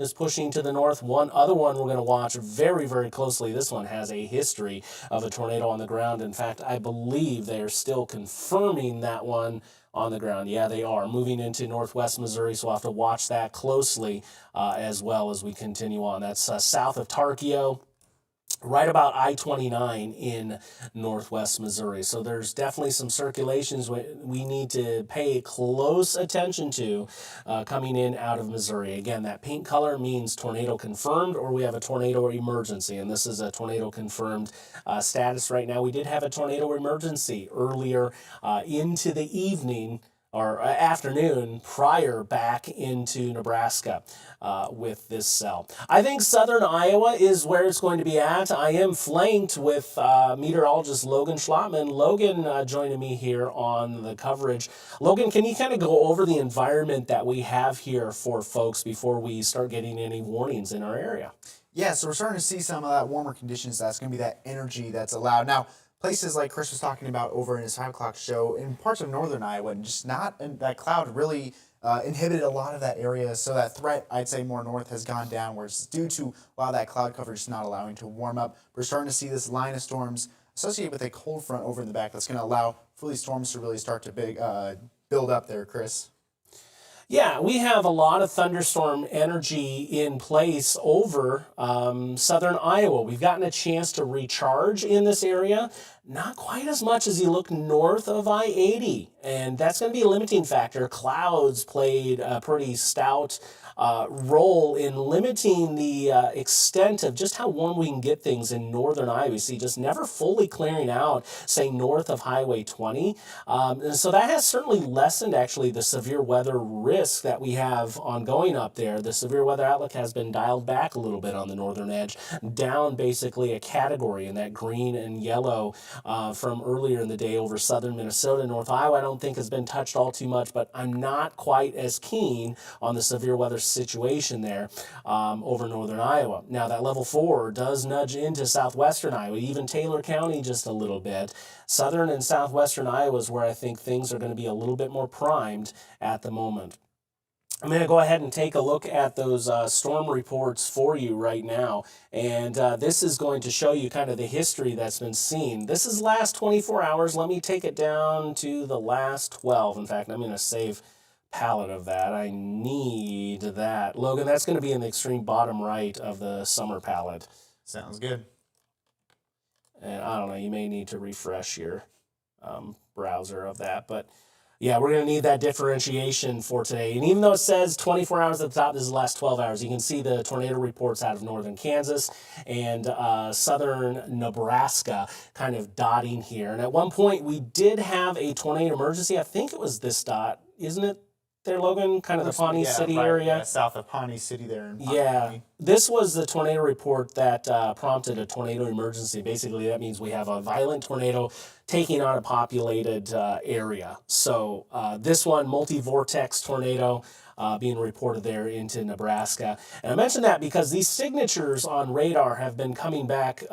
is pushing to the north. One other one we're going to watch very, very closely. This one has a history of a tornado on the ground. In fact, I believe they are still confirming that one on the ground. Yeah, they are moving into northwest Missouri, so we'll have to watch that closely as well as we continue on. That's south of Tarkio, right about I-29 in northwest Missouri. So there's definitely some circulations we need to pay close attention to coming in out of Missouri. Again, that pink color means tornado confirmed, or we have a tornado emergency, and this is a tornado confirmed status right now. We did have a tornado emergency earlier into the evening or afternoon prior back into Nebraska with this cell. I think southern Iowa is where it's going to be at. I am flanked with meteorologist Logan Schlotman. Logan joining me here on the coverage. Logan, can you kind of go over the environment that we have here for folks before we start getting any warnings in our area? Yeah, so we're starting to see some of that warmer conditions. That's going to be that energy that's allowed. Now, places like Chris was talking about over in his 5 o'clock show, in parts of northern Iowa, just not that cloud really inhibited a lot of that area. So that threat, I'd say more north, has gone down, where it's due to a lot of that cloud coverage not allowing to warm up. We're starting to see this line of storms associated with a cold front over in the back that's going to allow for these storms to really start to build up there, Chris. Yeah, we have a lot of thunderstorm energy in place over southern Iowa. We've gotten a chance to recharge in this area, not quite as much as you look north of I-80, and that's going to be a limiting factor. Clouds played a pretty stout role in limiting the extent of just how warm we can get things in northern Iowa. You see, just never fully clearing out, say, north of Highway 20. And so that has certainly lessened, actually, the severe weather risk that we have ongoing up there. The severe weather outlook has been dialed back a little bit on the northern edge, down basically a category in that green and yellow from earlier in the day over southern Minnesota. North Iowa, I don't think has been touched all too much, but I'm not quite as keen on the severe weather situation there over northern Iowa. Now, that level 4 does nudge into southwestern Iowa, even Taylor County just a little bit. Southern and southwestern Iowa is where I think things are going to be a little bit more primed at the moment. I'm going to go ahead and take a look at those storm reports for you right now. And this is going to show you kind of the history that's been seen. This is last 24 hours. Let me take it down to the last 12. In fact, I'm going to save palette of that. I need that. Logan, that's going to be in the extreme bottom right of the summer palette. Sounds good. And I don't know, you may need to refresh your browser of that, but yeah, we're going to need that differentiation for today. And even though it says 24 hours at the top, this is the last 12 hours. You can see the tornado reports out of northern Kansas and southern Nebraska kind of dotting here. And at one point, we did have a tornado emergency. I think it was this dot, isn't it? There, Logan, kind of the Pawnee City area. Yeah, south of Pawnee City there. In Pawnee County. This was the tornado report that prompted a tornado emergency. Basically, that means we have a violent tornado taking on a populated area. So this one, multi-vortex tornado, being reported there into Nebraska. And I mention that because these signatures on radar have been coming back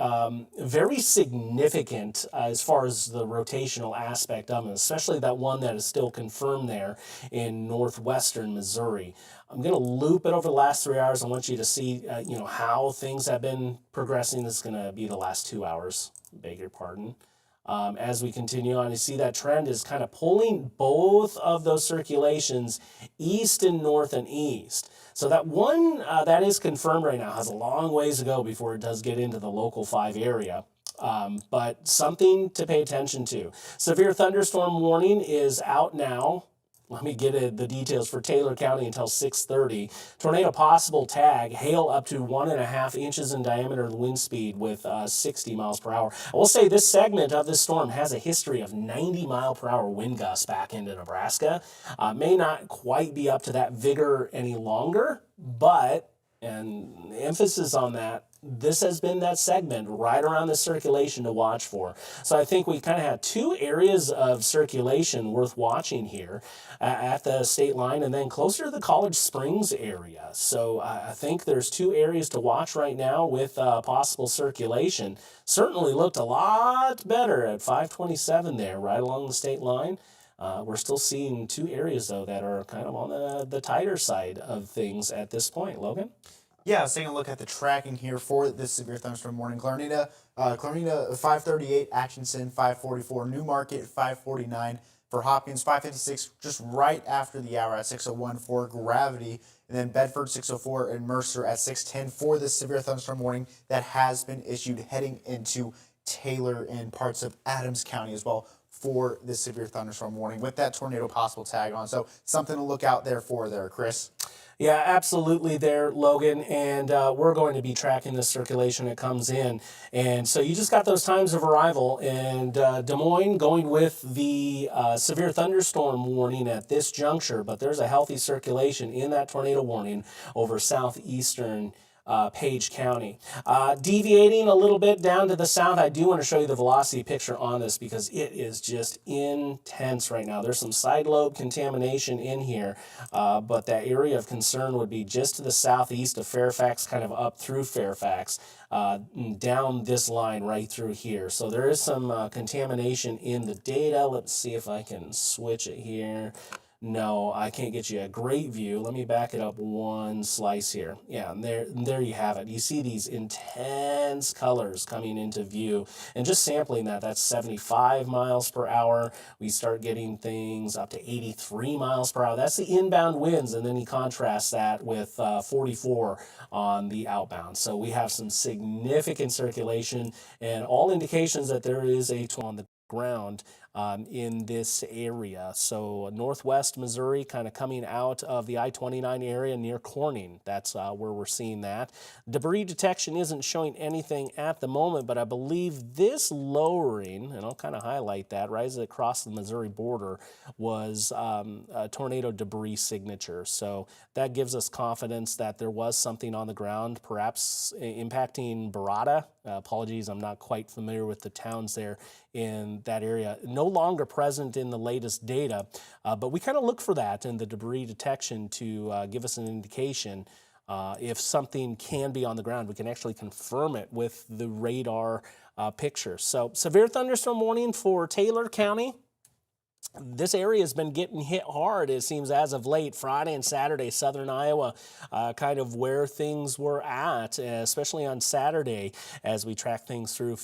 very significant as far as the rotational aspect of it, especially that one that is still confirmed there in northwestern Missouri. I'm going to loop it over the last 3 hours. I want you to see how things have been progressing. This is going to be the last 2 hours, beg your pardon. As we continue on, you see that trend is kind of pulling both of those circulations east and north and east. So that one that is confirmed right now has a long ways to go before it does get into the local 5 area. But something to pay attention to. Severe thunderstorm warning is out now. Let me get the details for Taylor County until 6:30. Tornado possible tag, hail up to 1.5 inches in diameter, wind speed with 60 miles per hour. I will say this segment of this storm has a history of 90 mile per hour wind gusts back into Nebraska. May not quite be up to that vigor any longer, but, and emphasis on that, this has been that segment right around the circulation to watch for. So I think we kind of had 2 areas of circulation worth watching here at the state line and then closer to the College Springs area. So I think there's 2 areas to watch right now with possible circulation. Certainly looked a lot better at 527 there, right along the state line. We're still seeing 2 areas, though, that are kind of on the tighter side of things at this point. Logan? Yeah, I was taking a look at the tracking here for this severe thunderstorm warning. Clarnita 538, Atchison 544, Newmarket 549 for Hopkins, 556 just right after the hour at 6:01 for Gravity, and then Bedford 6:04 and Mercer at 6:10 for this severe thunderstorm warning that has been issued heading into Taylor and parts of Adams County as well for this severe thunderstorm warning with that tornado possible tag on. So something to look out there for there, Chris. Yeah, absolutely there, Logan. And we're going to be tracking the circulation that comes in. And so you just got those times of arrival. And Des Moines going with the severe thunderstorm warning at this juncture. But there's a healthy circulation in that tornado warning over southeastern Page County. Deviating a little bit down to the south, I do want to show you the velocity picture on this because it is just intense right now. There's some side lobe contamination in here, but that area of concern would be just to the southeast of Fairfax, kind of up through Fairfax, down this line right through here. So there is some contamination in the data. Let's see if I can switch it here. No, I can't get you a great view. Let me back it up one slice here. Yeah, and there you have it. You see these intense colors coming into view. And just sampling that, that's 75 miles per hour. We start getting things up to 83 miles per hour. That's the inbound winds, and then you contrast that with 44 on the outbound. So we have some significant circulation and all indications that there is a on the ground in this area. So northwest Missouri, kind of coming out of the I-29 area near Corning. That's where we're seeing that. Debris detection isn't showing anything at the moment, but I believe this lowering, and I'll kind of highlight that, right as it crossed the Missouri border, was a tornado debris signature. So that gives us confidence that there was something on the ground, perhaps impacting Barada. Apologies, I'm not quite familiar with the towns there in that area. No longer present in the latest data, but we kind of look for that in the debris detection to give us an indication if something can be on the ground. We can actually confirm it with the radar picture. So severe thunderstorm warning for Taylor County. This area has been getting hit hard, it seems, as of late. Friday and Saturday, southern Iowa, kind of where things were at, especially on Saturday as we track things through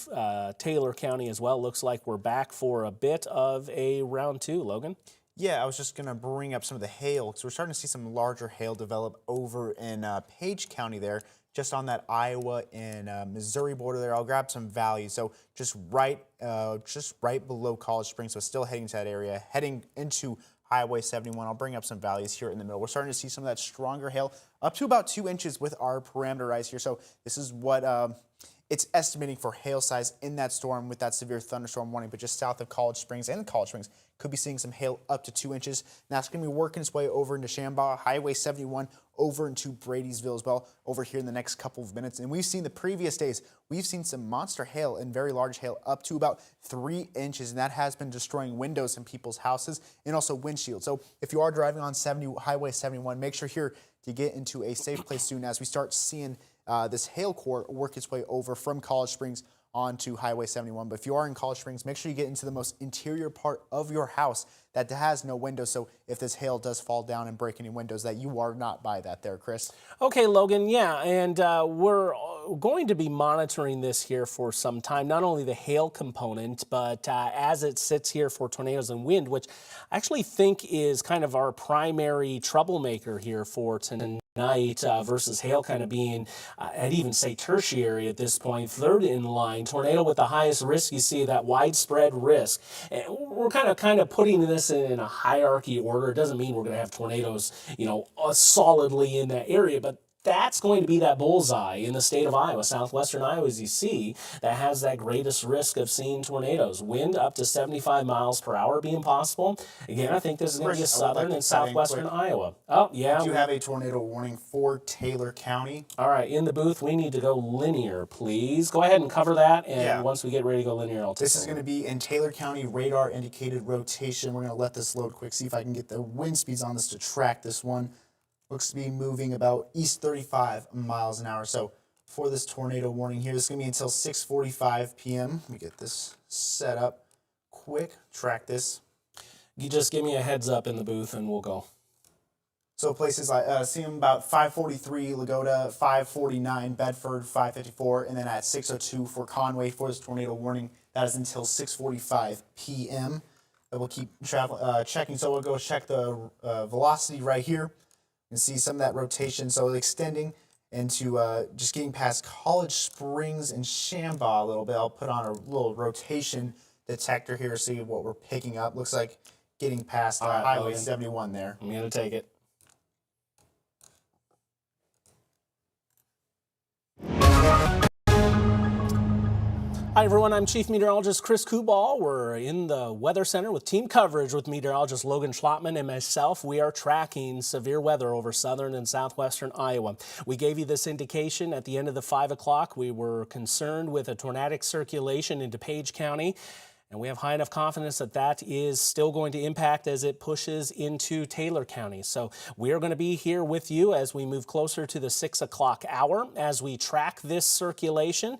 Taylor County as well. Looks like we're back for a bit of a round 2, Logan. Yeah, I was just going to bring up some of the hail because we're starting to see some larger hail develop over in Page County there, just on that Iowa and Missouri border there. I'll grab some values. So just right below College Springs, so still heading to that area, heading into Highway 71. I'll bring up some values here in the middle. We're starting to see some of that stronger hail, up to about 2 inches with our parameterized here. So this is what it's estimating for hail size in that storm with that severe thunderstorm warning, but just south of College Springs and College Springs could be seeing some hail up to 2 inches. Now it's going to be working its way over into Shambaugh, Highway 71, over into Bradysville as well over here in the next couple of minutes. And we've seen the previous days, we've seen some monster hail and very large hail up to about 3 inches, and that has been destroying windows in people's houses and also windshields. So if you are driving on Highway 71, make sure here to get into a safe place soon as we start seeing this hail core work its way over from College Springs onto Highway 71. But if you are in College Springs, make sure you get into the most interior part of your house that has no windows. So if this hail does fall down and break any windows, that you are not by that there, Chris. Okay, Logan, yeah, and we're going to be monitoring this here for some time, not only the hail component, but as it sits here for tornadoes and wind, which I actually think is kind of our primary troublemaker here for tonight. Versus hail kind of being, I'd even say tertiary at this point, third in line. Tornado with the highest risk, you see that widespread risk. And we're kind of putting this in a hierarchy order. It doesn't mean we're going to have tornadoes, solidly in that area, but that's going to be that bullseye in the state of Iowa, southwestern Iowa, as you see, that has that greatest risk of seeing tornadoes. Wind up to 75 miles per hour being possible. Again, I think this is going to be southern and southwestern Iowa. Oh, yeah. Do you have a tornado warning for Taylor County? All right, in the booth, we need to go linear, please. Go ahead and cover that, and once we get ready to go linear, I'll take This is going to be in Taylor County radar indicated rotation. We're going to let this load quick, see if I can get the wind speeds on this to track this one. Looks to be moving about east 35 miles an hour. So for this tornado warning here, this is going to be until 6:45 p.m. Let me get this set up quick, track this. You just give me a heads up in the booth and we'll go. So places like, see them about 543 Lagoda, 549 Bedford, 554, and then at 602 for Conway for this tornado warning. That is until 6:45 p.m. We'll keep checking. So we'll go check the velocity right here. You can see some of that rotation. So extending into just getting past College Springs and Shambach a little bit. I'll put on a little rotation detector here to see what we're picking up. Looks like getting past Highway 71 there. I'm going to take it. Hi everyone, I'm Chief Meteorologist Chris Kubal. We're in the Weather Center with team coverage with meteorologist Logan Schlottman and myself. We are tracking severe weather over southern and southwestern Iowa. We gave you this indication at the end of the 5 o'clock. We were concerned with a tornadic circulation into Page County. And we have high enough confidence that that is still going to impact as it pushes into Taylor County. So we are going to be here with you as we move closer to the 6 o'clock hour as we track this circulation.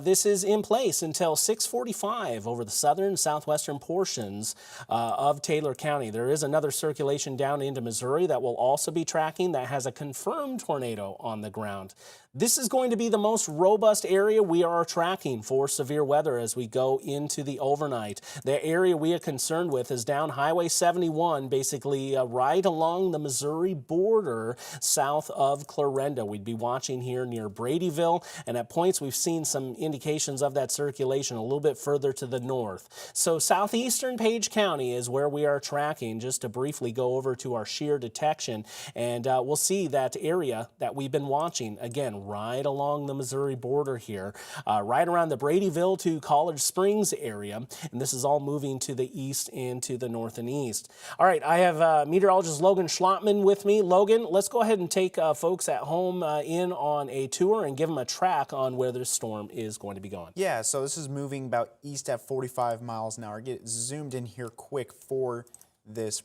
This is in place until 6:45 over the southern and southwestern portions of Taylor County. There is another circulation down into Missouri that will also be tracking that has a confirmed tornado on the ground. This is going to be the most robust area we are tracking for severe weather as we go into the overnight. The area we are concerned with is down Highway 71, basically right along the Missouri border south of Clarinda. We'd be watching here near Bradyville, and at points we've seen some indications of that circulation a little bit further to the north. So southeastern Page County is where we are tracking. Just to briefly go over to our shear detection, and we'll see that area that we've been watching, again, right along the Missouri border here, right around the Bradyville to College Springs area. And this is all moving to the east and to the north and east. All right, I have meteorologist Logan Schlottman with me. Logan, let's go ahead and take folks at home in on a tour and give them a track on where this storm is going to be going. Yeah, so this is moving about east at 45 miles an hour. Get zoomed in here quick for this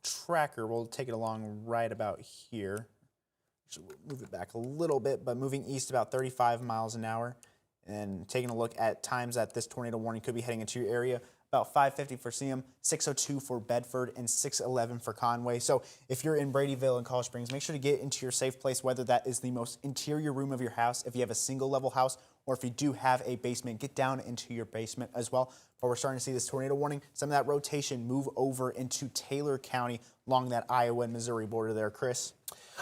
tracker. We'll take it along right about here. We'll move it back a little bit, but moving east about 35 miles an hour. And taking a look at times that this tornado warning could be heading into your area. About 5:50 for Seam, 6:02 for Bedford, and 6:11 for Conway. So if you're in Bradyville and College Springs, make sure to get into your safe place, whether that is the most interior room of your house, if you have a single level house, or if you do have a basement, get down into your basement as well. But we're starting to see this tornado warning, some of that rotation move over into Taylor County along that Iowa and Missouri border there, Chris.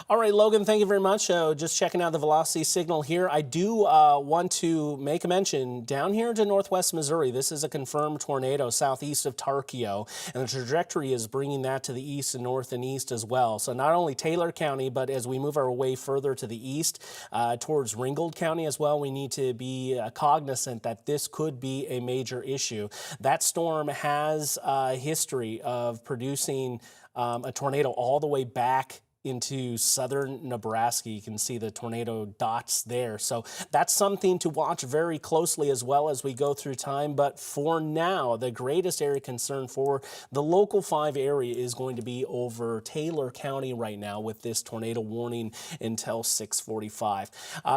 All right, Logan, thank you very much. Just checking out the velocity signal here. I do want to make a mention down here to northwest Missouri. This is a confirmed tornado southeast of Tarkio, and the trajectory is bringing that to the east and north and east as well. So not only Taylor County, but as we move our way further to the east towards Ringgold County as well, we need to be cognizant that this could be a major issue. That storm has a history of producing a tornado all the way back into southern Nebraska. You can see the tornado dots there. So that's something to watch very closely as well as we go through time. But for now, the greatest area of concern for the local 5 area is going to be over Taylor County right now with this tornado warning until 6:45.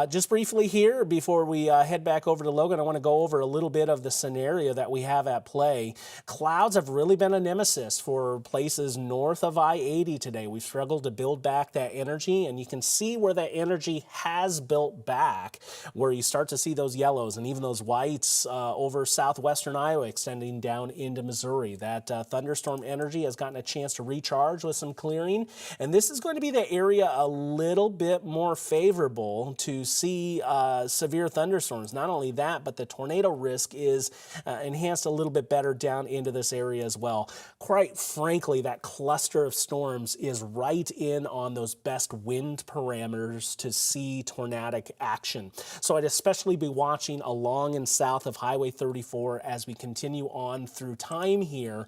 Just briefly here, before we head back over to Logan, I want to go over a little bit of the scenario that we have at play. Clouds have really been a nemesis for places north of I-80 today. We've struggled to build back that energy, and you can see where that energy has built back, where you start to see those yellows and even those whites over southwestern Iowa extending down into Missouri. That thunderstorm energy has gotten a chance to recharge with some clearing, and this is going to be the area a little bit more favorable to see severe thunderstorms. Not only that, but the tornado risk is enhanced a little bit better down into this area as well. Quite frankly, that cluster of storms is right in on those best wind parameters to see tornadic action. So I'd especially be watching along and south of Highway 34 as we continue on through time here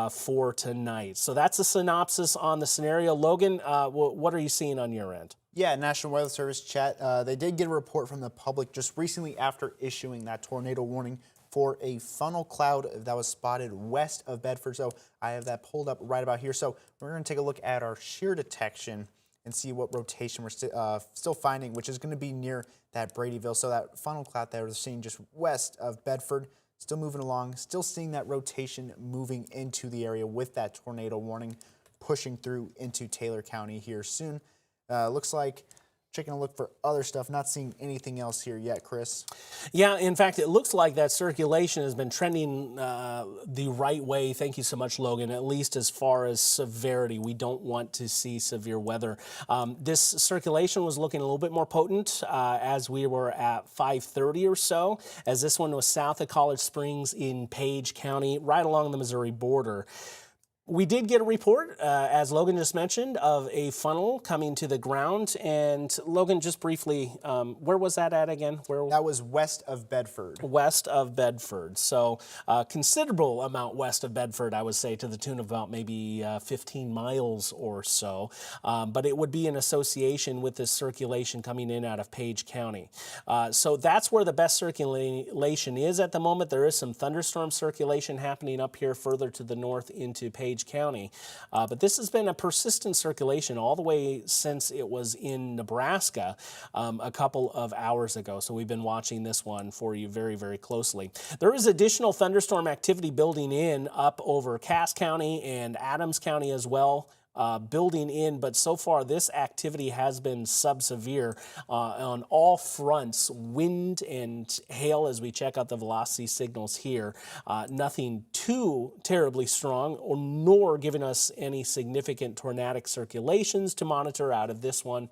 for tonight. So that's a synopsis on the scenario. Logan, what are you seeing on your end? Yeah, National Weather Service chat, they did get a report from the public just recently after issuing that tornado warning for a funnel cloud that was spotted west of Bedford. So I have that pulled up right about here. So we're going to take a look at our shear detection and see what rotation we're still finding, which is going to be near that Bradyville. So that funnel cloud that we're seeing just west of Bedford, still moving along, still seeing that rotation moving into the area with that tornado warning pushing through into Taylor County here soon. Looks like taking a look for other stuff, not seeing anything else here yet, Chris. Yeah, in fact, it looks like that circulation has been trending the right way. Thank you so much, Logan, at least as far as severity. We don't want to see severe weather. This circulation was looking a little bit more potent as we were at 5:30 or so, as this one was south of College Springs in Page County, right along the Missouri border. We did get a report, as Logan just mentioned, of a funnel coming to the ground. And Logan, just briefly, where was that at again? That was west of Bedford. West of Bedford. So considerable amount west of Bedford, I would say, to the tune of about maybe 15 miles or so. But it would be in association with this circulation coming in out of Page County. So that's where the best circulation is at the moment. There is some thunderstorm circulation happening up here further to the north into Page County. But this has been a persistent circulation all the way since it was in Nebraska a couple of hours ago. So we've been watching this one for you very, very closely. There is additional thunderstorm activity building in up over Cass County and Adams County as well. Building in, but so far this activity has been sub-severe on all fronts, wind and hail as we check out the velocity signals here. Nothing too terribly strong nor giving us any significant tornadic circulations to monitor out of this one.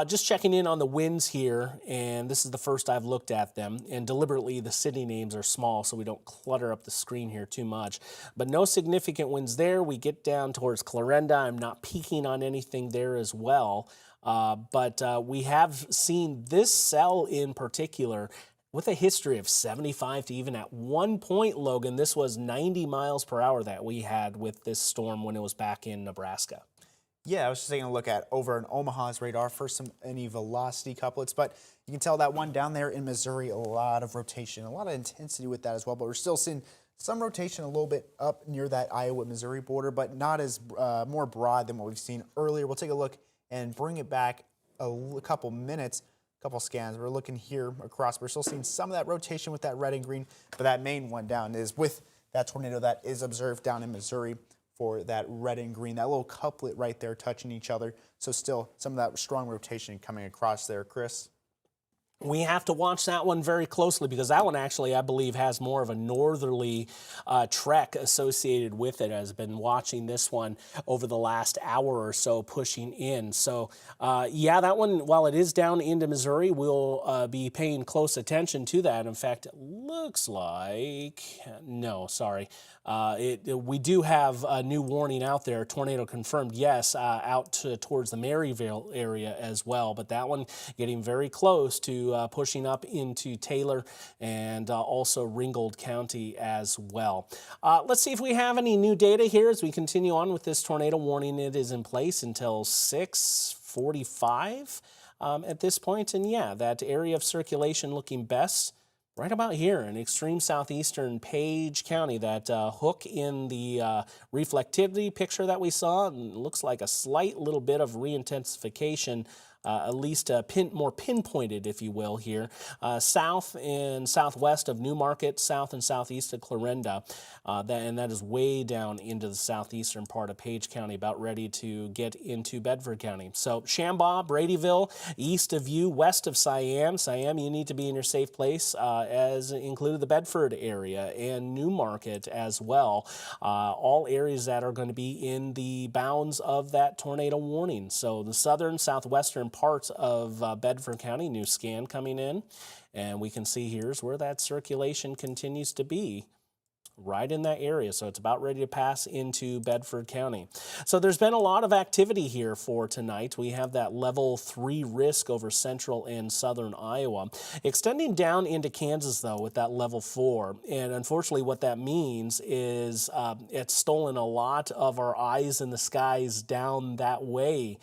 Just checking in on the winds here, and this is the first I've looked at them, and deliberately the city names are small so we don't clutter up the screen here too much. But no significant winds there. We get down towards Clarinda. I'm not peaking on anything there as well. But we have seen this cell in particular with a history of 75 to even at one point, Logan, this was 90 miles per hour that we had with this storm when it was back in Nebraska. Yeah, I was just taking a look at over in Omaha's radar for any velocity couplets, but you can tell that one down there in Missouri, a lot of rotation, a lot of intensity with that as well, but we're still seeing some rotation a little bit up near that Iowa-Missouri border, but not as more broad than what we've seen earlier. We'll take a look and bring it back a couple minutes, a couple scans. We're looking here across. We're still seeing some of that rotation with that red and green, but that main one down is with that tornado that is observed down in Missouri for that red and green, that little couplet right there touching each other. So still some of that strong rotation coming across there, Chris. We have to watch that one very closely because that one actually, I believe, has more of a northerly trek associated with it. I've been watching this one over the last hour or so pushing in. So, yeah, that one, while it is down into Missouri, we'll be paying close attention to that. In fact, it looks like, no, sorry. We do have a new warning out there, tornado confirmed, yes, out towards the Maryville area as well. But that one getting very close to pushing up into Taylor and also Ringgold County as well. Let's see if we have any new data here as we continue on with this tornado warning. It is in place until 6:45 at this point. And yeah, that area of circulation looking best right about here in extreme southeastern Page County. That hook in the reflectivity picture that we saw looks like a slight little bit of reintensification, at least more pinpointed, if you will, here. South and southwest of Newmarket, south and southeast of Clarinda, and that is way down into the southeastern part of Page County, about ready to get into Bedford County. So Shambaugh, Bradyville, east of you, west of Siam. Siam, you need to be in your safe place, as included the Bedford area and Newmarket as well. All areas that are going to be in the bounds of that tornado warning. So the southern, southwestern parts of Bedford County, new scan coming in, and we can see here's where that circulation continues to be, right in that area. So it's about ready to pass into Bedford County. So there's been a lot of activity here for tonight. We have that level 3 risk over central and southern Iowa, extending down into Kansas though with that level 4. And unfortunately what that means is it's stolen a lot of our eyes in the skies down that way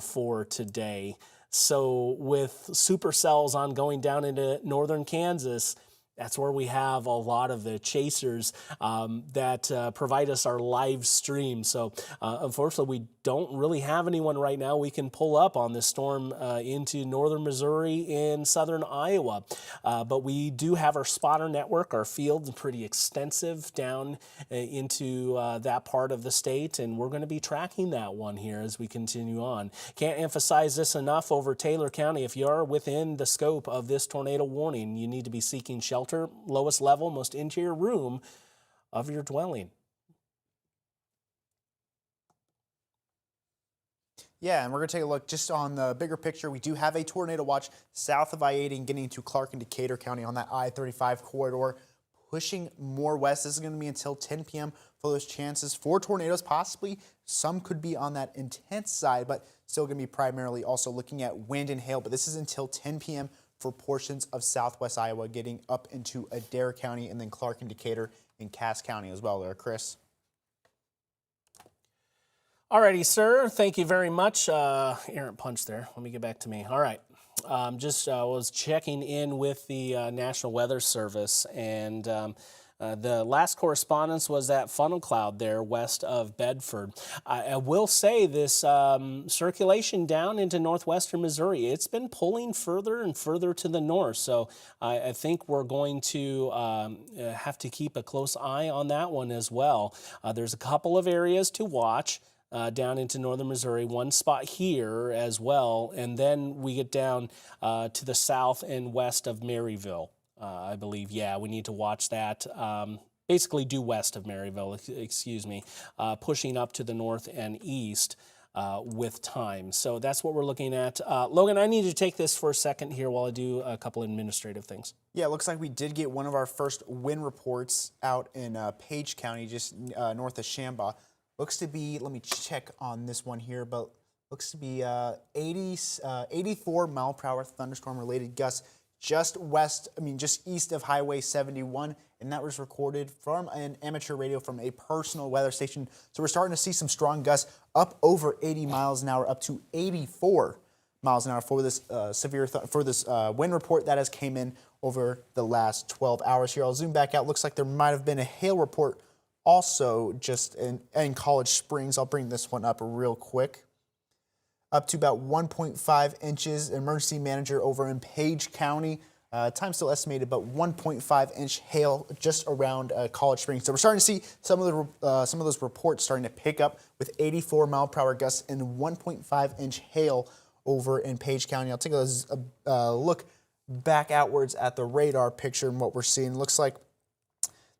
for today. So with supercells on going down into northern Kansas, That's where we have a lot of the chasers that provide us our live stream. So unfortunately, we don't really have anyone right now we can pull up on this storm into northern Missouri and southern Iowa. But we do have our spotter network. Our field's pretty extensive down into that part of the state, and we're going to be tracking that one here as we continue on. Can't emphasize this enough over Taylor County. If you are within the scope of this tornado warning, you need to be seeking shelter, lowest level, most interior room of your dwelling. Yeah, and we're going to take a look just on the bigger picture. We do have a tornado watch south of I-80 getting into Clark and Decatur County on that I-35 corridor, pushing more west. This is going to be until 10 p.m. for those chances for tornadoes. Possibly some could be on that intense side, but still going to be primarily also looking at wind and hail. But this is until 10 p.m. for portions of southwest Iowa, getting up into Adair County and then Clark and Decatur and Cass County as well there, Chris. Alrighty, sir. Thank you very much. Errant punch there. Let me get back to me. All right. Just was checking in with the National Weather Service, and the last correspondence was that funnel cloud there west of Bedford. I will say this circulation down into northwestern Missouri, it's been pulling further and further to the north. So I think we're going to have to keep a close eye on that one as well. There's a couple of areas to watch. Down into northern Missouri, one spot here as well, and then we get down to the south and west of Maryville, I believe. Yeah, we need to watch that. Basically due west of Maryville, excuse me, pushing up to the north and east with time. So that's what we're looking at. Logan, I need to take this for a second here while I do a couple administrative things. Yeah, it looks like we did get one of our first wind reports out in Page County, just north of Shamba. Looks to be, let me check on this one here, but looks to be 84 mile per hour thunderstorm related gusts just east of Highway 71. And that was recorded from an amateur radio from a personal weather station. So we're starting to see some strong gusts up over 80 miles an hour, up to 84 miles an hour for this wind report that has came in over the last 12 hours here. I'll zoom back out. Looks like there might have been a hail report also just in College Springs. I'll bring this one up real quick. Up to about 1.5 inches. Emergency manager over in Page County. Time still estimated, but 1.5 inch hail just around College Springs. So we're starting to see some of those reports starting to pick up with 84 mile per hour gusts and 1.5 inch hail over in Page County. I'll take a look back outwards at the radar picture and what we're seeing. Looks like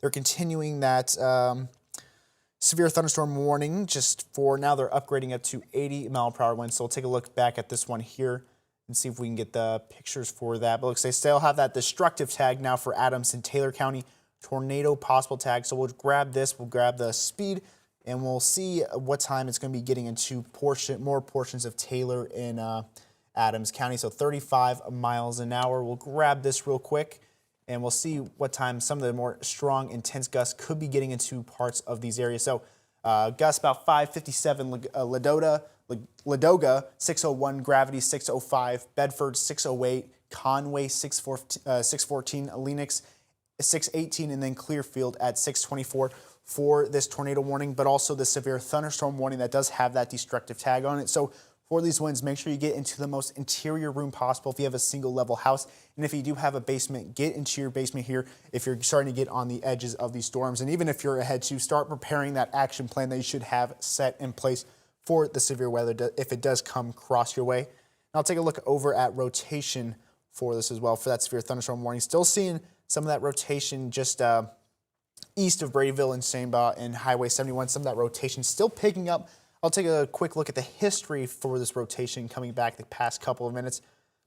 they're continuing that severe thunderstorm warning. Just for now, they're upgrading up to 80 mile per hour winds. So we'll take a look back at this one here and see if we can get the pictures for that. But looks like they still have that destructive tag now for Adams and Taylor County, tornado possible tag. So we'll grab this, we'll grab the speed, and we'll see what time it's going to be getting into more portions of Taylor and Adams County. So 35 miles an hour. We'll grab this real quick, and we'll see what time some of the more strong, intense gusts could be getting into parts of these areas. So gusts about 557, Ladoga 601, Gravity 605, Bedford 608, Conway 614, Lenox 618, and then Clearfield at 624 for this tornado warning, but also the severe thunderstorm warning that does have that destructive tag on it. So for these winds, make sure you get into the most interior room possible if you have a single level house. And if you do have a basement, get into your basement here if you're starting to get on the edges of these storms. And even if you're ahead to start preparing that action plan that you should have set in place for the severe weather if it does come across your way. And I'll take a look over at rotation for this as well for that severe thunderstorm warning. Still seeing some of that rotation just east of Bradyville and Samba and Highway 71. Some of that rotation still picking up. I'll take a quick look at the history for this rotation coming back the past couple of minutes.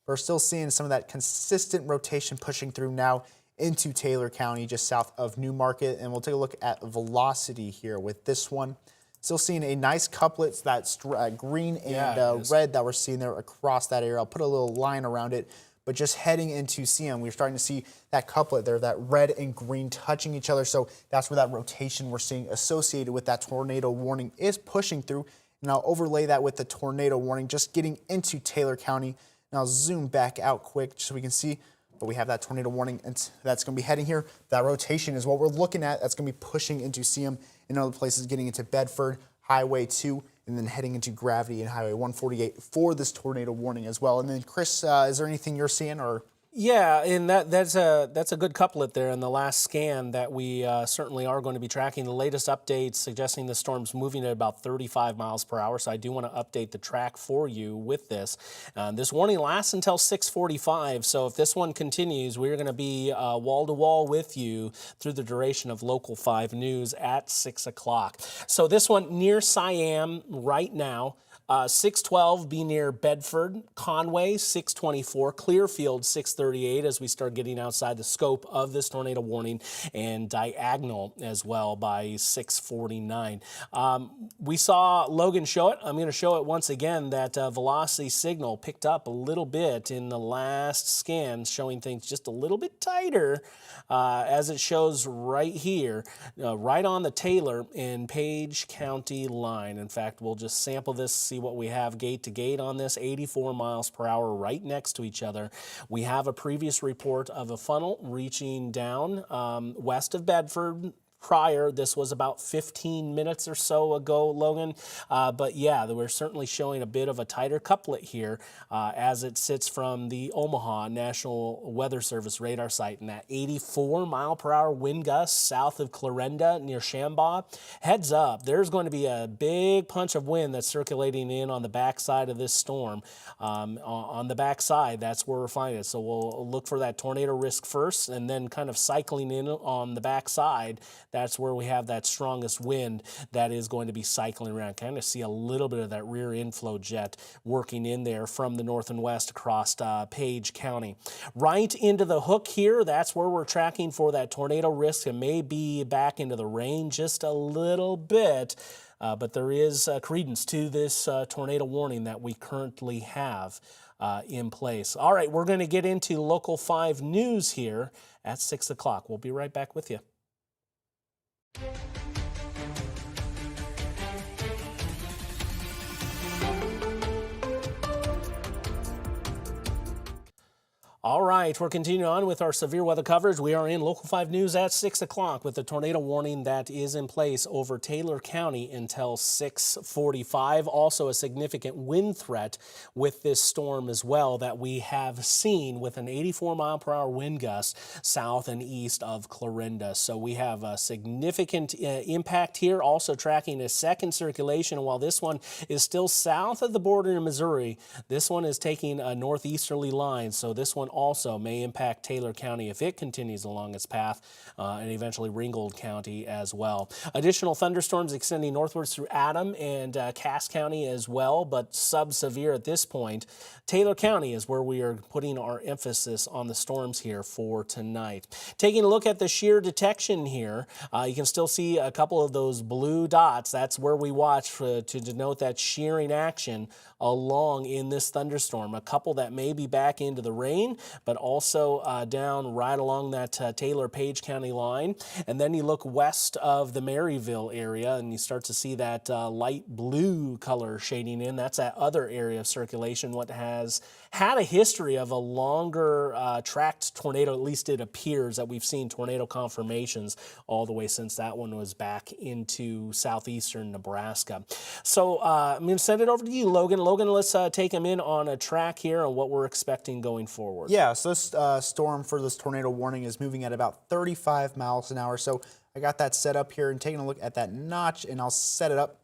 We're still seeing some of that consistent rotation pushing through now into Taylor County, just south of Newmarket. And we'll take a look at velocity here with this one. Still seeing a nice couplet, that's green and red that we're seeing there across that area. I'll put a little line around it. But just heading into CM, we're starting to see that couplet there, that red and green touching each other. So that's where that rotation we're seeing associated with that tornado warning is pushing through. And I'll overlay that with the tornado warning just getting into Taylor County. And I'll zoom back out quick so we can see but we have that tornado warning, and that's going to be heading here. That rotation is what we're looking at. That's going to be pushing into Seam and other places, getting into Bedford, Highway 2, and then heading into Gravity and Highway 148 for this tornado warning as well. And then, Chris, is there anything you're seeing or? Yeah, and that's a good couplet there in the last scan that we certainly are going to be tracking. The latest updates suggesting the storm's moving at about 35 miles per hour, so I do want to update the track for you with this. This warning lasts until 6:45, so if this one continues, we're going to be wall-to-wall with you through the duration of Local 5 News at 6 o'clock. So this one near Siam right now. 612 be near Bedford, Conway 624, Clearfield 638 as we start getting outside the scope of this tornado warning, and Diagonal as well by 649. We saw Logan show it. I'm going to show it once again. That velocity signal picked up a little bit in the last scan, showing things just a little bit tighter as it shows right here, right on the Taylor and Page County line. In fact, we'll just sample this, see what we have gate to gate on this. 84 miles per hour right next to each other. We have a previous report of a funnel reaching down west of Bedford. Prior, this was about 15 minutes or so ago, Logan. But yeah, we're certainly showing a bit of a tighter couplet here as it sits from the Omaha National Weather Service radar site in that 84 mile per hour wind gust south of Clarinda near Shambach. Heads up, there's going to be a big punch of wind that's circulating in on the backside of this storm. On the backside, that's where we're finding it. So we'll look for that tornado risk first, and then kind of cycling in on the backside. That's where we have that strongest wind that is going to be cycling around. Kind of see a little bit of that rear inflow jet working in there from the north and west across Page County. Right into the hook here, that's where we're tracking for that tornado risk. It may be back into the rain just a little bit, but there is credence to this tornado warning that we currently have in place. All right, we're going to get into Local 5 News here at 6 o'clock. We'll be right back with you. All right, we're continuing on with our severe weather coverage. We are in Local 5 News at 6 o'clock with the tornado warning that is in place over Taylor County until 6:45. Also a significant wind threat with this storm as well that we have seen with an 84 mile per hour wind gust south and east of Clarinda. So we have a significant impact here. Also tracking a second circulation. And while this one is still south of the border in Missouri, this one is taking a northeasterly line. So this one also may impact Taylor County if it continues along its path, and eventually Ringgold County as well. Additional thunderstorms extending northwards through Adam and Cass County as well, but sub-severe at this point. Taylor County is where we are putting our emphasis on the storms here for tonight. Taking a look at the shear detection here, you can still see a couple of those blue dots. That's where we watch to denote that shearing action along in this thunderstorm. A couple that may be back into the rain, but also down right along that Taylor-Page County line. And then you look west of the Maryville area and you start to see that light blue color shading in. That's that other area of circulation, what has had a history of a longer tracked tornado. At least it appears that we've seen tornado confirmations all the way since that one was back into southeastern Nebraska. So I'm going to send it over to you, Logan. Logan, let's take him in on a track here on what we're expecting going forward. Yeah, so this storm for this tornado warning is moving at about 35 miles an hour. So I got that set up here and taking a look at that notch, and I'll set it up.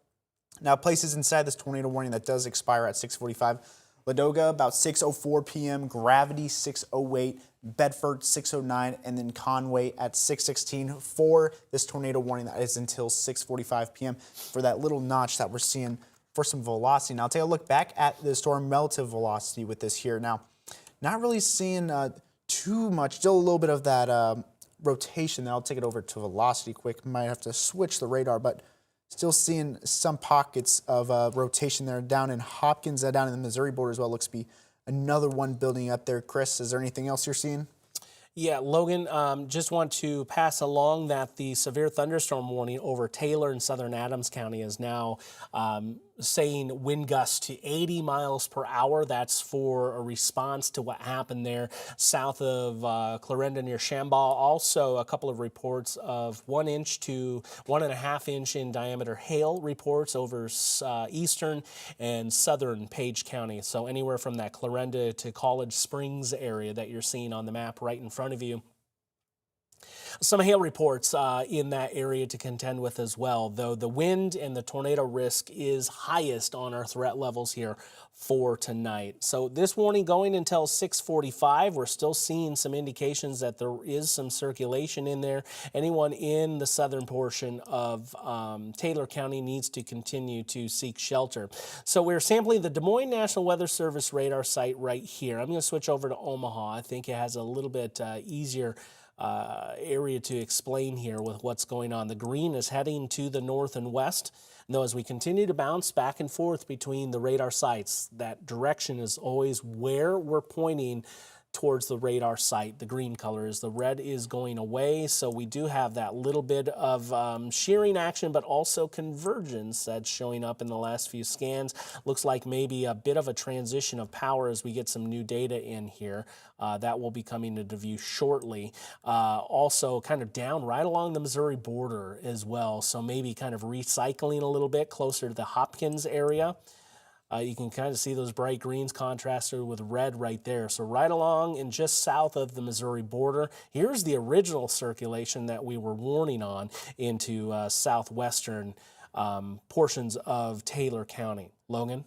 Now, places inside this tornado warning that does expire at 6:45. Ladoga, about 6:04 p.m., Gravity, 6:08, Bedford, 6:09, and then Conway at 6:16 for this tornado warning that is until 6:45 p.m. for that little notch that we're seeing for some velocity. Now, I'll take a look back at the storm relative velocity with this here. Now, not really seeing too much, still a little bit of that rotation. Then I'll take it over to velocity quick. Might have to switch the radar, but still seeing some pockets of rotation there down in Hopkins, down in the Missouri border as well. Looks to be another one building up there. Chris, is there anything else you're seeing? Yeah, Logan, just want to pass along that the severe thunderstorm warning over Taylor and southern Adams County is now saying wind gusts to 80 miles per hour. That's for a response to what happened there south of Clarinda near Chambal. Also, a couple of reports of 1 inch to 1.5 inch in diameter hail reports over eastern and southern Page County. So anywhere from that Clarinda to College Springs area that you're seeing on the map right in front of you. Some hail reports in that area to contend with as well, though the wind and the tornado risk is highest on our threat levels here for tonight. So this warning going until 6:45. We're still seeing some indications that there is some circulation in there. Anyone in the southern portion of Taylor County needs to continue to seek shelter. So we're sampling the Des Moines National Weather Service radar site right here. I'm going to switch over to Omaha. I think it has a little bit easier area to explain here with what's going on. The green is heading to the north and west. Though as we continue to bounce back and forth between the radar sites, that direction is always where we're pointing towards the radar site. The green color is the red is going away, so we do have that little bit of shearing action, but also convergence that's showing up in the last few scans. Looks like maybe a bit of a transition of power as we get some new data in here. That will be coming into view shortly. Also kind of down right along the Missouri border as well, so maybe kind of recycling a little bit closer to the Hopkins area. You can kind of see those bright greens contrasted with red right there. So right along and just south of the Missouri border, here's the original circulation that we were warning on into southwestern portions of Taylor County. Logan?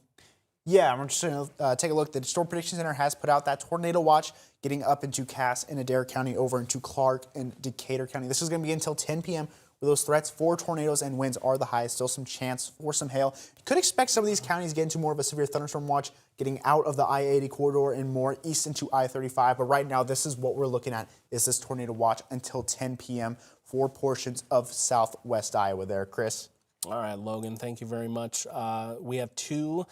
Yeah, we're just going to take a look. The Storm Prediction Center has put out that tornado watch getting up into Cass and Adair County over into Clark and Decatur County. This is going to be until 10 p.m. With those threats for tornadoes and winds are the highest. Still some chance for some hail. You could expect some of these counties to get into more of a severe thunderstorm watch, getting out of the I-80 corridor and more east into I-35. But right now, this is what we're looking at, is this tornado watch until 10 p.m. for portions of southwest Iowa there. Chris? All right, Logan, thank you very much. We have two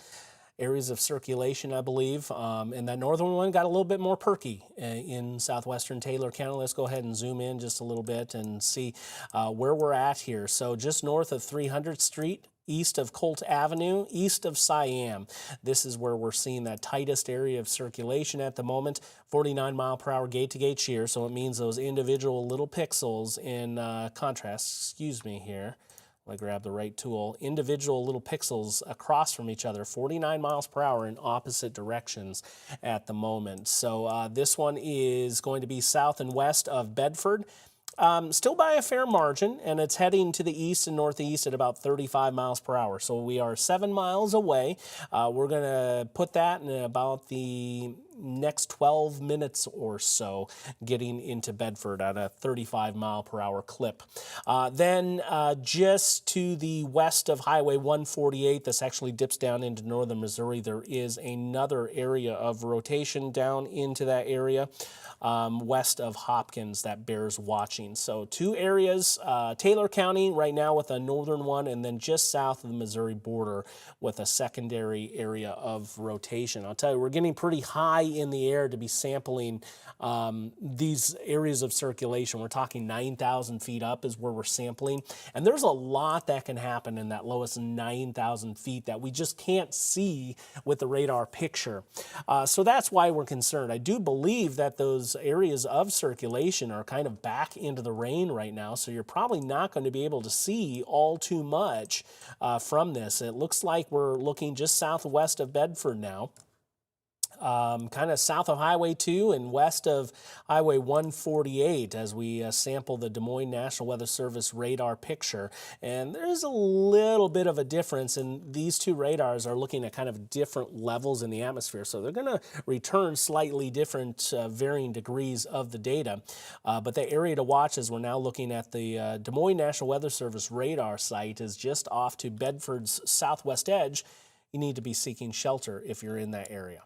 areas of circulation, I believe, and that northern one got a little bit more perky in southwestern Taylor County. Let's go ahead and zoom in just a little bit and see where we're at here. So just north of 300th Street, east of Colt Avenue, east of Siam. This is where we're seeing that tightest area of circulation at the moment. 49 mile per hour gate-to-gate shear, so it means those individual little pixels in contrast, excuse me here. I grab the right tool. Individual little pixels across from each other, 49 miles per hour in opposite directions at the moment. So this one is going to be south and west of Bedford. Still by a fair margin, and it's heading to the east and northeast at about 35 miles per hour. So we are 7 miles away. We're going to put that in about the next 12 minutes or so, getting into Bedford at a 35 mile per hour clip. Then just to the west of Highway 148, this actually dips down into northern Missouri. There is another area of rotation down into that area. West of Hopkins that bears watching. So two areas, Taylor County right now with a northern one, and then just south of the Missouri border with a secondary area of rotation. I'll tell you, we're getting pretty high in the air to be sampling these areas of circulation. We're talking 9,000 feet up is where we're sampling, and there's a lot that can happen in that lowest 9,000 feet that we just can't see with the radar picture. So that's why we're concerned. I do believe that those areas of circulation are kind of back into the rain right now, so you're probably not going to be able to see all too much from this. It looks like we're looking just southwest of Bedford now. Kind of south of Highway 2 and west of Highway 148 as we sample the Des Moines National Weather Service radar picture. And there's a little bit of a difference, and these two radars are looking at kind of different levels in the atmosphere. So they're going to return slightly different varying degrees of the data. But the area to watch as we're now looking at the Des Moines National Weather Service radar site is just off to Bedford's southwest edge. You need to be seeking shelter if you're in that area.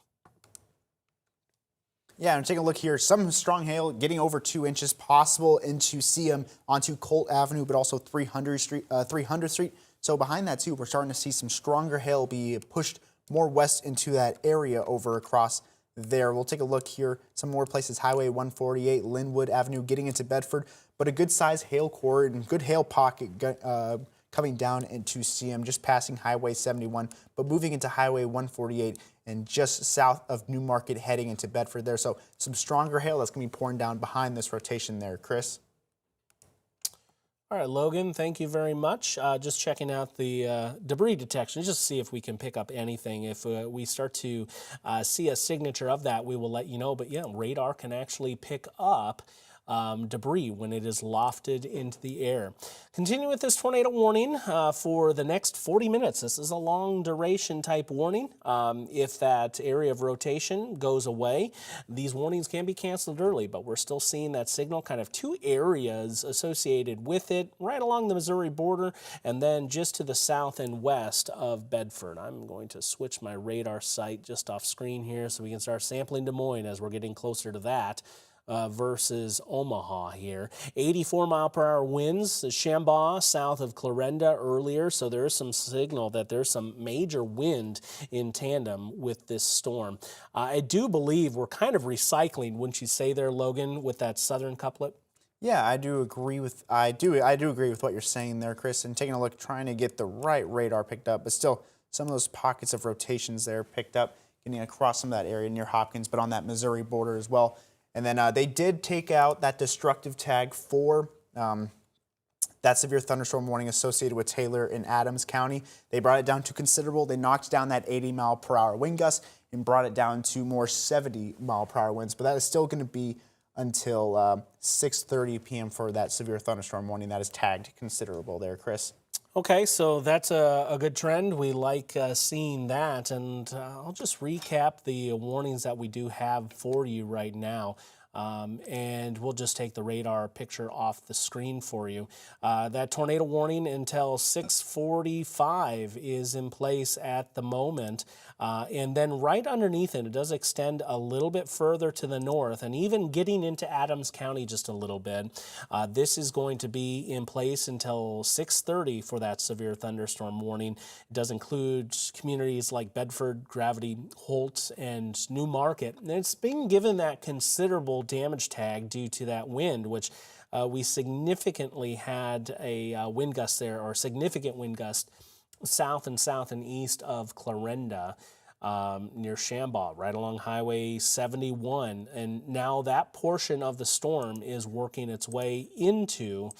Yeah, and take a look here. Some strong hail getting over 2 inches possible into Seam onto Colt Avenue, but also 300th Street. So behind that too, we're starting to see some stronger hail be pushed more west into that area over across there. We'll take a look here. Some more places, Highway 148, Linwood Avenue, getting into Bedford, but a good size hail core and good hail pocket coming down into CM, just passing Highway 71, but moving into Highway 148 and just south of Newmarket, heading into Bedford there. So some stronger hail that's going to be pouring down behind this rotation there, Chris. All right, Logan, thank you very much. Just checking out the debris detection, just to see if we can pick up anything. If we start to see a signature of that, we will let you know. But yeah, radar can actually pick up debris when it is lofted into the air. Continue with this tornado warning for the next 40 minutes. This is a long duration type warning. If that area of rotation goes away, these warnings can be canceled early, but we're still seeing that signal, kind of two areas associated with it, right along the Missouri border and then just to the south and west of Bedford. I'm going to switch my radar site just off screen here so we can start sampling Des Moines as we're getting closer to that. Versus Omaha here. 84-mile-per-hour winds, Shambaugh south of Clarinda earlier, so there is some signal that there's some major wind in tandem with this storm. I do believe we're kind of recycling, wouldn't you say there, Logan, with that southern couplet? Yeah, I do agree with agree with what you're saying there, Chris, and taking a look, trying to get the right radar picked up, but still some of those pockets of rotations there picked up, getting across some of that area near Hopkins, but on that Missouri border as well. And then they did take out that destructive tag for that severe thunderstorm warning associated with Taylor in Adams County. They brought it down to considerable. They knocked down that 80-mile-per-hour wind gust and brought it down to more 70-mile-per-hour winds. But that is still going to be until 6:30 p.m. for that severe thunderstorm warning that is tagged considerable there, Chris. Okay, so that's a good trend. We like seeing that, and I'll just recap the warnings that we do have for you right now. And we'll just take the radar picture off the screen for you. That tornado warning until 6:45 is in place at the moment. And then right underneath it does extend a little bit further to the north and even getting into Adams County just a little bit. This is going to be in place until 6:30 for that severe thunderstorm warning. It does include communities like Bedford, Gravity, Holt, and Newmarket. And it's being given that considerable damage tag due to that wind, which we significantly had a wind gust there, or significant wind gust south and east of Clarinda, near Shambaugh, right along Highway 71. And now that portion of the storm is working its way into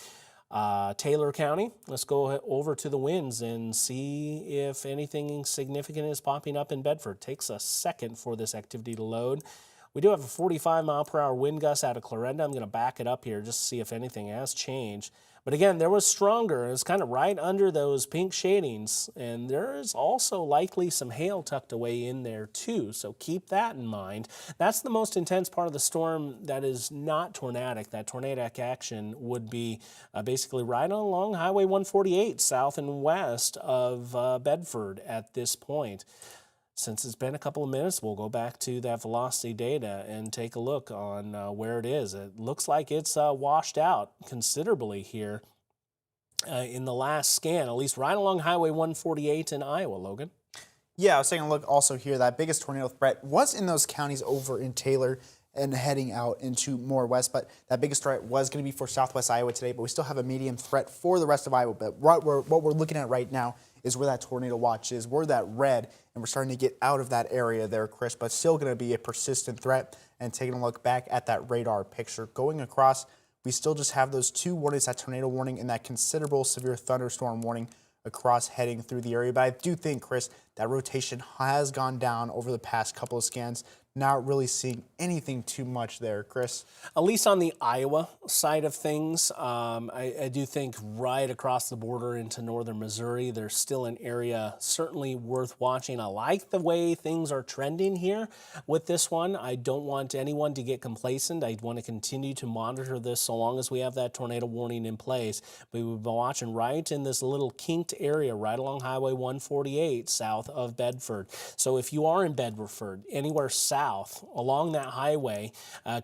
Taylor County. Let's go over to the winds and see if anything significant is popping up in Bedford. Takes a second for this activity to load. We do have a 45-mile-per-hour wind gust out of Clarinda. I'm going to back it up here just to see if anything has changed. But again, there was stronger. It's kind of right under those pink shadings. And there is also likely some hail tucked away in there too. So keep that in mind. That's the most intense part of the storm that is not tornadic. That tornadic action would be basically right along Highway 148 south and west of Bedford at this point. Since it's been a couple of minutes, we'll go back to that velocity data and take a look on where it is. It looks like it's washed out considerably here in the last scan, at least right along Highway 148 in Iowa, Logan. Yeah, I was taking a look also here. That biggest tornado threat was in those counties over in Taylor and heading out into more west, but that biggest threat was going to be for southwest Iowa today, but we still have a medium threat for the rest of Iowa. But what we're looking at right now is where that tornado watch is. We're that red, and we're starting to get out of that area there, Chris, but still going to be a persistent threat. And taking a look back at that radar picture, going across, we still just have those two warnings, that tornado warning and that considerable severe thunderstorm warning across heading through the area. But I do think, Chris, that rotation has gone down over the past couple of scans. Not really seeing anything too much there, Chris. At least on the Iowa side of things, I do think right across the border into northern Missouri, there's still an area certainly worth watching. I like the way things are trending here with this one. I don't want anyone to get complacent. I want to continue to monitor this so long as we have that tornado warning in place. But we've been watching right in this little kinked area right along Highway 148 south of Bedford. So if you are in Bedford, anywhere south along that highway,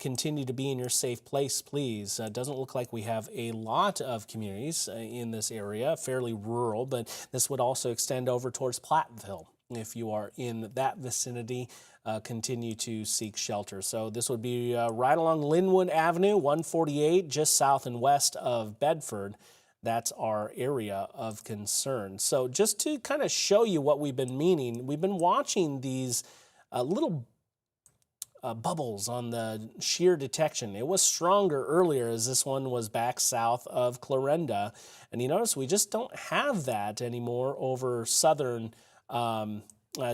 continue to be in your safe place, please. Doesn't look like we have a lot of communities in this area, fairly rural, but this would also extend over towards Platteville. If you are in that vicinity, continue to seek shelter. So this would be right along Linwood Avenue, 148, just south and west of Bedford. That's our area of concern. So just to kind of show you what we've been meaning, we've been watching these little bubbles on the shear detection. It was stronger earlier as this one was back south of Clarinda. And you notice we just don't have that anymore over southern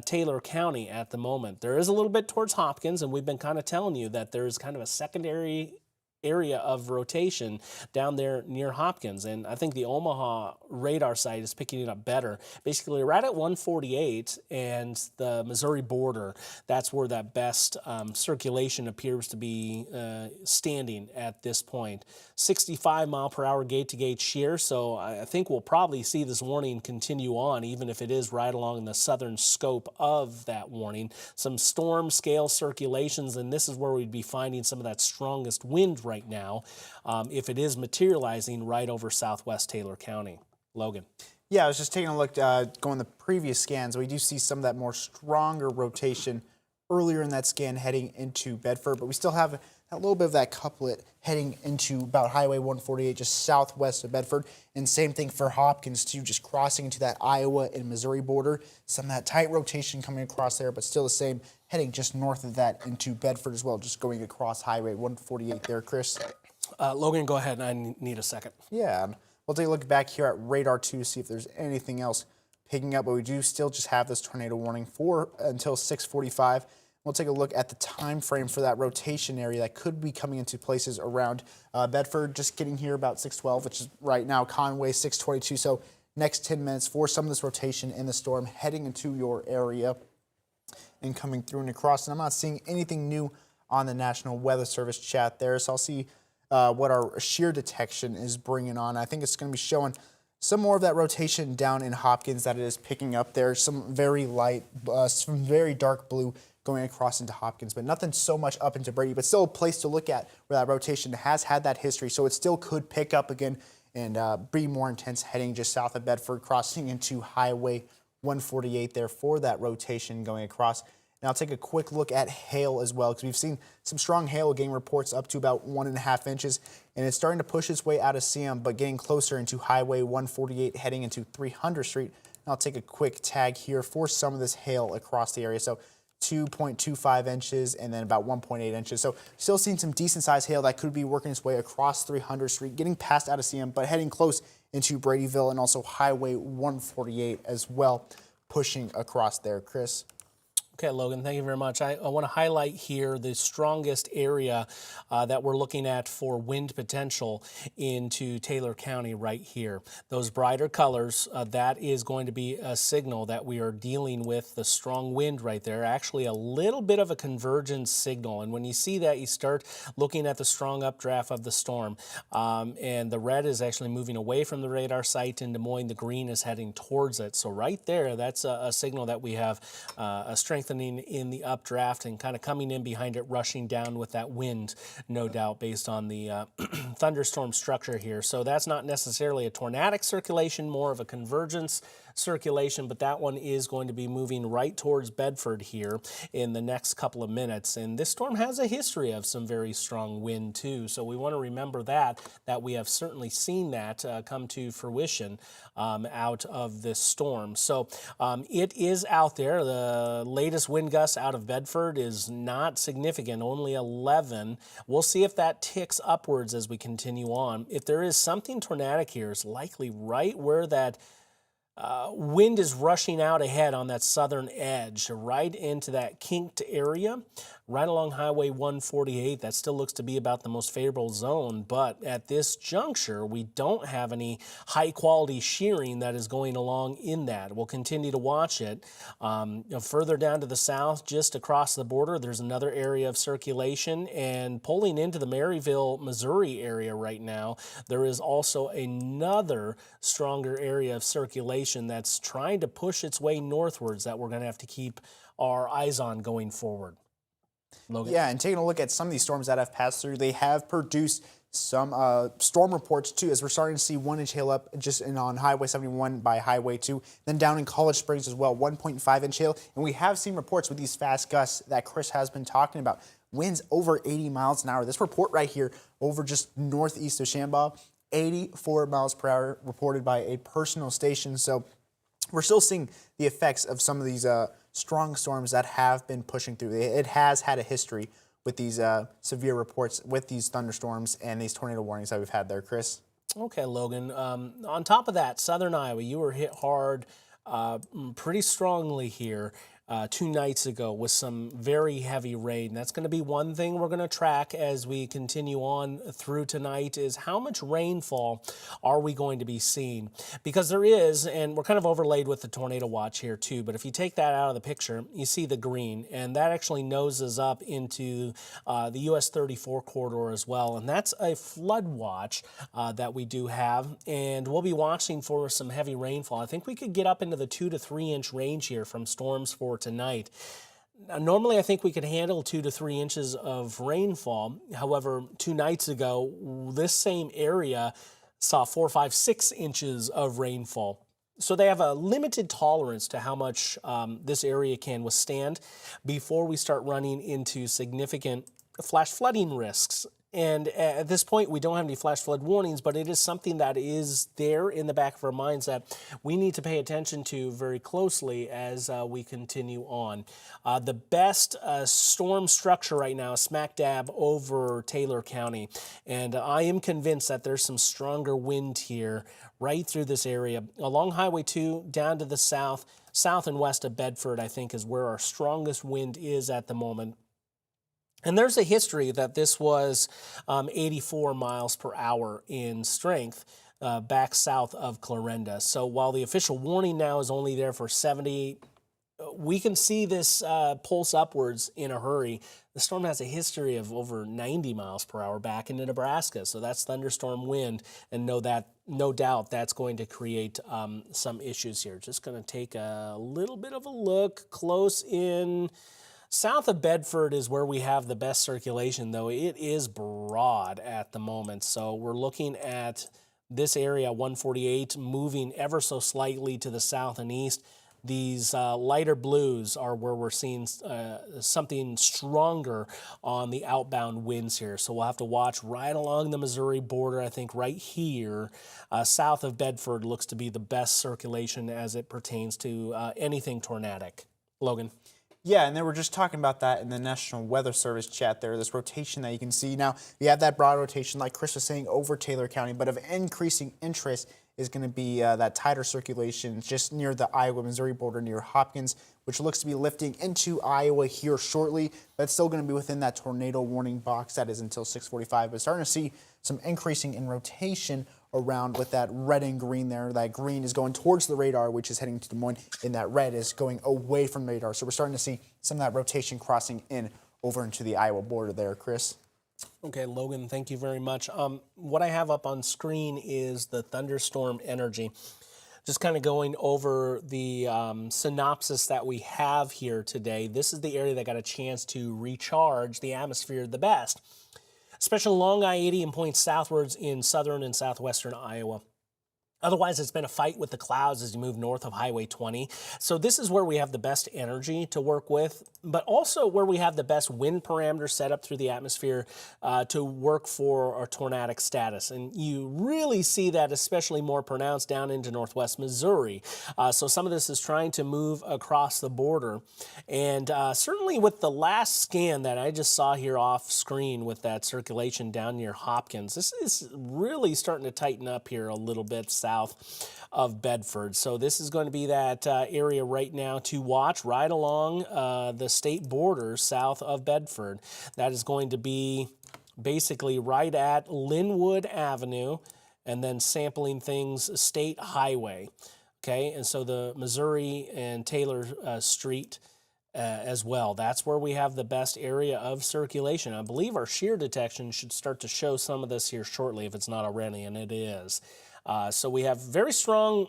Taylor County at the moment. There is a little bit towards Hopkins, and we've been kind of telling you that there's kind of a secondary area of rotation down there near Hopkins, and I think the Omaha radar site is picking it up better. Basically, right at 148 and the Missouri border, that's where that best circulation appears to be standing at this point. 65 mile per hour gate-to-gate shear, so I think we'll probably see this warning continue on, even if it is right along the southern scope of that warning. Some storm scale circulations, and this is where we'd be finding some of that strongest wind right now, if it is materializing right over southwest Taylor County. Logan. Yeah, I was just taking a look, going the previous scans. We do see some of that more stronger rotation earlier in that scan heading into Bedford, but we still have a little bit of that couplet heading into about Highway 148 just southwest of Bedford. And same thing for Hopkins too, just crossing into that Iowa and Missouri border. Some of that tight rotation coming across there, but still the same heading just north of that into Bedford as well, just going across Highway 148 there, Chris. Logan, go ahead. I need a second. Yeah, we'll take a look back here at radar 2 to see if there's anything else picking up, but we do still just have this tornado warning for until 6:45. We'll take a look at the time frame for that rotation area that could be coming into places around Bedford, just getting here about 6:12, which is right now Conway 6:22. So next 10 minutes for some of this rotation in the storm heading into your area and coming through and across. And I'm not seeing anything new on the National Weather Service chat there, so I'll see what our shear detection is bringing on. I think it's going to be showing some more of that rotation down in Hopkins that it is picking up there. Some very light, some very dark blue going across into Hopkins, but nothing so much up into Brady, but still a place to look at where that rotation has had that history. So it still could pick up again and be more intense heading just south of Bedford, crossing into Highway 148 there for that rotation going across. And I'll take a quick look at hail as well, because we've seen some strong hail getting reports up to about 1.5 inches, and it's starting to push its way out of Siam, but getting closer into Highway 148 heading into 300 Street. And I'll take a quick tag here for some of this hail across the area. So 2.25 inches and then about 1.8 inches. So still seeing some decent sized hail that could be working its way across 300 Street, getting past out of Siam, but heading close into Bradyville and also Highway 148 as well, pushing across there. Chris. Okay, Logan, thank you very much. I want to highlight here the strongest area that we're looking at for wind potential into Taylor County right here. Those brighter colors, that is going to be a signal that we are dealing with the strong wind right there, actually a little bit of a convergence signal. And when you see that, you start looking at the strong updraft of the storm. And the red is actually moving away from the radar site in Des Moines. The green is heading towards it. So right there, that's a signal that we have a strengthening in the updraft and kind of coming in behind it, rushing down with that wind, no doubt, based on the thunderstorm structure here. So that's not necessarily a tornadic circulation, more of a convergence circulation, but that one is going to be moving right towards Bedford here in the next couple of minutes. And this storm has a history of some very strong wind too, so we want to remember that we have certainly seen that come to fruition out of this storm. So it is out there. The latest wind gust out of Bedford is not significant, only 11. We'll see if that ticks upwards as we continue on. If there is something tornadic here, it's likely right where that wind is rushing out ahead on that southern edge, right into that kinked area, right along Highway 148. That still looks to be about the most favorable zone, but at this juncture, we don't have any high-quality shearing that is going along in that. We'll continue to watch it. Further down to the south, just across the border, there's another area of circulation, and pulling into the Maryville, Missouri area right now, there is also another stronger area of circulation that's trying to push its way northwards that we're going to have to keep our eyes on going forward. Logan. Yeah, and taking a look at some of these storms that have passed through, they have produced some storm reports too, as we're starting to see 1 inch hail up just on Highway 71 by Highway 2, then down in College Springs as well, 1.5 inch hail. And we have seen reports with these fast gusts that Chris has been talking about, winds over 80 miles an hour. This report right here over just northeast of Shambaugh, 84 miles per hour reported by a personal station. So we're still seeing the effects of some of these strong storms that have been pushing through. It has had a history with these severe reports, with these thunderstorms and these tornado warnings that we've had there, Chris. Okay, Logan. On top of that, southern Iowa, you were hit hard pretty strongly here 2 nights ago with some very heavy rain. That's going to be one thing we're going to track as we continue on through tonight is how much rainfall are we going to be seeing? Because there is, and we're kind of overlaid with the tornado watch here too, but if you take that out of the picture, you see the green, and that actually noses up into the US 34 corridor as well, and that's a flood watch that we do have, and we'll be watching for some heavy rainfall. I think we could get up into the 2 to 3 inch range here from storms for tonight. Now, normally, I think we could handle 2 to 3 inches of rainfall. However, 2 nights ago, this same area saw 4, 5, 6 inches of rainfall. So they have a limited tolerance to how much this area can withstand before we start running into significant flash flooding risks. And at this point, we don't have any flash flood warnings, but it is something that is there in the back of our minds that we need to pay attention to very closely as we continue on. The best storm structure right now is smack dab over Taylor County, and I am convinced that there's some stronger wind here right through this area. Along Highway 2, down to the south and west of Bedford, I think is where our strongest wind is at the moment. And there's a history that this was 84 miles per hour in strength back south of Clarinda. So while the official warning now is only there for 70, we can see this pulse upwards in a hurry. The storm has a history of over 90 miles per hour back into Nebraska. So that's thunderstorm wind, and no doubt that's going to create some issues here. Just going to take a little bit of a look close in. South of Bedford is where we have the best circulation, though it is broad at the moment. So we're looking at this area, 148, moving ever so slightly to the south and east. These lighter blues are where we're seeing something stronger on the outbound winds here. So we'll have to watch right along the Missouri border. I think right here, south of Bedford looks to be the best circulation as it pertains to anything tornadic. Logan. Yeah, and they were just talking about that in the National Weather Service chat there, this rotation that you can see. Now, we have that broad rotation, like Chris was saying, over Taylor County, but of increasing interest is going to be that tighter circulation just near the Iowa-Missouri border near Hopkins, which looks to be lifting into Iowa here shortly. That's still going to be within that tornado warning box that is until 6:45, but starting to see some increasing in rotation around with that red and green there. That green is going towards the radar, which is heading to Des Moines, and that red is going away from radar. So we're starting to see some of that rotation crossing in over into the Iowa border there, Chris. Okay, Logan, thank you very much. What I have up on screen is the thunderstorm energy. Just kind of going over the synopsis that we have here today. This is the area that got a chance to recharge the atmosphere the best, especially along I-80 and points southwards in southern and southwestern Iowa. Otherwise, it's been a fight with the clouds as you move north of Highway 20. So this is where we have the best energy to work with, but also where we have the best wind parameters set up through the atmosphere to work for our tornadic status. And you really see that especially more pronounced down into northwest Missouri. So some of this is trying to move across the border. And certainly with the last scan that I just saw here off screen with that circulation down near Hopkins, this is really starting to tighten up here a little bit south of Bedford. So this is going to be that area right now to watch right along the state border south of Bedford. That is going to be basically right at Linwood Avenue and then sampling things State Highway. Okay, and so the Missouri and Taylor Street as well. That's where we have the best area of circulation. I believe our shear detection should start to show some of this here shortly if it's not already, and it is. So we have very strong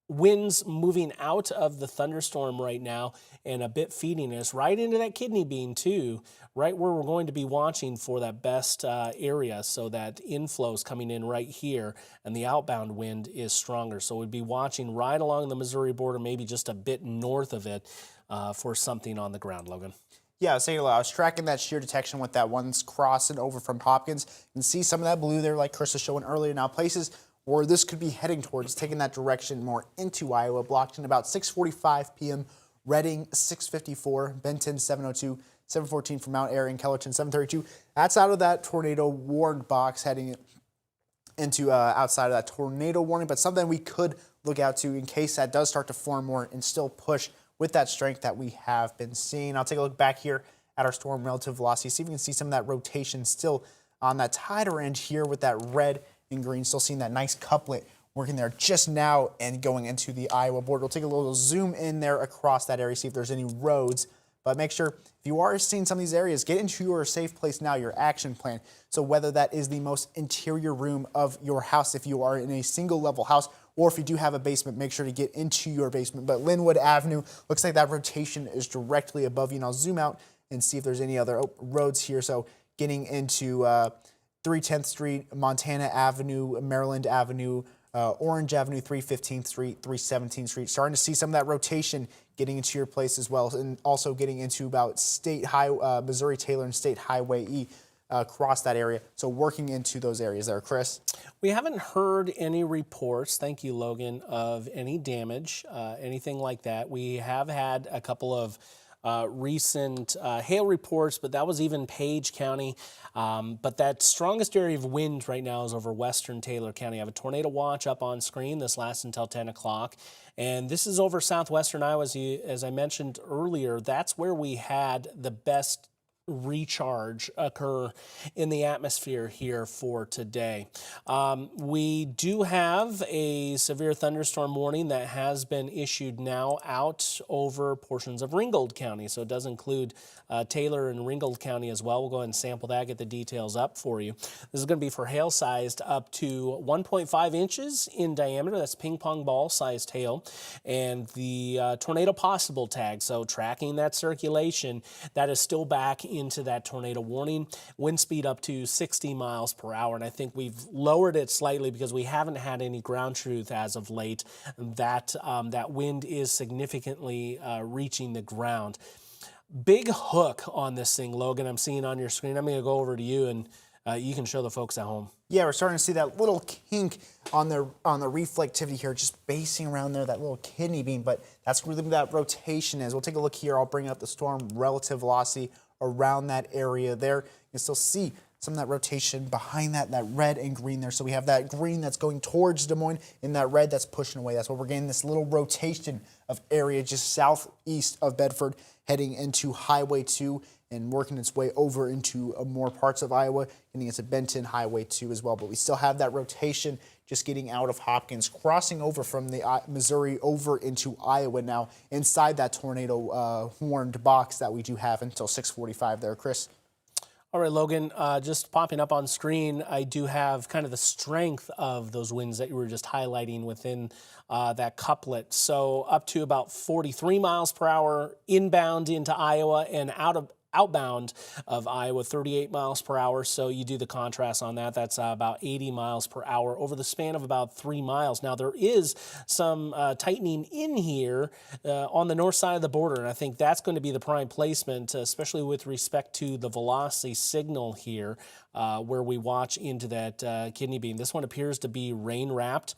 winds moving out of the thunderstorm right now and a bit feeding us right into that kidney bean too, right where we're going to be watching for that best area, so that inflow is coming in right here and the outbound wind is stronger. So we'd be watching right along the Missouri border, maybe just a bit north of it for something on the ground, Logan. Yeah, I was tracking that shear detection with that one's crossing over from Hopkins. You can see some of that blue there, like Chris was showing earlier. Now, places where this could be heading towards, taking that direction more into Iowa, blocked in about 6:45 p.m. Reading 6:54, Benton 7:02, 7:14 from Mount Airy and Kellerton 7:32. That's out of that tornado warned box heading into outside of that tornado warning, but something we could look out to in case that does start to form more and still push with that strength that we have been seeing. I'll take a look back here at our storm relative velocity, see if we can see some of that rotation still on that tighter end here with that red and green, still seeing that nice couplet working there just now and going into the Iowa border. We'll take a little zoom in there across that area, see if there's any roads. But make sure, if you are seeing some of these areas, get into your safe place now, your action plan. So whether that is the most interior room of your house, if you are in a single level house, or if you do have a basement, make sure to get into your basement. But Linwood Avenue, looks like that rotation is directly above you. And I'll zoom out and see if there's any other roads here. So getting into 310th Street, Montana Avenue, Maryland Avenue, Orange Avenue, 315th Street, 317th Street. Starting to see some of that rotation getting into your place as well, and also getting into about Missouri Taylor and State Highway E across that area. So working into those areas there, Chris. We haven't heard any reports, thank you, Logan, of any damage, anything like that. We have had a couple of recent hail reports, but that was even Page County. But that strongest area of wind right now is over western Taylor County. I have a tornado watch up on screen. This lasts until 10 o'clock. And this is over southwestern Iowa. As I mentioned earlier, that's where we had the best recharge occur in the atmosphere here for today. We do have a severe thunderstorm warning that has been issued now out over portions of Ringgold County. So it does include Taylor and Ringgold County as well. We'll go ahead and sample that, get the details up for you. This is going to be for hail sized up to 1.5 inches in diameter. That's ping pong ball sized hail. And the tornado possible tag, so tracking that circulation, that is still back into that tornado warning. Wind speed up to 60 miles per hour. And I think we've lowered it slightly because we haven't had any ground truth as of late. That wind is significantly reaching the ground. Big hook on this thing, Logan, I'm seeing on your screen. I'm going to go over to you and you can show the folks at home. Yeah, we're starting to see that little kink on the reflectivity here, just basing around there, that little kidney beam, but that's really what that rotation is. We'll take a look here. I'll bring up the storm relative velocity around that area there. You can still see some of that rotation behind that red and green there. So we have that green that's going towards Des Moines and that red that's pushing away. That's what we're getting, this little rotation of area just southeast of Bedford heading into Highway 2 and working its way over into more parts of Iowa, getting into Benton Highway 2 as well. But we still have that rotation just getting out of Hopkins, crossing over from the Missouri over into Iowa now inside that tornado warned box that we do have until 6:45 there, Chris. All right, Logan, just popping up on screen, I do have kind of the strength of those winds that you were just highlighting within that couplet. So up to about 43 miles per hour inbound into Iowa and outbound of Iowa, 38 miles per hour. So you do the contrast on that. That's about 80 miles per hour over the span of about 3 miles. Now, there is some tightening in here on the north side of the border, and I think that's going to be the prime placement, especially with respect to the velocity signal here, where we watch into that kidney beam. This one appears to be rain-wrapped.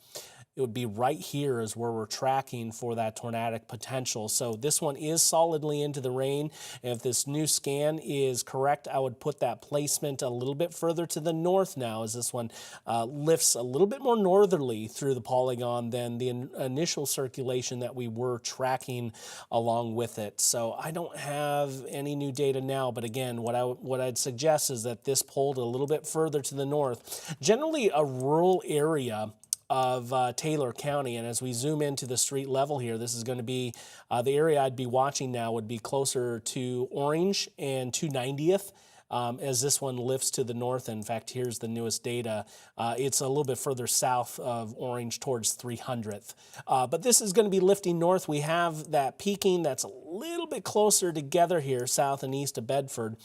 It would be right here is where we're tracking for that tornadic potential. So this one is solidly into the rain. And if this new scan is correct, I would put that placement a little bit further to the north now, as this one lifts a little bit more northerly through the polygon than the initial circulation that we were tracking along with it. So I don't have any new data now, but again, what I'd suggest is that this pulled a little bit further to the north. Generally a rural area of Taylor County, and as we zoom into the street level here, this is going to be the area I'd be watching now would be closer to Orange and 290th as this one lifts to the north. In fact, here's the newest data. It's a little bit further south of Orange towards 300th. But this is going to be lifting north. We have that peaking that's a little bit closer together here, south and east of Bedford.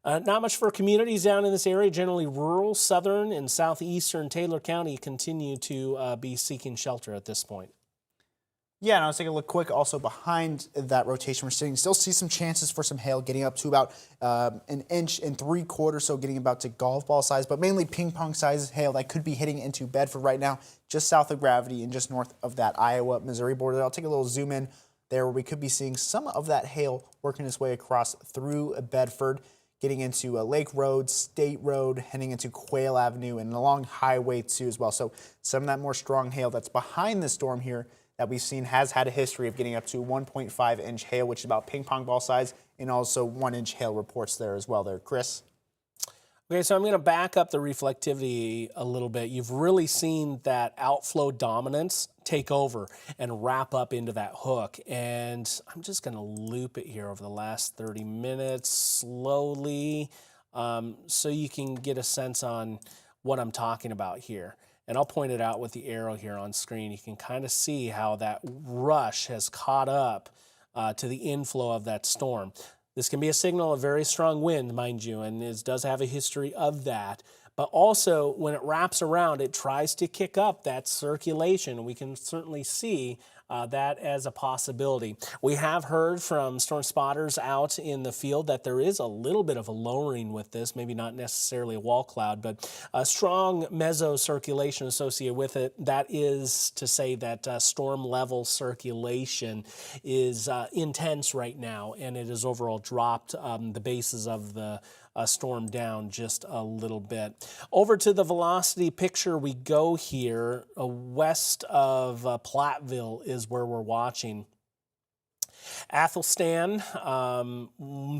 Not much for communities down in this area. Generally rural, southern, and southeastern Taylor County continue to be seeking shelter at this point. Yeah, and I was taking a look quick also behind that rotation. We're still see some chances for some hail getting up to about 1.75 inches, so getting about to golf ball size, but mainly ping pong size hail that could be hitting into Bedford right now, just south of Gravity and just north of that Iowa-Missouri border. I'll take a little zoom in there where we could be seeing some of that hail working its way across through Bedford, getting into Lake Road, State Road, heading into Quail Avenue, and along Highway 2 as well. So some of that more strong hail that's behind the storm here that we've seen has had a history of getting up to 1.5-inch hail, which is about ping pong ball size, and also 1-inch hail reports there as well there. Chris? Okay, so I'm going to back up the reflectivity a little bit. You've really seen that outflow dominance take over and wrap up into that hook. And I'm just going to loop it here over the last 30 minutes slowly so you can get a sense on what I'm talking about here. And I'll point it out with the arrow here on screen. You can kind of see how that rush has caught up to the inflow of that storm. This can be a signal of very strong wind, mind you, and it does have a history of that. But also, when it wraps around, it tries to kick up that circulation. We can certainly see that as a possibility. We have heard from storm spotters out in the field that there is a little bit of a lowering with this, maybe not necessarily a wall cloud, but a strong meso circulation associated with it. That is to say that storm level circulation is intense right now, and it has overall dropped the bases of the storm down just a little bit. Over to the velocity picture we go here. West of Platteville is where we're watching. Athelstan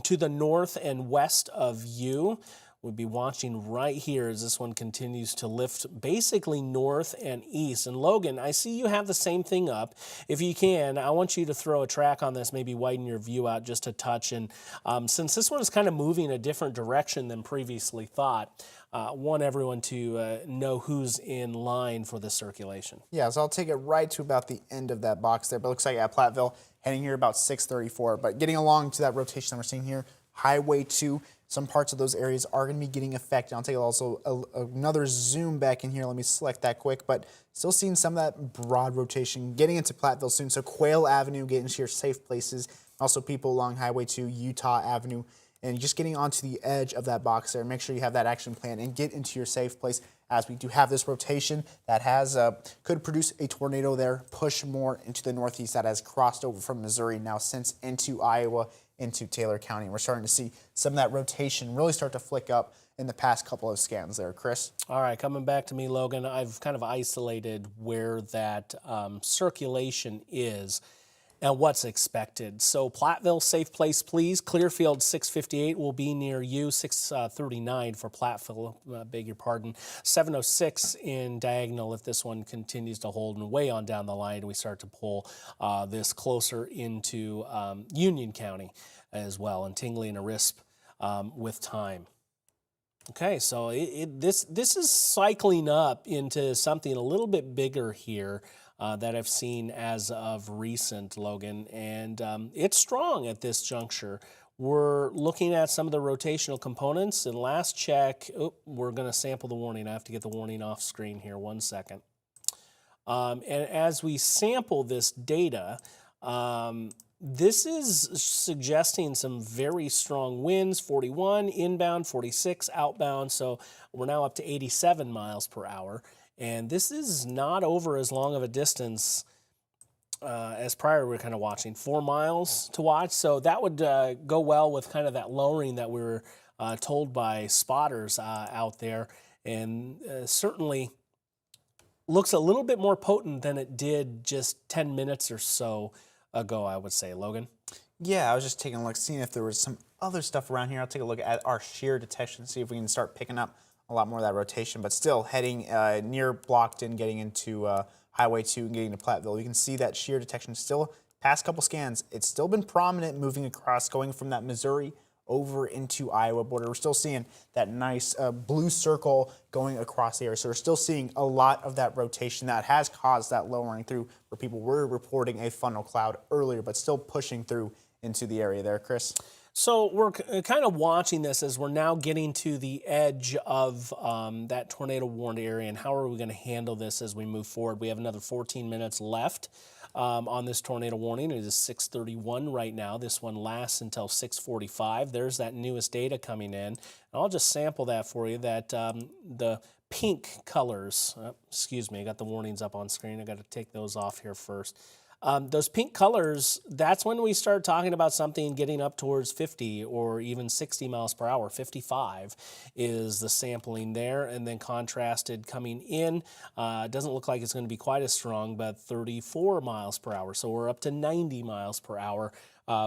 to the north and west of you. We'll be watching right here as this one continues to lift basically north and east. And Logan, I see you have the same thing up. If you can, I want you to throw a track on this, maybe widen your view out just a touch. And since this one is kind of moving a different direction than previously thought, want everyone to know who's in line for the circulation. Yeah, so I'll take it right to about the end of that box there. But it looks like at Platteville, heading here about 634. But getting along to that rotation that we're seeing here, Highway 2, some parts of those areas are going to be getting affected. I'll take also another zoom back in here. Let me select that quick, but still seeing some of that broad rotation getting into Platteville soon. So Quail Avenue, get into your safe places. Also people along Highway 2, Utah Avenue, and just getting onto the edge of that box there. Make sure you have that action plan and get into your safe place, as we do have this rotation that has could produce a tornado there, push more into the northeast that has crossed over from Missouri now since into Iowa, into Taylor County. We're starting to see some of that rotation really start to flick up in the past couple of scans there. Chris? All right, coming back to me, Logan, I've kind of isolated where that circulation is and what's expected. So Platteville, safe place, please. Clearfield, 658 will be near you. 639 for Platteville, beg your pardon. 706 in Diagonal if this one continues to hold, and way on down the line we start to pull this closer into Union County as well, and Tingley and Arisp with time. Okay, so this is cycling up into something a little bit bigger here that I've seen as of recent, Logan, and it's strong at this juncture. We're looking at some of the rotational components, and last check, we're going to sample the warning. I have to get the warning off screen here, 1 second. And as we sample this data, this is suggesting some very strong winds, 41 inbound, 46 outbound, so we're now up to 87 miles per hour. And this is not over as long of a distance as prior we were kind of watching, 4 miles to watch. So that would go well with kind of that lowering that we were told by spotters out there. And certainly looks a little bit more potent than it did just 10 minutes or so ago, I would say. Logan? Yeah, I was just taking a look, seeing if there was some other stuff around here. I'll take a look at our shear detection, see if we can start picking up a lot more of that rotation, but still heading near Blockton, getting into Highway 2 and getting to Platteville. You can see that shear detection still, past couple scans, it's still been prominent moving across, going from that Missouri over into Iowa border. We're still seeing that nice blue circle going across the area. So we're still seeing a lot of that rotation that has caused that lowering through, where people were reporting a funnel cloud earlier, but still pushing through into the area there. Chris? So we're kind of watching this as we're now getting to the edge of that tornado warned area, and how are we going to handle this as we move forward? We have another 14 minutes left on this tornado warning. It is 6:31 right now. This one lasts until 6:45. There's that newest data coming in. And I'll just sample that for you, that the pink colors, excuse me, I got the warnings up on screen. I got to take those off here first. Those pink colors, that's when we start talking about something getting up towards 50 or even 60 miles per hour. 55 is the sampling there, and then contrasted coming in. Doesn't look like it's going to be quite as strong, but 34 miles per hour. So we're up to 90 miles per hour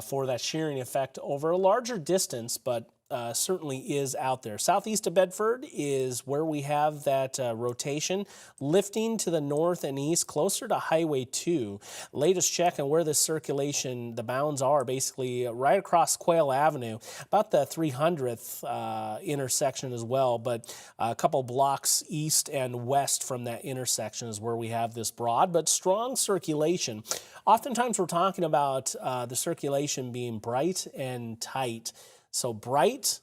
for that shearing effect over a larger distance, but certainly is out there. Southeast of Bedford is where we have that rotation lifting to the north and east, closer to Highway 2. Latest check on where this circulation, the bounds are basically right across Quail Avenue, about the 300th intersection as well, but a couple blocks east and west from that intersection is where we have this broad but strong circulation. Oftentimes we're talking about the circulation being bright and tight. So bright,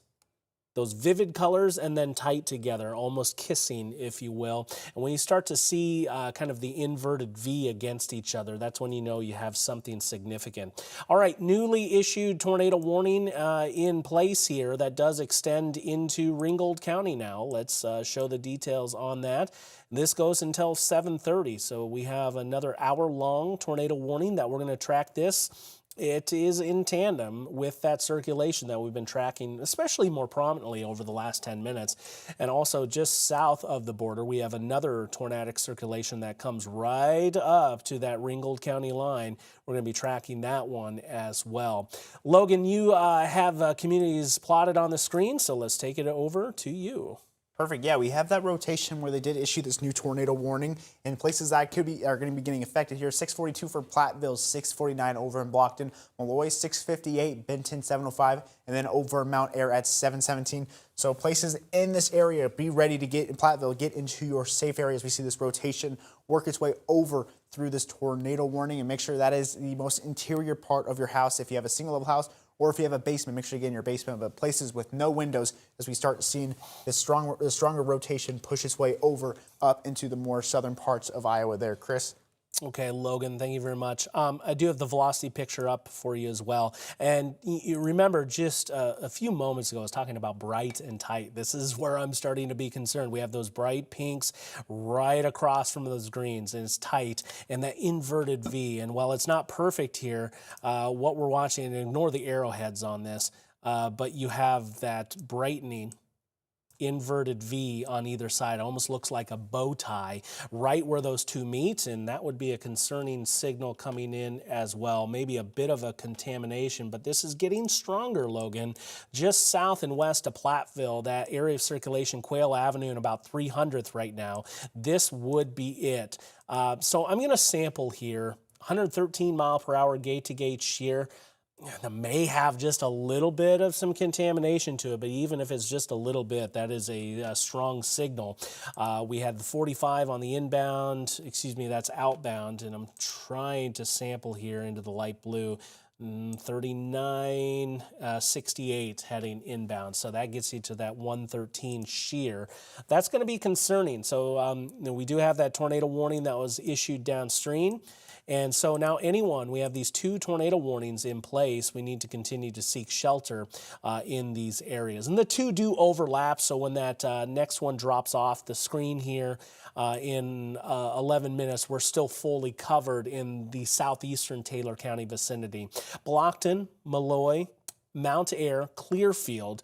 those vivid colors, and then tight together, almost kissing, if you will. And when you start to see kind of the inverted V against each other, that's when you know you have something significant. All right, newly issued tornado warning in place here that does extend into Ringgold County now. Let's show the details on that. This goes until 7:30, so we have another hour-long tornado warning that we're going to track this. It is in tandem with that circulation that we've been tracking, especially more prominently over the last 10 minutes. And also just south of the border, we have another tornadic circulation that comes right up to that Ringgold County line. We're going to be tracking that one as well. Logan, you have communities plotted on the screen, so let's take it over to you. Perfect. Yeah, we have that rotation where they did issue this new tornado warning, and places that are going to be getting affected here. 642 for Platteville, 649 over in Blockton, Malloy 658, Benton 705, and then over Mount Air at 717. So places in this area, be ready to get in Platteville, get into your safe areas. We see this rotation work its way over through this tornado warning, and make sure that is the most interior part of your house. If you have a single level house, or if you have a basement, make sure you get in your basement, but places with no windows, as we start seeing this stronger rotation push its way over up into the more southern parts of Iowa there. Chris? Okay, Logan, thank you very much. I do have the velocity picture up for you as well. And you remember just a few moments ago, I was talking about bright and tight. This is where I'm starting to be concerned. We have those bright pinks right across from those greens, and it's tight, and that inverted V. And while it's not perfect here, what we're watching, and ignore the arrowheads on this, but you have that brightening inverted V on either side. It almost looks like a bow tie right where those two meet, and that would be a concerning signal coming in as well. Maybe a bit of a contamination, but this is getting stronger, Logan. Just south and west of Platteville, that area of circulation, Quail Avenue and about 300th right now, this would be it. So I'm going to sample here. 113 mile per hour gate-to-gate shear. It may have just a little bit of some contamination to it, but even if it's just a little bit, that is a strong signal. We had the 45 on the inbound, excuse me, that's outbound, and I'm trying to sample here into the light blue. 39, 68 heading inbound. So that gets you to that 113 shear. That's going to be concerning. So we do have that tornado warning that was issued downstream. And so now we have these two tornado warnings in place. We need to continue to seek shelter in these areas. And the two do overlap, so when that next one drops off the screen here in 11 minutes, we're still fully covered in the southeastern Taylor County vicinity. Blockton, Malloy, Mount Air, Clearfield,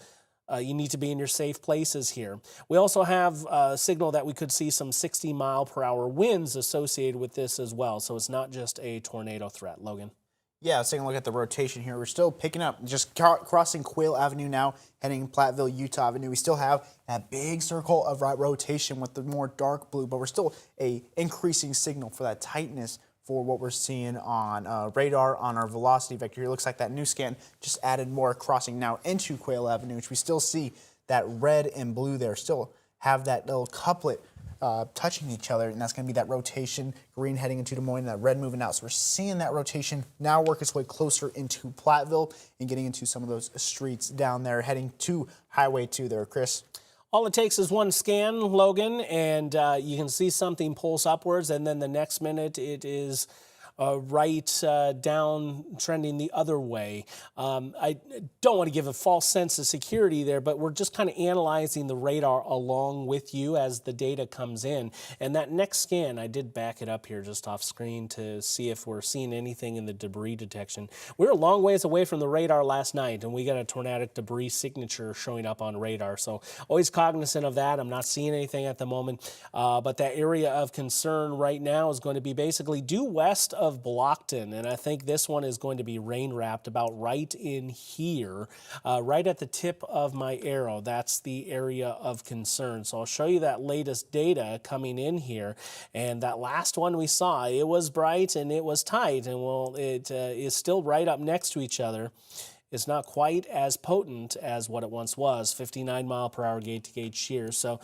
you need to be in your safe places here. We also have a signal that we could see some 60 mile per hour winds associated with this as well. So it's not just a tornado threat. Logan? Yeah, let's take a look at the rotation here. We're still picking up, just crossing Quail Avenue now, heading Platteville, Utah Avenue. We still have that big circle of rotation with the more dark blue, but we're still a increasing signal for that tightness for what we're seeing on radar, on our velocity vector. It looks like that new scan just added more crossing now into Quail Avenue, which we still see that red and blue there, still have that little couplet touching each other, and that's going to be that rotation, green heading into Des Moines, that red moving out. So we're seeing that rotation now work its way closer into Platteville and getting into some of those streets down there, heading to Highway 2 there, Chris. All it takes is one scan, Logan, and you can see something pulse upwards, and then the next minute it is right down trending the other way. I don't want to give a false sense of security there, but we're just kind of analyzing the radar along with you as the data comes in. And that next scan, I did back it up here just off screen to see if we're seeing anything in the debris detection. We were a long ways away from the radar last night, and we got a tornadic debris signature showing up on radar. So always cognizant of that. I'm not seeing anything at the moment, but that area of concern right now is going to be basically due west of Blockton, and I think this one is going to be rain wrapped about right in here, right at the tip of my arrow. That's the area of concern. So I'll show you that latest data coming in here, and that last one we saw, it was bright and it was tight, and well, it is still right up next to each other. It's not quite as potent as what it once was, 59-mile-per-hour gauge-to-gauge shear. So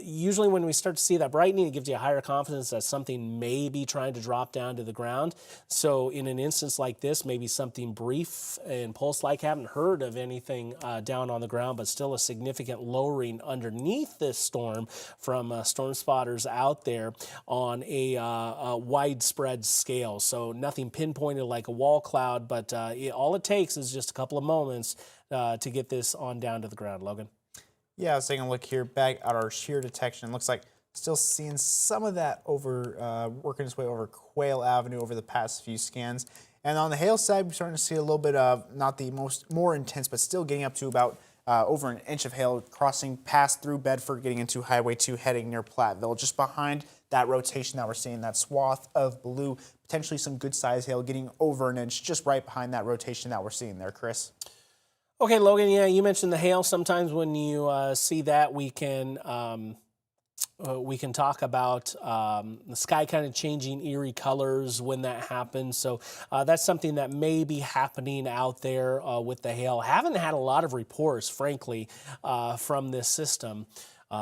usually when we start to see that brightening, it gives you a higher confidence that something may be trying to drop down to the ground. So in an instance like this, maybe something brief and pulse-like. Haven't heard of anything down on the ground, but still a significant lowering underneath this storm from storm spotters out there on a widespread scale. So nothing pinpointed like a wall cloud, but all it takes is just a couple of moments to get this on down to the ground. Logan? Yeah, I was taking a look here back at our shear detection. Looks like still seeing some of that over working its way over Quail Avenue over the past few scans. And on the hail side, we're starting to see a little bit of not the more intense, but still getting up to about over an inch of hail crossing past through Bedford, getting into Highway 2, heading near Platteville. Just behind that rotation that we're seeing, that swath of blue, potentially some good size hail getting over an inch just right behind that rotation that we're seeing there, Chris. Okay, Logan, yeah, you mentioned the hail. Sometimes when you see that, we can talk about the sky kind of changing eerie colors when that happens. So that's something that may be happening out there with the hail. Haven't had a lot of reports, frankly, from this system.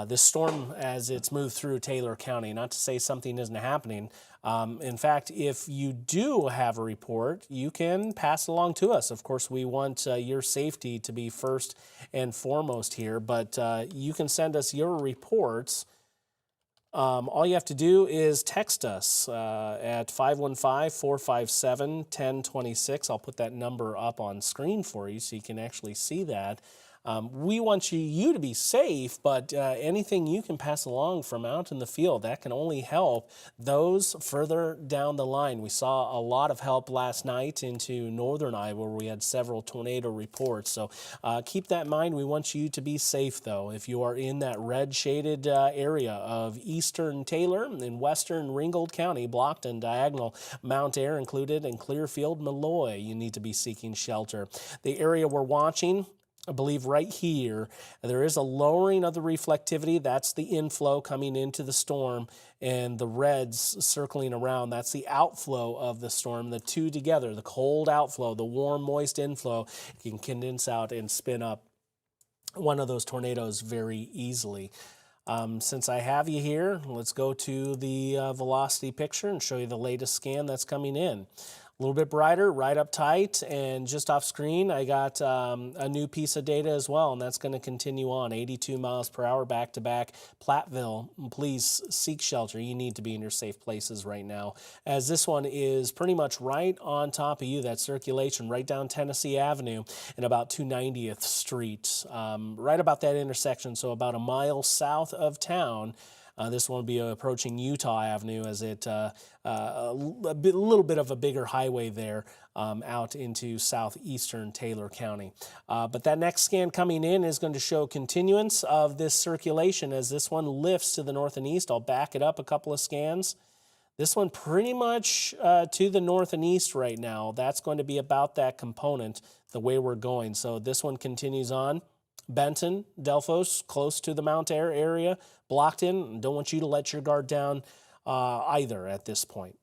This storm as it's moved through Taylor County. Not to say something isn't happening. In fact, if you do have a report, you can pass it along to us. Of course, we want your safety to be first and foremost here, but you can send us your reports. All you have to do is text us at 515-457-1026. I'll put that number up on screen for you so you can actually see that. We want you to be safe, but anything you can pass along from out in the field, that can only help those further down the line. We saw a lot of help last night into northern Iowa where we had several tornado reports. So keep that in mind. We want you to be safe, though. If you are in that red shaded area of eastern Taylor and western Ringgold County, Blockton, Diagonal, Mount Ayr included, and Clearfield, Malloy, you need to be seeking shelter. The area we're watching, I believe right here, there is a lowering of the reflectivity. That's the inflow coming into the storm, and the reds circling around. That's the outflow of the storm. The two together, the cold outflow, the warm, moist inflow, can condense out and spin up one of those tornadoes very easily. Since I have you here, let's go to the velocity picture and show you the latest scan that's coming in. A little bit brighter, right up tight, and just off screen, I got a new piece of data as well, and that's going to continue on, 82 miles per hour back-to-back. Platteville, please seek shelter. You need to be in your safe places right now, as this one is pretty much right on top of you, that circulation, right down Tennessee Avenue and about 290th Street, right about that intersection, so about a mile south of town. This one will be approaching Utah Avenue as it a little bit of a bigger highway there out into southeastern Taylor County. But that next scan coming in is going to show continuance of this circulation as this one lifts to the north and east. I'll back it up a couple of scans. This one pretty much to the north and east right now. That's going to be about that component, the way we're going. So this one continues on. Benton, Delphos, close to the Mount Ayr area, Blockton. Don't want you to let your guard down either at this point.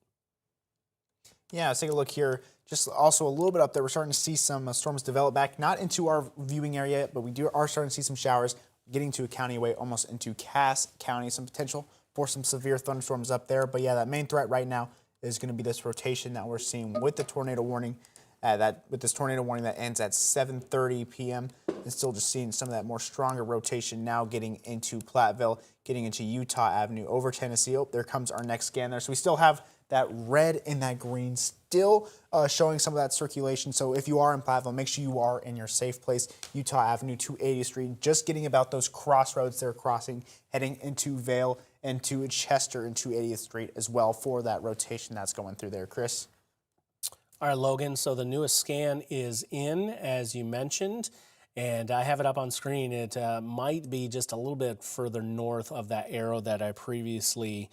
Yeah, let's take a look here. Just also a little bit up there, we're starting to see some storms develop back, not into our viewing area yet, but we are starting to see some showers getting to a county away, almost into Cass County. Some potential for some severe thunderstorms up there. But yeah, that main threat right now is going to be this rotation that we're seeing with the tornado warning. With this tornado warning that ends at 7:30 p.m. and still just seeing some of that more stronger rotation now getting into Platteville, getting into Utah Avenue over Tennessee. Oh, there comes our next scan there. So we still have that red and that green still showing some of that circulation. So if you are in Platteville, make sure you are in your safe place. Utah Avenue to 80th Street, just getting about those crossroads they're crossing, heading into Vale and to Chester into 80th Street as well for that rotation that's going through there, Chris. All right, Logan, so the newest scan is in, as you mentioned, and I have it up on screen. It might be just a little bit further north of that arrow that I previously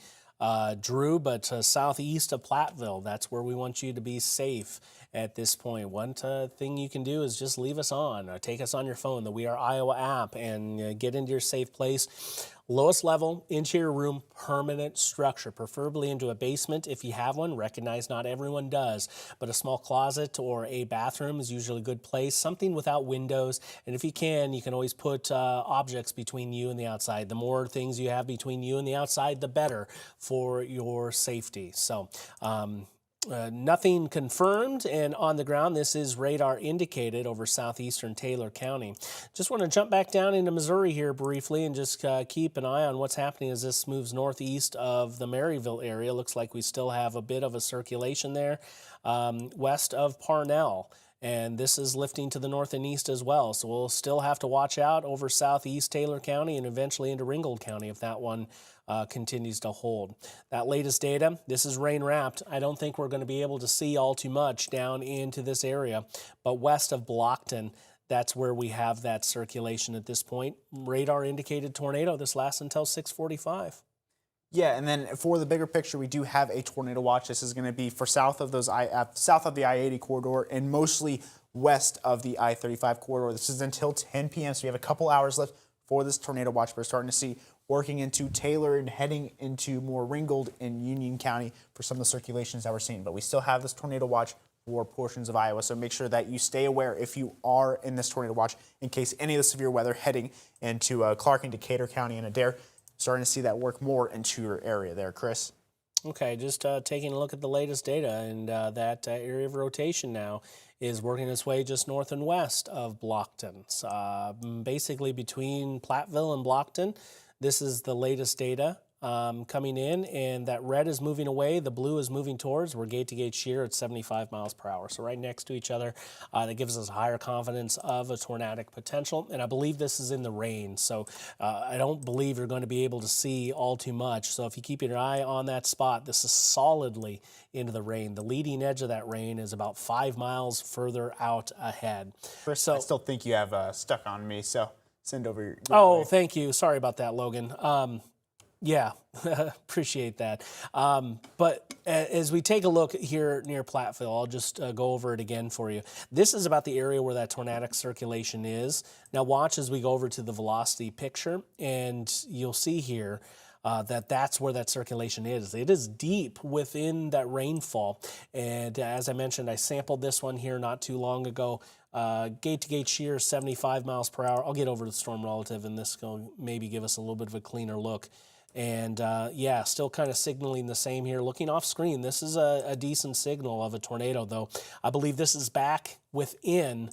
drew, but southeast of Platteville. That's where we want you to be safe at this point. One thing you can do is just leave us on, or take us on your phone, the We Are Iowa app, and get into your safe place. Lowest level, interior room, permanent structure, preferably into a basement if you have one. Recognize not everyone does, but a small closet or a bathroom is usually a good place. Something without windows, and if you can always put objects between you and the outside. The more things you have between you and the outside, the better for your safety. So, nothing confirmed, and on the ground, this is radar indicated over southeastern Taylor County. Just want to jump back down into Missouri here briefly and just keep an eye on what's happening as this moves northeast of the Maryville area. Looks like we still have a bit of a circulation there west of Parnell. And this is lifting to the north and east as well. So we'll still have to watch out over southeast Taylor County and eventually into Ringgold County if that one continues to hold. That latest data, this is rain wrapped. I don't think we're going to be able to see all too much down into this area. But west of Blockton, that's where we have that circulation at this point. Radar indicated tornado. This lasts until 6:45. Yeah, and then for the bigger picture, we do have a tornado watch. This is going to be for south of the I-80 corridor and mostly west of the I-35 corridor. This is until 10 p.m., so we have a couple hours left for this tornado watch. We're starting to see working into Taylor and heading into more Ringgold and Union County for some of the circulations that we're seeing. But we still have this tornado watch for portions of Iowa, so make sure that you stay aware if you are in this tornado watch in case any of the severe weather heading into Clark and Decatur County and Adair. Starting to see that work more into your area there, Chris. Okay, just taking a look at the latest data, and that area of rotation now is working its way just north and west of Blockton. Basically between Platteville and Blockton, this is the latest data coming in, and that red is moving away, the blue is moving towards. We're gate-to-gate shear at 75 miles per hour, so right next to each other. That gives us a higher confidence of a tornadic potential, and I believe this is in the rain, so I don't believe you're going to be able to see all too much. So if you keep your eye on that spot, this is solidly into the rain. The leading edge of that rain is about 5 miles further out ahead. Chris, I still think you have stuck on me, so send over your way. Thank you. Sorry about that, Logan. Yeah, appreciate that. But as we take a look here near Platteville, I'll just go over it again for you. This is about the area where that tornadic circulation is. Now watch as we go over to the velocity picture, and you'll see here that's where that circulation is. It is deep within that rainfall. And as I mentioned, I sampled this one here not too long ago. Gate-to-gate shear, 75 miles per hour. I'll get over to the storm relative, and this will maybe give us a little bit of a cleaner look. And yeah, still kind of signaling the same here. Looking off screen, this is a decent signal of a tornado, though. I believe this is back within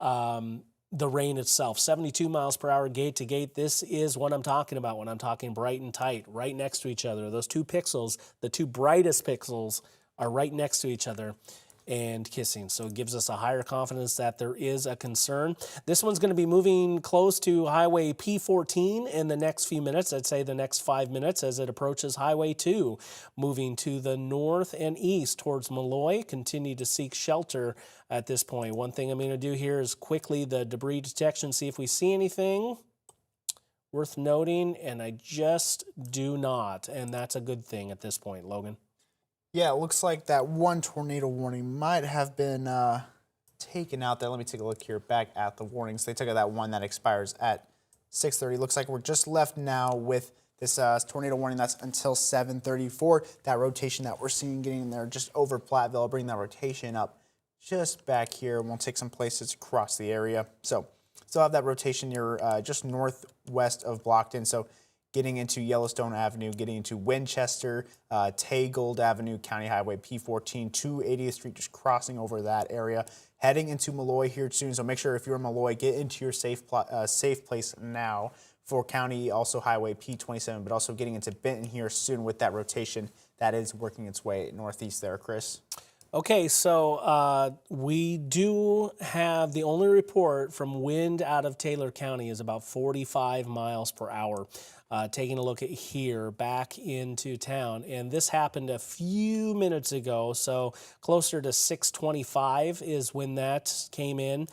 the rain itself. 72 miles per hour gate to gate. This is what I'm talking about when I'm talking bright and tight, right next to each other. Those two pixels, the two brightest pixels, are right next to each other and kissing. So it gives us a higher confidence that there is a concern. This one's going to be moving close to Highway P14 in the next few minutes. I'd say the next 5 minutes as it approaches Highway 2, moving to the north and east towards Malloy. Continue to seek shelter at this point. One thing I'm going to do here is quickly the debris detection, see if we see anything worth noting, and I just do not, and that's a good thing at this point, Logan. Yeah, it looks like that one tornado warning might have been taken out there. Let me take a look here back at the warnings. They took out that one that expires at 6:30. Looks like we're just left now with this tornado warning that's until 7:34. That rotation that we're seeing getting in there just over Platteville. I'll bring that rotation up just back here, and we'll take some places across the area. So still have that rotation near just northwest of Blockton. So getting into Yellowstone Avenue, getting into Winchester, Taygold Avenue, County Highway P14 to 80th Street, just crossing over that area. Heading into Malloy here soon, so make sure if you're in Malloy, get into your safe place now for County, also Highway P27, but also getting into Benton here soon with that rotation that is working its way northeast there, Chris. Okay, so we do have the only report from wind out of Taylor County is about 45 miles per hour. Taking a look at here, back into town, and this happened a few minutes ago, so closer to 6:25 is when that came in.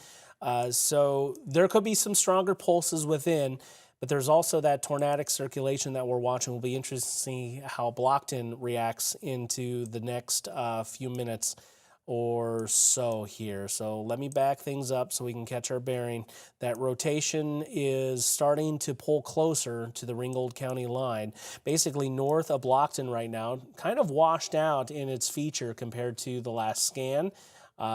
So there could be some stronger pulses within, but there's also that tornadic circulation that we're watching. Will be interesting to see how Blockton reacts into the next few minutes or so here. So let me back things up so we can catch our bearing. That rotation is starting to pull closer to the Ringgold County line, basically north of Blockton right now, kind of washed out in its feature compared to the last scan.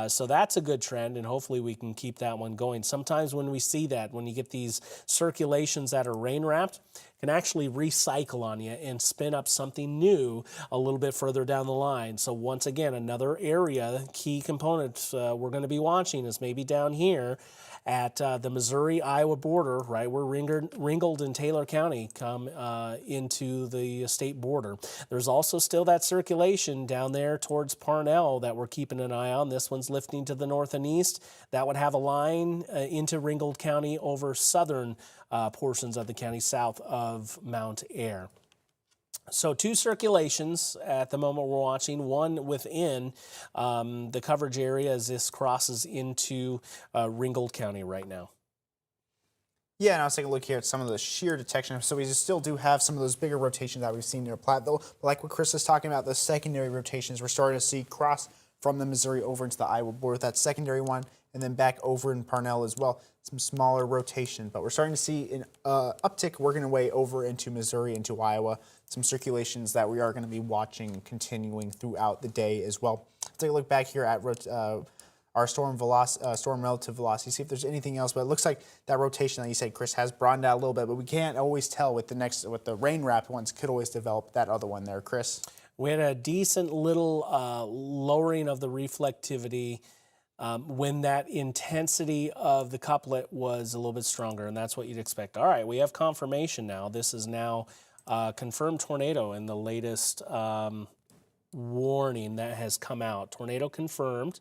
So that's a good trend, and hopefully we can keep that one going. Sometimes when we see that, when you get these circulations that are rain-wrapped, can actually recycle on you and spin up something new a little bit further down the line. So once again, another area, key components we're going to be watching is maybe down here at the Missouri-Iowa border, right where Ringgold and Taylor County come into the state border. There's also still that circulation down there towards Parnell that we're keeping an eye on. This one's lifting to the north and east. That would have a line into Ringgold County over southern portions of the county south of Mount Ayr. So two circulations at the moment we're watching, one within the coverage area as this crosses into Ringgold County right now. Yeah, and I was taking a look here at some of the shear detection. So we still do have some of those bigger rotations that we've seen near Platteville. But like what Chris is talking about, the secondary rotations we're starting to see cross from the Missouri over into the Iowa border, that secondary one, and then back over in Parnell as well. Some smaller rotation, but we're starting to see an uptick working our way over into Missouri, into Iowa. Some circulations that we are going to be watching continuing throughout the day as well. Take a look back here at our storm relative velocity, see if there's anything else. But it looks like that rotation that you said, Chris, has broadened out a little bit, but we can't always tell with the rain wrap ones could always develop that other one there, Chris. We had a decent little lowering of the reflectivity when that intensity of the couplet was a little bit stronger, and that's what you'd expect. All right, we have confirmation now. This is now confirmed tornado in the latest warning that has come out. Tornado confirmed.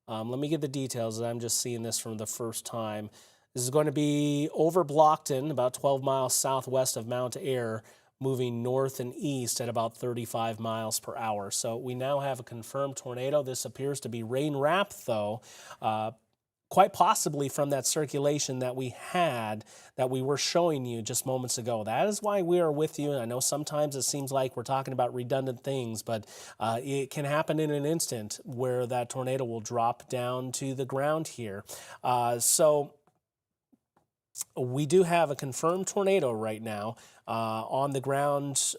Let me get the details. I'm just seeing this from the first time. This is going to be over Blockton, about 12 miles southwest of Mount Ayr, moving north and east at about 35 miles per hour. So we now have a confirmed tornado. This appears to be rain-wrapped, though, quite possibly from that circulation that we had, that we were showing you just moments ago. That is why we are with you. I know sometimes it seems like we're talking about redundant things, but it can happen in an instant where that tornado will drop down to the ground here. So we do have a confirmed tornado right now on the ground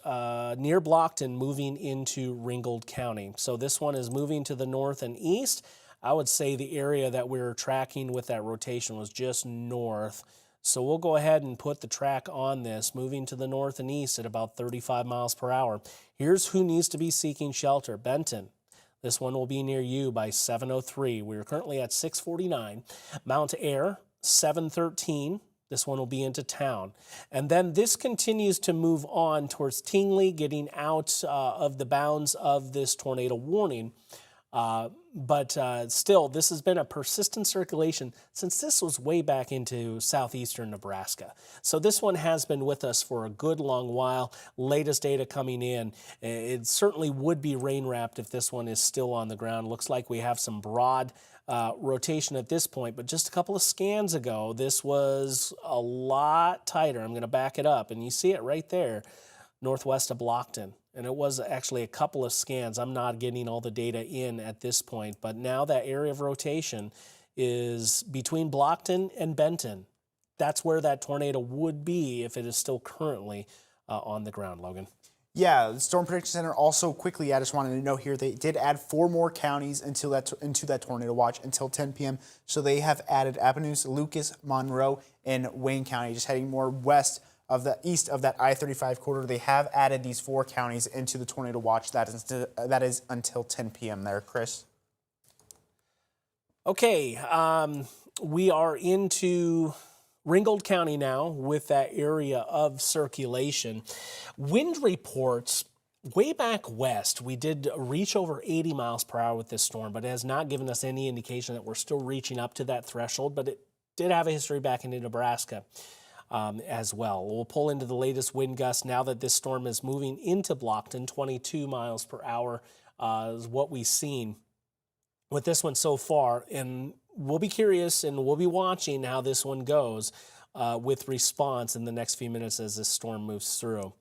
near Blockton, moving into Ringgold County. So this one is moving to the north and east. I would say the area that we were tracking with that rotation was just north. So we'll go ahead and put the track on this, moving to the north and east at about 35 miles per hour. Here's who needs to be seeking shelter. Benton. This one will be near you by 7:03. We're currently at 6:49. Mount Ayr, 7:13. This one will be into town. And then this continues to move on towards Tingley, getting out of the bounds of this tornado warning. But still, this has been a persistent circulation since this was way back into southeastern Nebraska. So this one has been with us for a good long while. Latest data coming in, it certainly would be rain-wrapped if this one is still on the ground. Looks like we have some broad rotation at this point, but just a couple of scans ago, this was a lot tighter. I'm going to back it up, and you see it right there, northwest of Blockton. And it was actually a couple of scans. I'm not getting all the data in at this point, but now that area of rotation is between Blockton and Benton. That's where that tornado would be if it is still currently on the ground, Logan. Yeah, the Storm Prediction Center also quickly, I just wanted to note here, they did add 4 more counties into that tornado watch until 10 p.m. So they have added Appanoose, Lucas, Monroe, and Wayne County, just heading more west of the east of that I-35 corridor. They have added these 4 counties into the tornado watch. That is until 10 p.m. there, Chris. Okay, we are into Ringgold County now with that area of circulation. Wind reports Way back west, we did reach over 80 miles per hour with this storm, but it has not given us any indication that we're still reaching up to that threshold, but it did have a history back into Nebraska as well. We'll pull into the latest wind gusts now that this storm is moving into Blockton. 22 miles per hour is what we've seen with this one so far, and we'll be curious and we'll be watching how this one goes with response in the next few minutes as this storm moves through.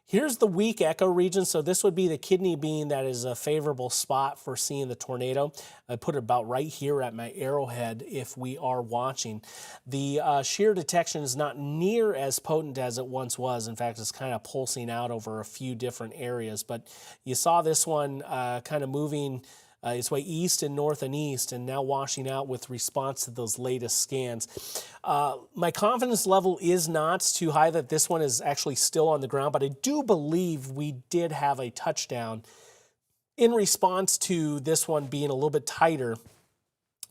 Here's the weak echo region. So this would be the kidney bean that is a favorable spot for seeing the tornado. I put it about right here at my arrowhead if we are watching. The shear detection is not near as potent as it once was. In fact, it's kind of pulsing out over a few different areas. But you saw this one kind of moving its way east and north and east, and now washing out with response to those latest scans. My confidence level is not too high that this one is actually still on the ground, but I do believe we did have a touchdown in response to this one being a little bit tighter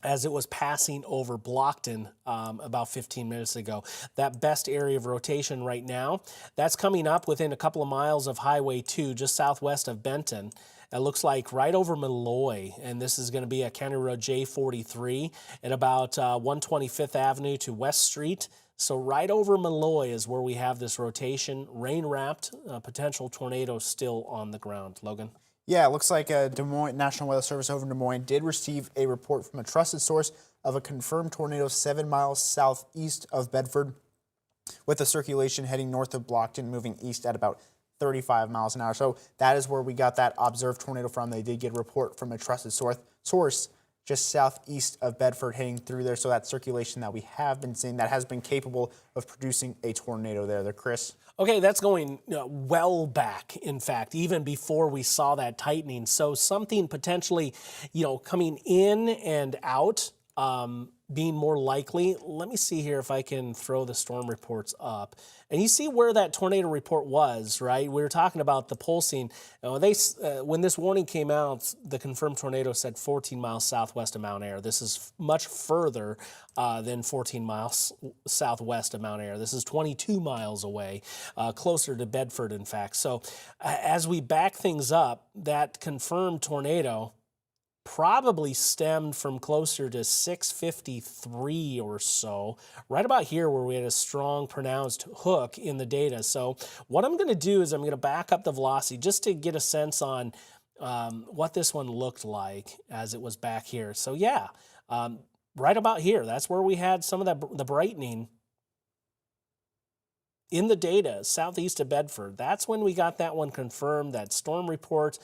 as it was passing over Blockton about 15 minutes ago. That best area of rotation right now, that's coming up within a couple of miles of Highway 2, just southwest of Benton. It looks like right over Malloy, and this is going to be at County Road J43 at about 125th Avenue to West Street. So right over Malloy is where we have this rotation, rain-wrapped, potential tornado still on the ground. Logan? Yeah, it looks like Des Moines National Weather Service over in Des Moines did receive a report from a trusted source of a confirmed tornado 7 miles southeast of Bedford, with the circulation heading north of Blockton, moving east at about 35 miles an hour. So that is where we got that observed tornado from. They did get a report from a trusted source just southeast of Bedford heading through there. So that circulation that we have been seeing that has been capable of producing a tornado there, Chris. Okay, that's going well back, in fact, even before we saw that tightening. So something potentially, coming in and out, being more likely. Let me see here if I can throw the storm reports up. And you see where that tornado report was, right? We were talking about the pulsing. When this warning came out, the confirmed tornado said 14 miles southwest of Mount Ayr. This is much further than 14 miles southwest of Mount Ayr. This is 22 miles away, closer to Bedford, in fact. So as we back things up, that confirmed tornado probably stemmed from closer to 653 or so, right about here where we had a strong pronounced hook in the data. So what I'm going to do is I'm going to back up the velocity just to get a sense on what this one looked like as it was back here. So yeah, right about here, that's where we had some of the brightening in the data, southeast of Bedford. That's when we got that one confirmed, that storm report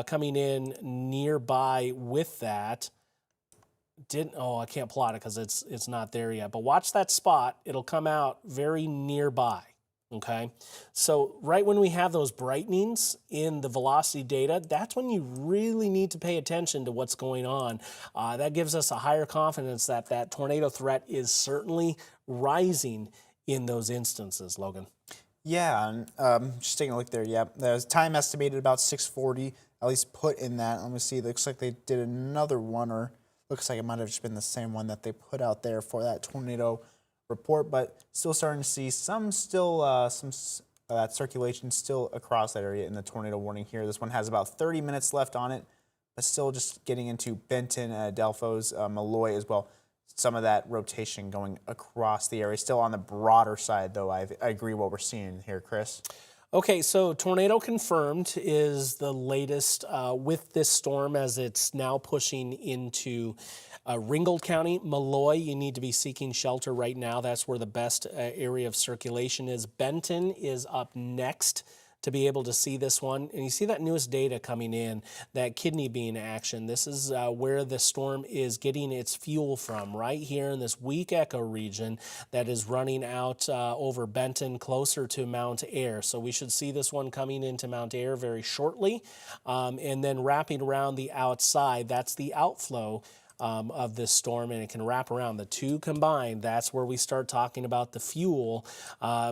coming in nearby with that. I can't plot it because it's not there yet. But watch that spot. It'll come out very nearby. Okay, so right when we have those brightenings in the velocity data, that's when you really need to pay attention to what's going on. That gives us a higher confidence that that tornado threat is certainly rising in those instances, Logan. Yeah, and just taking a look there. Yeah, there's time estimated about 6:40. At least put in that. Let me see. It looks like they did another one, or looks like it might have just been the same one that they put out there for that tornado report. But still starting to see some that circulation still across that area in the tornado warning here. This one has about 30 minutes left on it, but still just getting into Benton, Adelphos, Malloy as well. Some of that rotation going across the area. Still on the broader side, though. I agree what we're seeing here, Chris. Okay, so tornado confirmed is the latest with this storm as it's now pushing into Ringgold County. Malloy, you need to be seeking shelter right now. That's where the best area of circulation is. Benton is up next to be able to see this one. And you see that newest data coming in, that kidney bean action. This is where the storm is getting its fuel from, right here in this weak echo region that is running out over Benton closer to Mount Ayr. So we should see this one coming into Mount Ayr very shortly. And then wrapping around the outside, that's the outflow of this storm, and it can wrap around the two combined. That's where we start talking about the fuel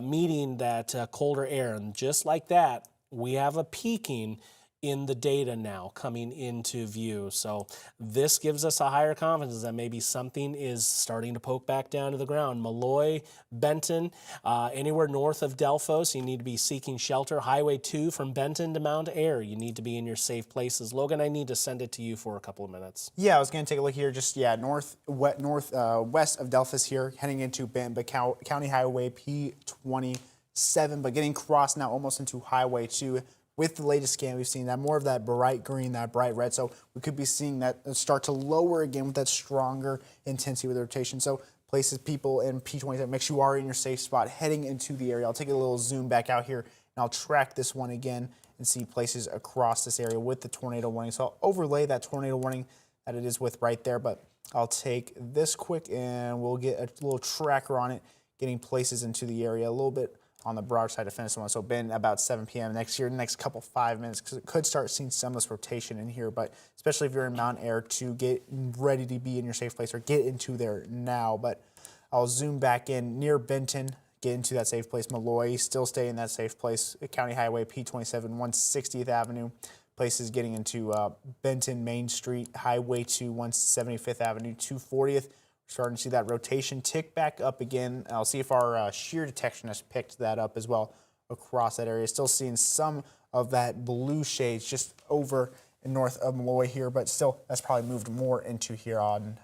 meeting that colder air, and just like that, we have a peaking in the data now coming into view. So this gives us a higher confidence that maybe something is starting to poke back down to the ground. Malloy, Benton, anywhere north of Delphos, you need to be seeking shelter. Highway 2 from Benton to Mount Ayr, you need to be in your safe places. Logan, I need to send it to you for a couple of minutes. Yeah, I was going to take a look here. Just west of Delphos here, heading into Benton, but County Highway P27, but getting crossed now almost into Highway 2. With the latest scan, we've seen that more of that bright green, that bright red. So we could be seeing that start to lower again with that stronger intensity with the rotation. So places, people in P27, make sure you are in your safe spot heading into the area. I'll take a little zoom back out here, and I'll track this one again and see places across this area with the tornado warning. So I'll overlay that tornado warning that it is with right there, but I'll take this quick and we'll get a little tracker on it, getting places into the area a little bit on the broader side of fence one. So been about 7 p.m. next year, the next couple 5 minutes, because it could start seeing some of this rotation in here. But especially if you're in Mount Ayr, to get ready to be in your safe place or get into there now. But I'll zoom back in near Benton, get into that safe place. Malloy, still stay in that safe place. County Highway P27, 160th Avenue. Places getting into Benton, Main Street, Highway 2, 175th Avenue, 240th. Starting to see that rotation tick back up again. I'll see if our shear detection has picked that up as well across that area. Still seeing some of that blue shades just over and north of Malloy here, but still that's probably moved more into here on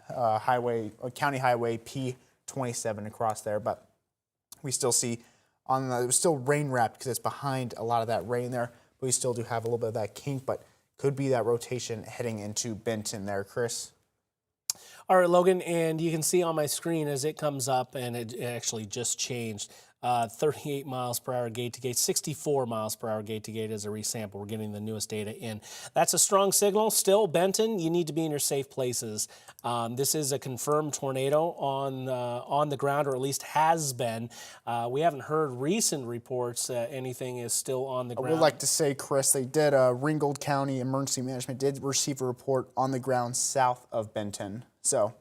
County Highway P27 across there. But we still see on the, it was still rain wrapped because it's behind a lot of that rain there. But we still do have a little bit of that kink, but could be that rotation heading into Benton there, Chris. All right, Logan, and you can see on my screen as it comes up, and it actually just changed, 38 miles per hour gate to gate, 64 miles per hour gate to gate as a resample. We're getting the newest data in. That's a strong signal. Still, Benton, you need to be in your safe places. This is a confirmed tornado on the ground, or at least has been. We haven't heard recent reports that anything is still on the ground. I would like to say, Chris, they did, Ringgold County Emergency Management did receive a report on the ground south of Benton. So,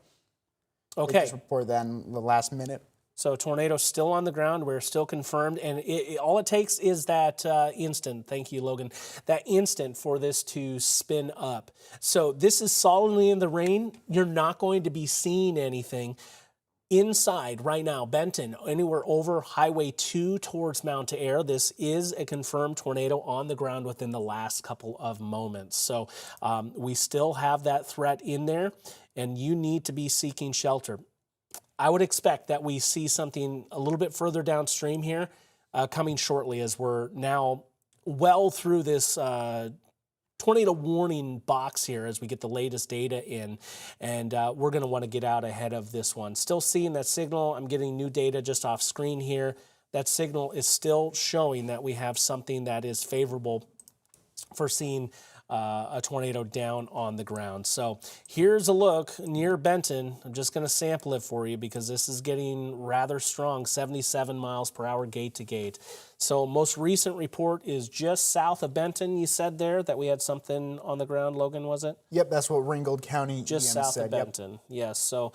okay. They just reported that in the last minute. So tornado still on the ground. We're still confirmed, and all it takes is that instant. Thank you, Logan. That instant for this to spin up. So this is solidly in the rain. You're not going to be seeing anything inside right now. Benton, anywhere over Highway 2 towards Mount Ayr. This is a confirmed tornado on the ground within the last couple of moments. So we still have that threat in there, and you need to be seeking shelter. I would expect that we see something a little bit further downstream here coming shortly, as we're now well through this tornado warning box here as we get the latest data in, and we're going to want to get out ahead of this one. Still seeing that signal. I'm getting new data just off screen here. That signal is still showing that we have something that is favorable for seeing a tornado down on the ground. So here's a look near Benton. I'm just going to sample it for you because this is getting rather strong, 77 miles per hour gate to gate. So most recent report is just south of Benton. You said there that we had something on the ground, Logan, was it? Yep, that's what Ringgold County just EM south said. of Benton. Yep. Yes. So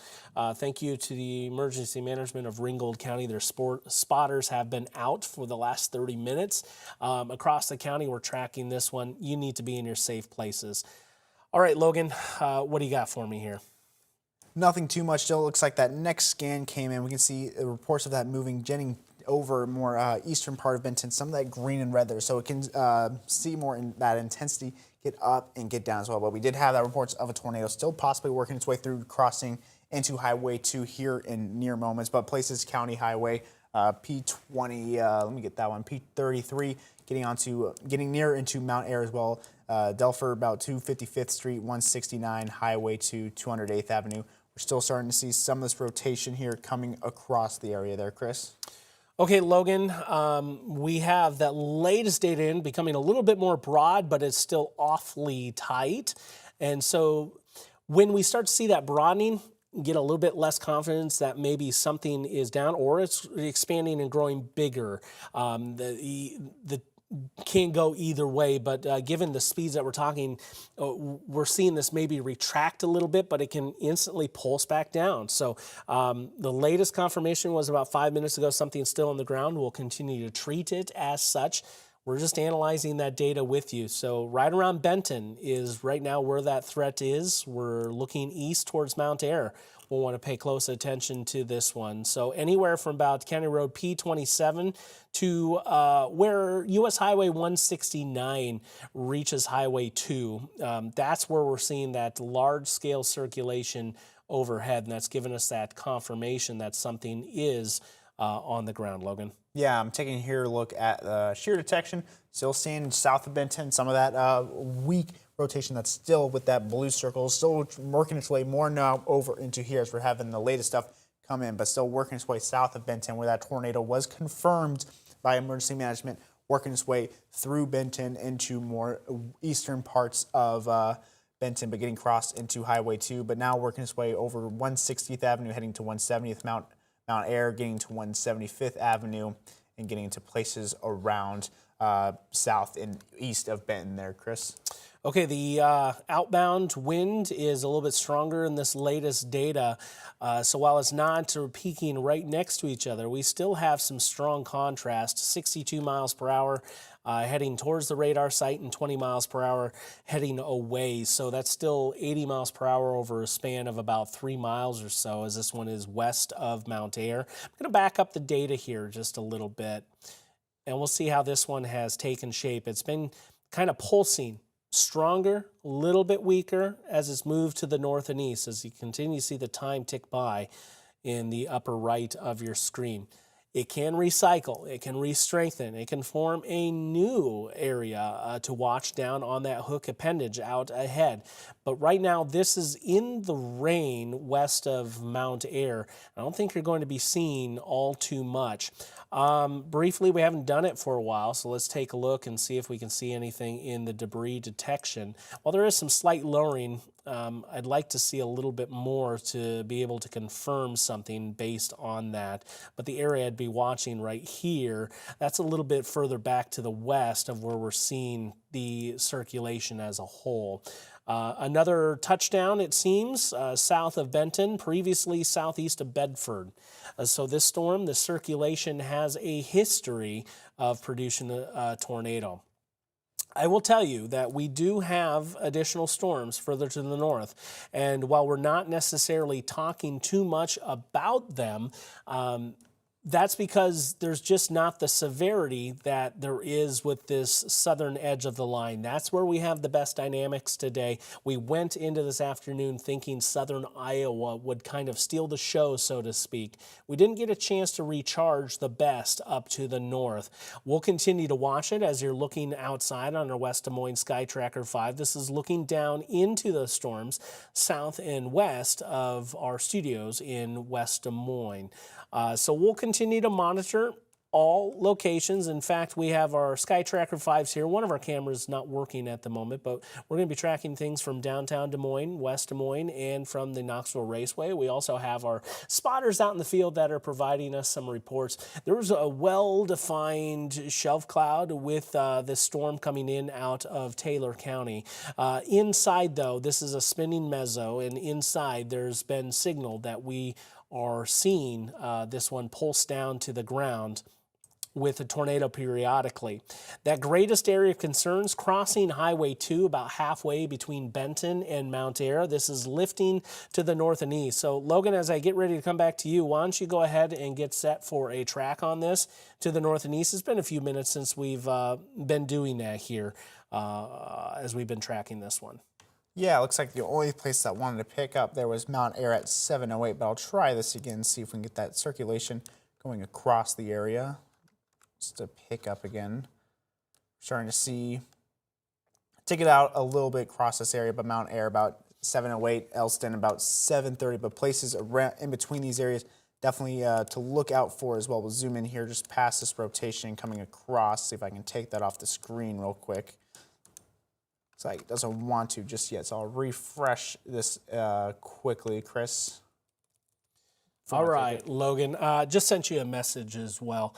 thank you to the emergency management of Ringgold County. Their spotters have been out for the last 30 minutes. Across the county, we're tracking this one. You need to be in your safe places. All right, Logan, what do you got for me here? Nothing too much. Still looks like that next scan came in. We can see reports of that moving, jetting over more eastern part of Benton, some of that green and red there. So it can see more in that intensity get up and get down as well. But we did have that reports of a tornado still possibly working its way through, crossing into Highway 2 here in near moments. But places, County Highway P20, let me get that one, P33, getting near into Mount Ayr as well. Delphos, about 255th Street, 169, Highway 2, 208th Avenue. We're still starting to see some of this rotation here coming across the area there, Chris. Okay, Logan, we have that latest data in becoming a little bit more broad, but it's still awfully tight. And so when we start to see that broadening, get a little bit less confidence that maybe something is down or it's expanding and growing bigger. The can go either way, but given the speeds that we're talking, we're seeing this maybe retract a little bit, but it can instantly pulse back down. So the latest confirmation was about 5 minutes ago, something still on the ground. We'll continue to treat it as such. We're just analyzing that data with you. So right around Benton is right now where that threat is. We're looking east towards Mount Ayr. We'll want to pay close attention to this one. So anywhere from about County Road P27 to where U.S. Highway 169 reaches Highway 2. That's where we're seeing that large-scale circulation overhead, and that's given us that confirmation that something is on the ground, Logan. Yeah, I'm taking here a look at shear detection. Still seeing south of Benton some of that weak rotation that's still with that blue circle, still working its way more now over into here as we're having the latest stuff come in, but still working its way south of Benton where that tornado was confirmed by emergency management, working its way through Benton into more eastern parts of Benton, but getting crossed into Highway 2, but now working its way over 160th Avenue, heading to 170th Mount Ayr, getting to 175th Avenue, and getting into places around south and east of Benton there, Chris. Okay, the outbound wind is a little bit stronger in this latest data. So while it's not peaking right next to each other, we still have some strong contrast, 62 miles per hour heading towards the radar site and 20 miles per hour heading away. So that's still 80 miles per hour over a span of about 3 miles or so, as this one is west of Mount Ayr. I'm going to back up the data here just a little bit, and we'll see how this one has taken shape. It's been kind of pulsing stronger, a little bit weaker as it's moved to the north and east, as you continue to see the time tick by in the upper right of your screen. It can recycle, it can re-strengthen, it can form a new area to watch down on that hook appendage out ahead. But right now, this is in the rain west of Mount Ayr. I don't think you're going to be seeing all too much. Briefly, we haven't done it for a while, so let's take a look and see if we can see anything in the debris detection. While there is some slight lowering, I'd like to see a little bit more to be able to confirm something based on that. But the area I'd be watching right here, that's a little bit further back to the west of where we're seeing the circulation as a whole. Another touchdown, it seems, south of Benton, previously southeast of Bedford. So this storm, the circulation has a history of producing a tornado. I will tell you that we do have additional storms further to the north, and while we're not necessarily talking too much about them, that's because there's just not the severity that there is with this southern edge of the line. That's where we have the best dynamics today. We went into this afternoon thinking southern Iowa would kind of steal the show, so to speak. We didn't get a chance to recharge the best up to the north. We'll continue to watch it as you're looking outside on our West Des Moines Sky Tracker 5. This is looking down into the storms south and west of our studios in West Des Moines. So we'll continue to monitor all locations. In fact, we have our Sky Tracker 5s here. One of our cameras is not working at the moment, but we're going to be tracking things from downtown Des Moines, West Des Moines, and from the Knoxville Raceway. We also have our spotters out in the field that are providing us some reports. There was a well-defined shelf cloud with this storm coming in out of Taylor County. Inside, though, this is a spinning mezzo, and inside there's been signal that we are seeing this one pulse down to the ground with a tornado periodically. That greatest area of concerns, crossing Highway 2 about halfway between Benton and Mount Ayr. This is lifting to the north and east. So Logan, as I get ready to come back to you, why don't you go ahead and get set for a track on this to the north and east. It's been a few minutes since we've been doing that here as we've been tracking this one. Yeah, it looks like the only place that wanted to pick up there was Mount Ayr at 708, but I'll try this again, see if we can get that circulation going across the area. Just to pick up again. Starting to see, take it out a little bit across this area, but Mount Ayr about 708, Elston about 730, but places around, in between these areas definitely to look out for as well. We'll zoom in here just past this rotation coming across, see if I can take that off the screen real quick. Looks like it doesn't want to just yet, so I'll refresh this quickly, Chris. All right, Logan, just sent you a message as well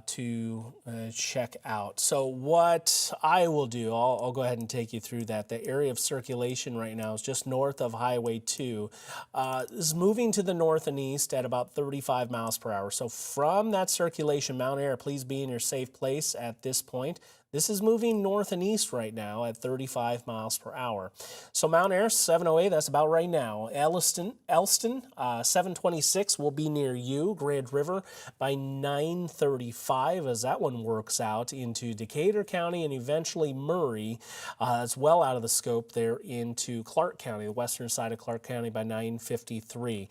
to check out. So what I will do, I'll go ahead and take you through that. The area of circulation right now is just north of Highway 2. Is moving to the north and east at about 35 miles per hour. So from that circulation, Mount Ayr, please be in your safe place at this point. This is moving north and east right now at 35 miles per hour. So Mount Ayr, 708, that's about right now. Elston, 726 will be near you. Grand River by 9:35 as that one works out into Decatur County and eventually Murray. It's well out of the scope there into Clark County, the western side of Clark County by 9:53.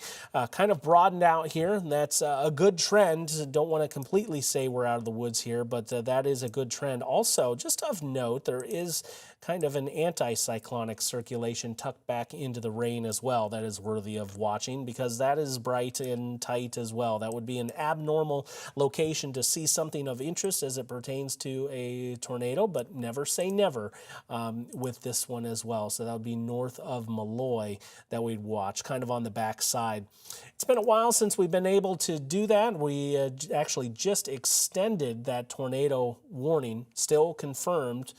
Kind of broadened out here, and that's a good trend. Don't want to completely say we're out of the woods here, but that is a good trend. Also, just of note, there is kind of an anticyclonic circulation tucked back into the rain as well. That is worthy of watching because that is bright and tight as well. That would be an abnormal location to see something of interest as it pertains to a tornado, but never say never with this one as well. So that would be north of Malloy that we'd watch, kind of on the back side. It's been a while since we've been able to do that. We actually just extended that tornado warning, still confirmed.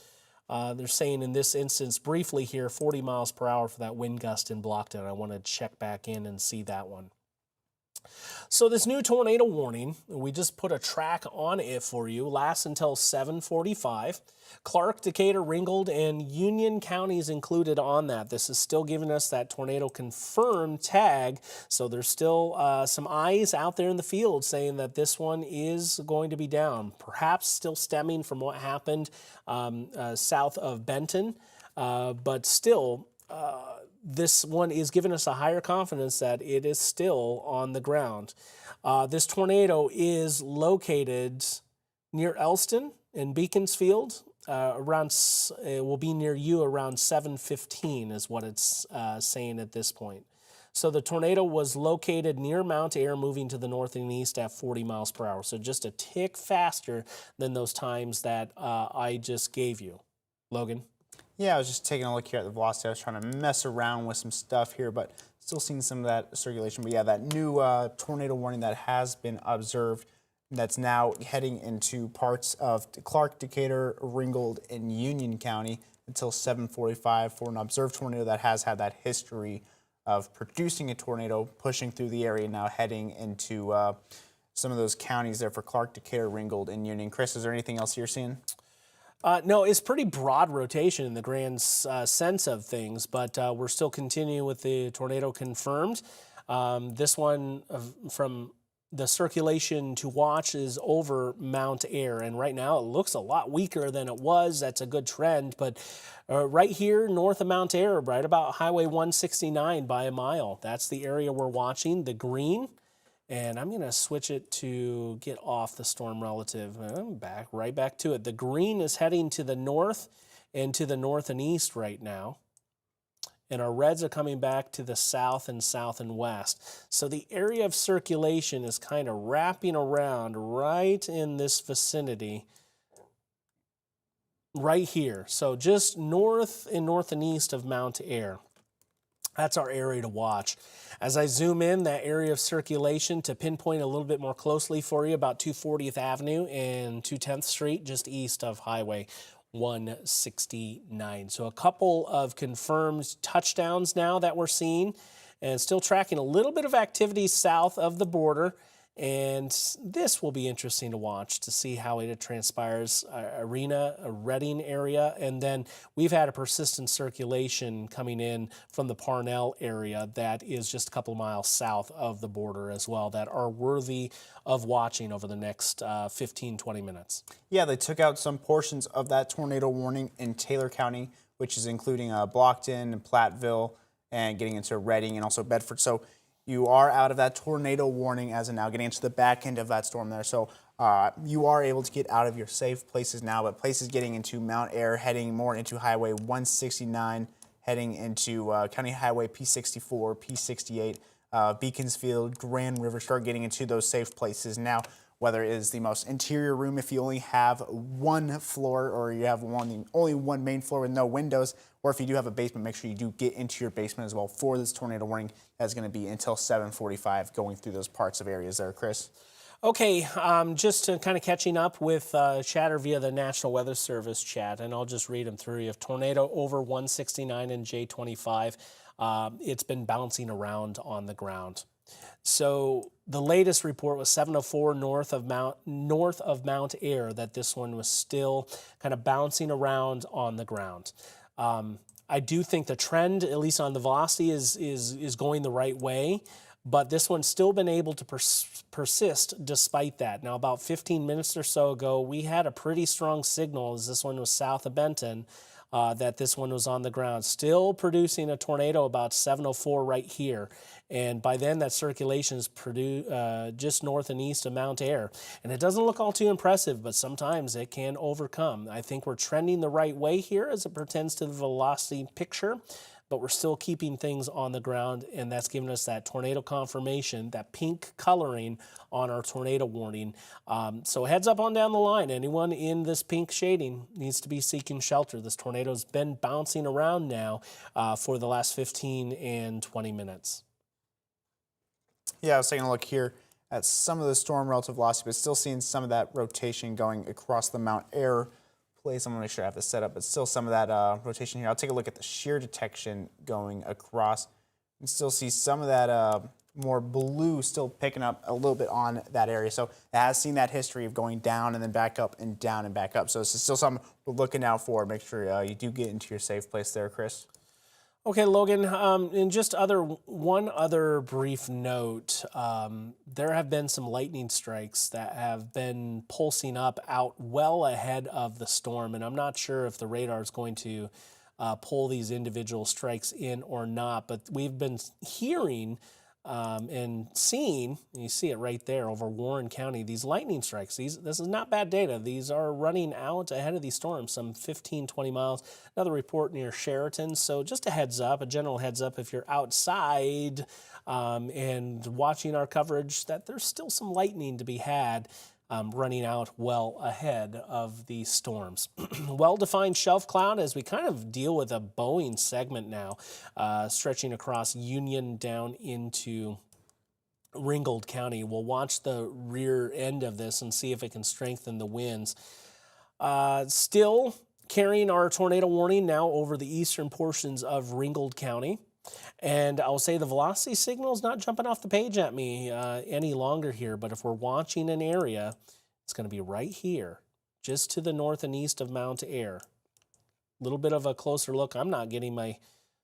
They're saying in this instance, briefly here, 40 miles per hour for that wind gust in Blockton. I want to check back in and see that one. So this new tornado warning, we just put a track on it for you, lasts until 7:45. Clark, Decatur, Ringgold, and Union counties included on that. This is still giving us that tornado confirmed tag, so there's still some eyes out there in the field saying that this one is going to be down, perhaps still stemming from what happened south of Benton, but still this one is giving us a higher confidence that it is still on the ground. This tornado is located near Elston and Beaconsfield. It will be near you around 7:15 is what it's saying at this point. So the tornado was located near Mount Ayr, moving to the north and east at 40 miles per hour. So just a tick faster than those times that I just gave you. Logan? Yeah, I was just taking a look here at the velocity. I was trying to mess around with some stuff here, but still seeing some of that circulation. But yeah, that new tornado warning that has been observed that's now heading into parts of Clark, Decatur, Ringgold, and Union County until 7:45 for an observed tornado that has had that history of producing a tornado, pushing through the area, now heading into some of those counties there for Clark, Decatur, Ringgold, and Union. Chris, is there anything else you're seeing? No, it's pretty broad rotation in the grand sense of things, but we're still continuing with the tornado confirmed. This one from the circulation to watch is over Mount Ayr, and right now it looks a lot weaker than it was. That's a good trend, but right here north of Mount Ayr, right about Highway 169 by a mile, that's the area we're watching, the green. And I'm going to switch it to get off the storm relative. Right back to it. The green is heading to the north and to the north and east right now. And our reds are coming back to the south and west. So the area of circulation is kind of wrapping around right in this vicinity right here. So just north and east of Mount Ayr. That's our area to watch. As I zoom in, that area of circulation to pinpoint a little bit more closely for you, about 240th Avenue and 210th Street, just east of Highway 169. So a couple of confirmed touchdowns now that we're seeing, and still tracking a little bit of activity south of the border. And this will be interesting to watch to see how it transpires. Arena, a Reading area, and then we've had a persistent circulation coming in from the Parnell area that is just a couple miles south of the border as well that are worthy of watching over the next 15-20 minutes. Yeah, they took out some portions of that tornado warning in Taylor County, which is including Blockton and Platteville and getting into Reading and also Bedford. So you are out of that tornado warning as of now, getting into the back end of that storm there. So you are able to get out of your safe places now, but places getting into Mount Ayr, heading more into Highway 169, heading into County Highway P64, P68, Beaconsfield, Grand River, start getting into those safe places now, whether it is the most interior room if you only have one floor or you have only one main floor with no windows, or if you do have a basement, make sure you do get into your basement as well for this tornado warning. That's going to be until 7:45 going through those parts of areas there, Chris. Okay, just to kind of catching up with chatter via the National Weather Service chat, and I'll just read them through. You have tornado over 169 and J25. It's been bouncing around on the ground. So The latest report was 7:04 north of Mount Air that this one was still kind of bouncing around on the ground. I do think the trend, at least on the velocity, is going the right way, but this one's still been able to persist despite that. Now, about 15 minutes or so ago, we had a pretty strong signal as this one was south of Benton. That this one was on the ground, still producing a tornado about 7:04 right here. And by then, that circulation is just north and east of Mount Air. And it doesn't look all too impressive, but sometimes it can overcome. I think we're trending the right way here as it pertains to the velocity picture, but we're still keeping things on the ground, and that's giving us that tornado confirmation, that pink coloring on our tornado warning. So heads up on down the line. Anyone in this pink shading needs to be seeking shelter. This tornado's been bouncing around now for the last 15 and 20 minutes. Yeah, I was taking a look here at some of the storm relative velocity, but still seeing some of that rotation going across the Mount Air place. I'm going to make sure I have this set up, but still some of that rotation here. I'll take a look at the shear detection going across and still see some of that more blue still picking up a little bit on that area. So it has seen that history of going down and then back up and down and back up. So it's still something we're looking out for. Make sure you do get into your safe place there, Chris. Okay, Logan, and just one other brief note, there have been some lightning strikes that have been pulsing up out well ahead of the storm, and I'm not sure if the radar is going to pull these individual strikes in or not, but we've been hearing and seeing, and you see it right there over Warren County, these lightning strikes. This is not bad data. These are running out ahead of these storms, some 15, 20 miles. Another report near Sheraton. So just a heads up, a general heads up if you're outside and watching our coverage that there's still some lightning to be had. Running out well ahead of these storms. Well-defined shelf cloud as we kind of deal with a bowing segment now, stretching across Union down into Ringgold County. We'll watch the rear end of this and see if it can strengthen the winds. Still carrying our tornado warning now over the eastern portions of Ringgold County. And I'll say the velocity signal is not jumping off the page at me any longer here, but if we're watching an area, it's going to be right here, just to the north and east of Mount Air. A little bit of a closer look. I'm not getting my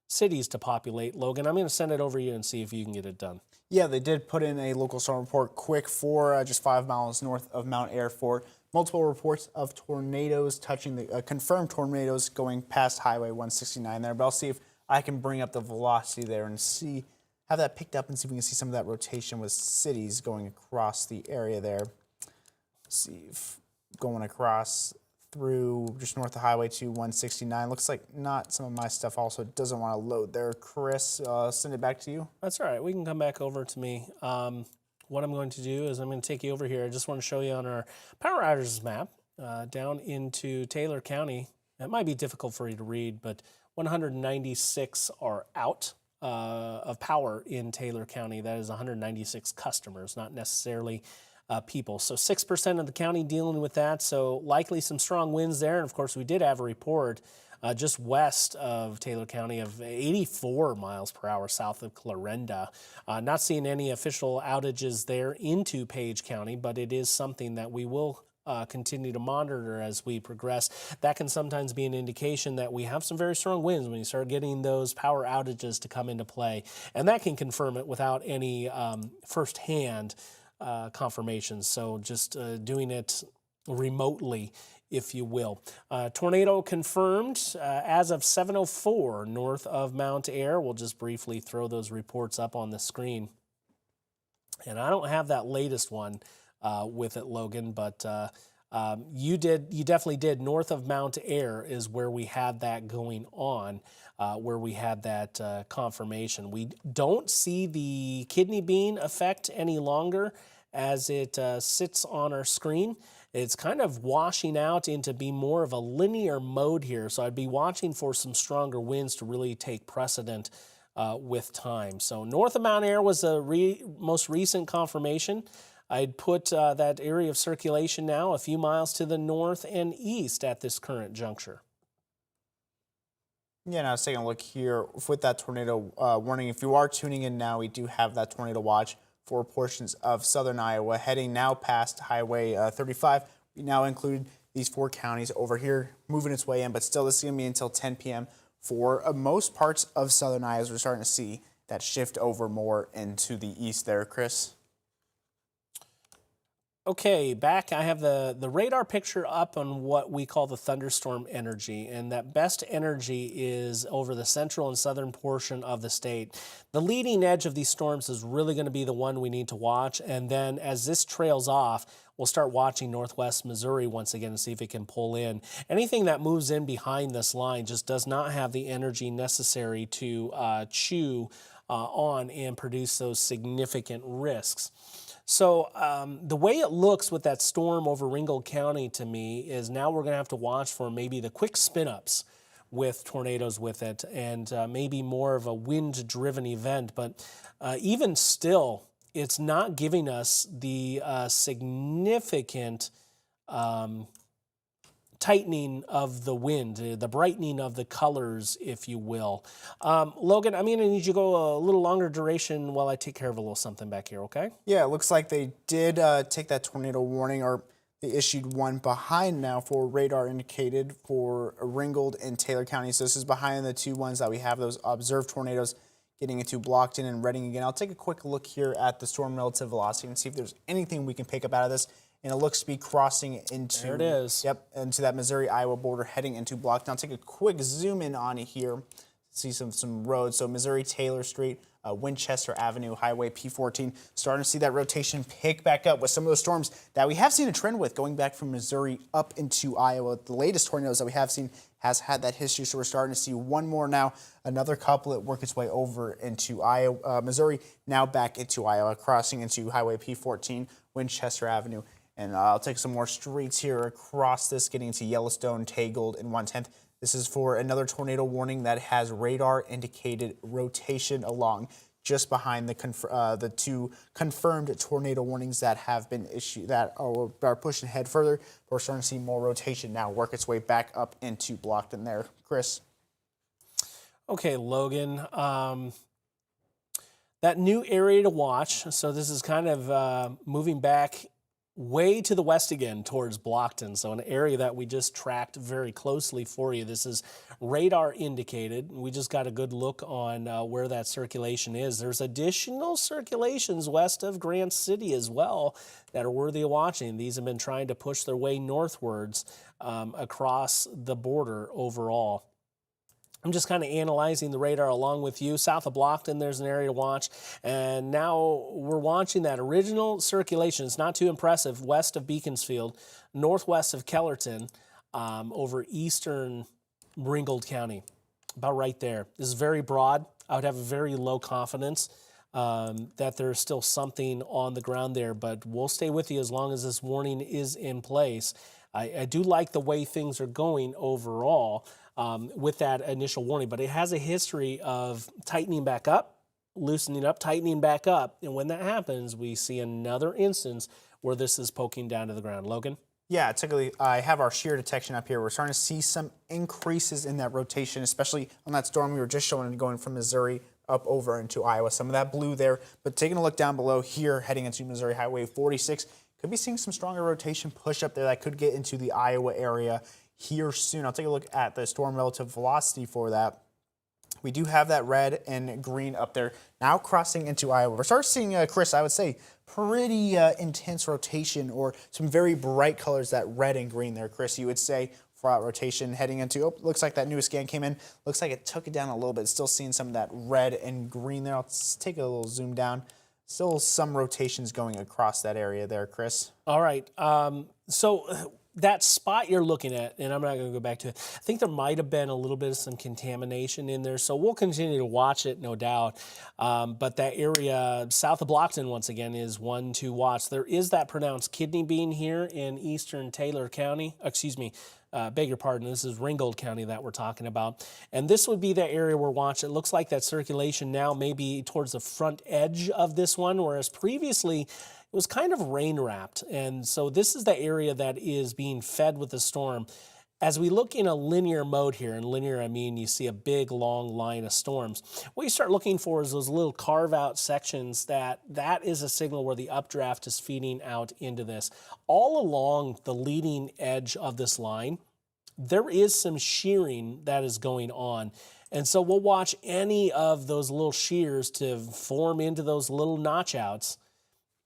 cities to populate. Logan, I'm going to send it over to you and see if you can get it done. Yeah, they did put in a local storm report quick for just 5 miles north of Mount Air for multiple reports of tornadoes touching the confirmed tornadoes going past Highway 169 there, but I'll see if I can bring up the velocity there and have that picked up and see if we can see some of that rotation with cities going across the area there. See if going across through just north of Highway 169. Looks like not some of my stuff also doesn't want to load there. Chris, send it back to you. That's all right. We can come back over to me. What I'm going to do is I'm going to take you over here. I just want to show you on our power outages map down into Taylor County. It might be difficult for you to read, but 196 are out of power in Taylor County. That is 196 customers, not necessarily people. So 6% of the county dealing with that. So likely some strong winds there. And of course, we did have a report just west of Taylor County of 84 miles per hour south of Clarinda. Not seeing any official outages there into Page County, but it is something that we will continue to monitor as we progress. That can sometimes be an indication that we have some very strong winds when you start getting those power outages to come into play. And that can confirm it without any firsthand confirmations. So just doing it remotely, if you will. Tornado confirmed as of 7:04 north of Mount Air. We'll just briefly throw those reports up on the screen. And I don't have that latest one with it, Logan, but you definitely did. North of Mount Air is where we had that going on, where we had that confirmation. We don't see the kidney bean effect any longer as it sits on our screen. It's kind of washing out into be more of a linear mode here. So I'd be watching for some stronger winds to really take precedent with time. So north of Mount Air was the most recent confirmation. I'd put that area of circulation now a few miles to the north and east at this current juncture. Yeah, and I was taking a look here with that tornado warning. If you are tuning in now, we do have that tornado watch for portions of southern Iowa, heading now past Highway 35. We now include these 4 counties over here, moving its way in, but still this is going to be until 10 p.m. for most parts of southern Iowa. As we're starting to see that shift over more into the east there, Chris. Okay, back I have the radar picture up on what we call the thunderstorm energy, and that best energy is over the central and southern portion of the state. The leading edge of these storms is really going to be the one we need to watch, and then as this trails off, we'll start watching northwest Missouri once again to see if it can pull in. Anything that moves in behind this line just does not have the energy necessary to chew on and produce those significant risks. So the way it looks with that storm over Ringgold County to me is now we're going to have to watch for maybe the quick spin-ups with tornadoes with it, and maybe more of a wind-driven event. But even still, it's not giving us the significant tightening of the wind, the brightening of the colors, if you will. Logan, I'm going to need you to go a little longer duration while I take care of a little something back here, okay? Yeah, it looks like they did take that tornado warning, or they issued one behind now for radar indicated for Ringgold and Taylor County. So this is behind the 2 ones that we have, those observed tornadoes getting into Blockton and Reading again. I'll take a quick look here at the storm relative velocity and see if there's anything we can pick up out of this. And it looks to be crossing into, there it is. Yep, into that Missouri-Iowa border, heading into Blockton. I'll take a quick zoom in on it here. See some roads. So Missouri Taylor Street, Winchester Avenue, Highway P14. Starting to see that rotation pick back up with some of those storms that we have seen a trend with going back from Missouri up into Iowa. The latest tornadoes that we have seen has had that history, so we're starting to see one more now. Another couple that work its way over into Iowa, Missouri, now back into Iowa, crossing into Highway P14, Winchester Avenue. And I'll take some more streets here across this, getting to Yellowstone, Tagold, and 110th. This is for another tornado warning that has radar indicated rotation along just behind the 2 confirmed tornado warnings that have been issued that are pushing ahead further. We're starting to see more rotation now work its way back up into Blockton there. Chris. Okay, Logan. That new area to watch, so this is kind of moving back way to the west again towards Blockton, so an area that we just tracked very closely for you. This is radar indicated. We just got a good look on where that circulation is. There's additional circulations west of Grant City as well that are worthy of watching. These have been trying to push their way northwards across the border overall. I'm just kind of analyzing the radar along with you. South of Blockton, there's an area to watch. And now we're watching that original circulation. It's not too impressive. West of Beaconsfield, northwest of Kellerton, over eastern Ringgold County. About right there. This is very broad. I would have a very low confidence that there's still something on the ground there. But we'll stay with you as long as this warning is in place. I do like the way things are going overall. With that initial warning, but it has a history of tightening back up, loosening up, tightening back up, and when that happens, we see another instance where this is poking down to the ground. Logan? Yeah, typically I have our shear detection up here. We're starting to see some increases in that rotation, especially on that storm we were just showing going from Missouri up over into Iowa. Some of that blue there, but taking a look down below here, heading into Missouri Highway 46, could be seeing some stronger rotation push up there that could get into the Iowa area here soon. I'll take a look at the storm relative velocity for that. We do have that red and green up there now crossing into Iowa. We're starting seeing, Chris, I would say, pretty intense rotation, or some very bright colors, that red and green there, Chris, you would say, for out rotation heading into, looks like that newest scan came in. Looks like it took it down a little bit. Still seeing some of that red and green there. I'll take a little zoom down. Still some rotations going across that area there, Chris. All right. So that spot you're looking at, and I'm not going to go back to it, I think there might have been a little bit of some contamination in there, so we'll continue to watch it, no doubt. But that area south of Blockton, once again, is one to watch. There is that pronounced kidney bean here in eastern Taylor County. Beg your pardon, this is Ringgold County that we're talking about. And this would be the area we're watching. It looks like that circulation now may be towards the front edge of this one, whereas previously it was kind of rain-wrapped. And so this is the area that is being fed with the storm. as we look in a linear mode here, and linear I mean you see a big long line of storms, what you start looking for is those little carve out sections that is a signal where the updraft is feeding out into this. All along the leading edge of this line, there is some shearing that is going on. And so we'll watch any of those little shears to form into those little notch outs.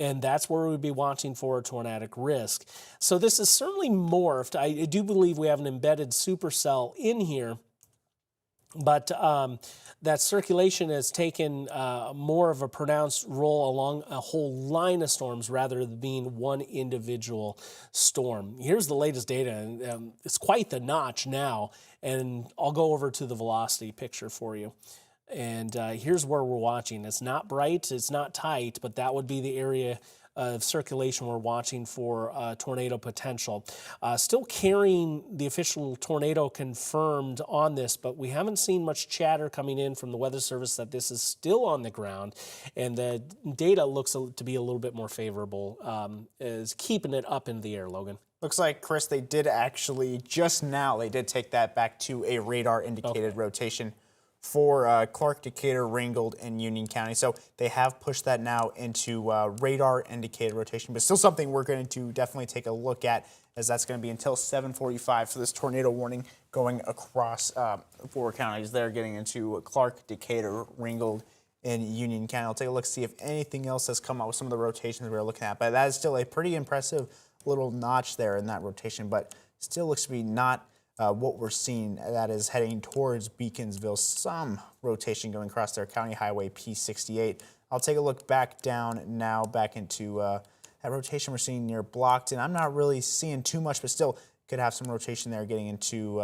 And that's where we'd be watching for a tornadic risk. So this is certainly morphed. I do believe we have an embedded supercell in here, but that circulation has taken more of a pronounced role along a whole line of storms rather than being one individual storm. Here's the latest data, and it's quite the notch now, and I'll go over to the velocity picture for you. And here's where we're watching. It's not bright, it's not tight, but that would be the area of circulation we're watching for tornado potential. Still carrying the official tornado confirmed on this, but we haven't seen much chatter coming in from the Weather Service that this is still on the ground, and the data looks to be a little bit more favorable, is keeping it up in the air, Logan. Looks like, Chris, they did actually, just now, they did take that back to a radar indicated rotation for Clark, Decatur, Ringgold, and Union County. So they have pushed that now into radar indicated rotation, but still something we're going to definitely take a look at, as that's going to be until 7:45 for this tornado warning going across 4 counties there, getting into Clark, Decatur, Ringgold, and Union County. I'll take a look, see if anything else has come out with some of the rotations we were looking at, but that is still a pretty impressive little notch there in that rotation, but still looks to be not what we're seeing, that is heading towards Beaconsville. Some rotation going across their County Highway P68. I'll take a look back down now, back into that rotation we're seeing near Blockton. I'm not really seeing too much, but still could have some rotation there getting into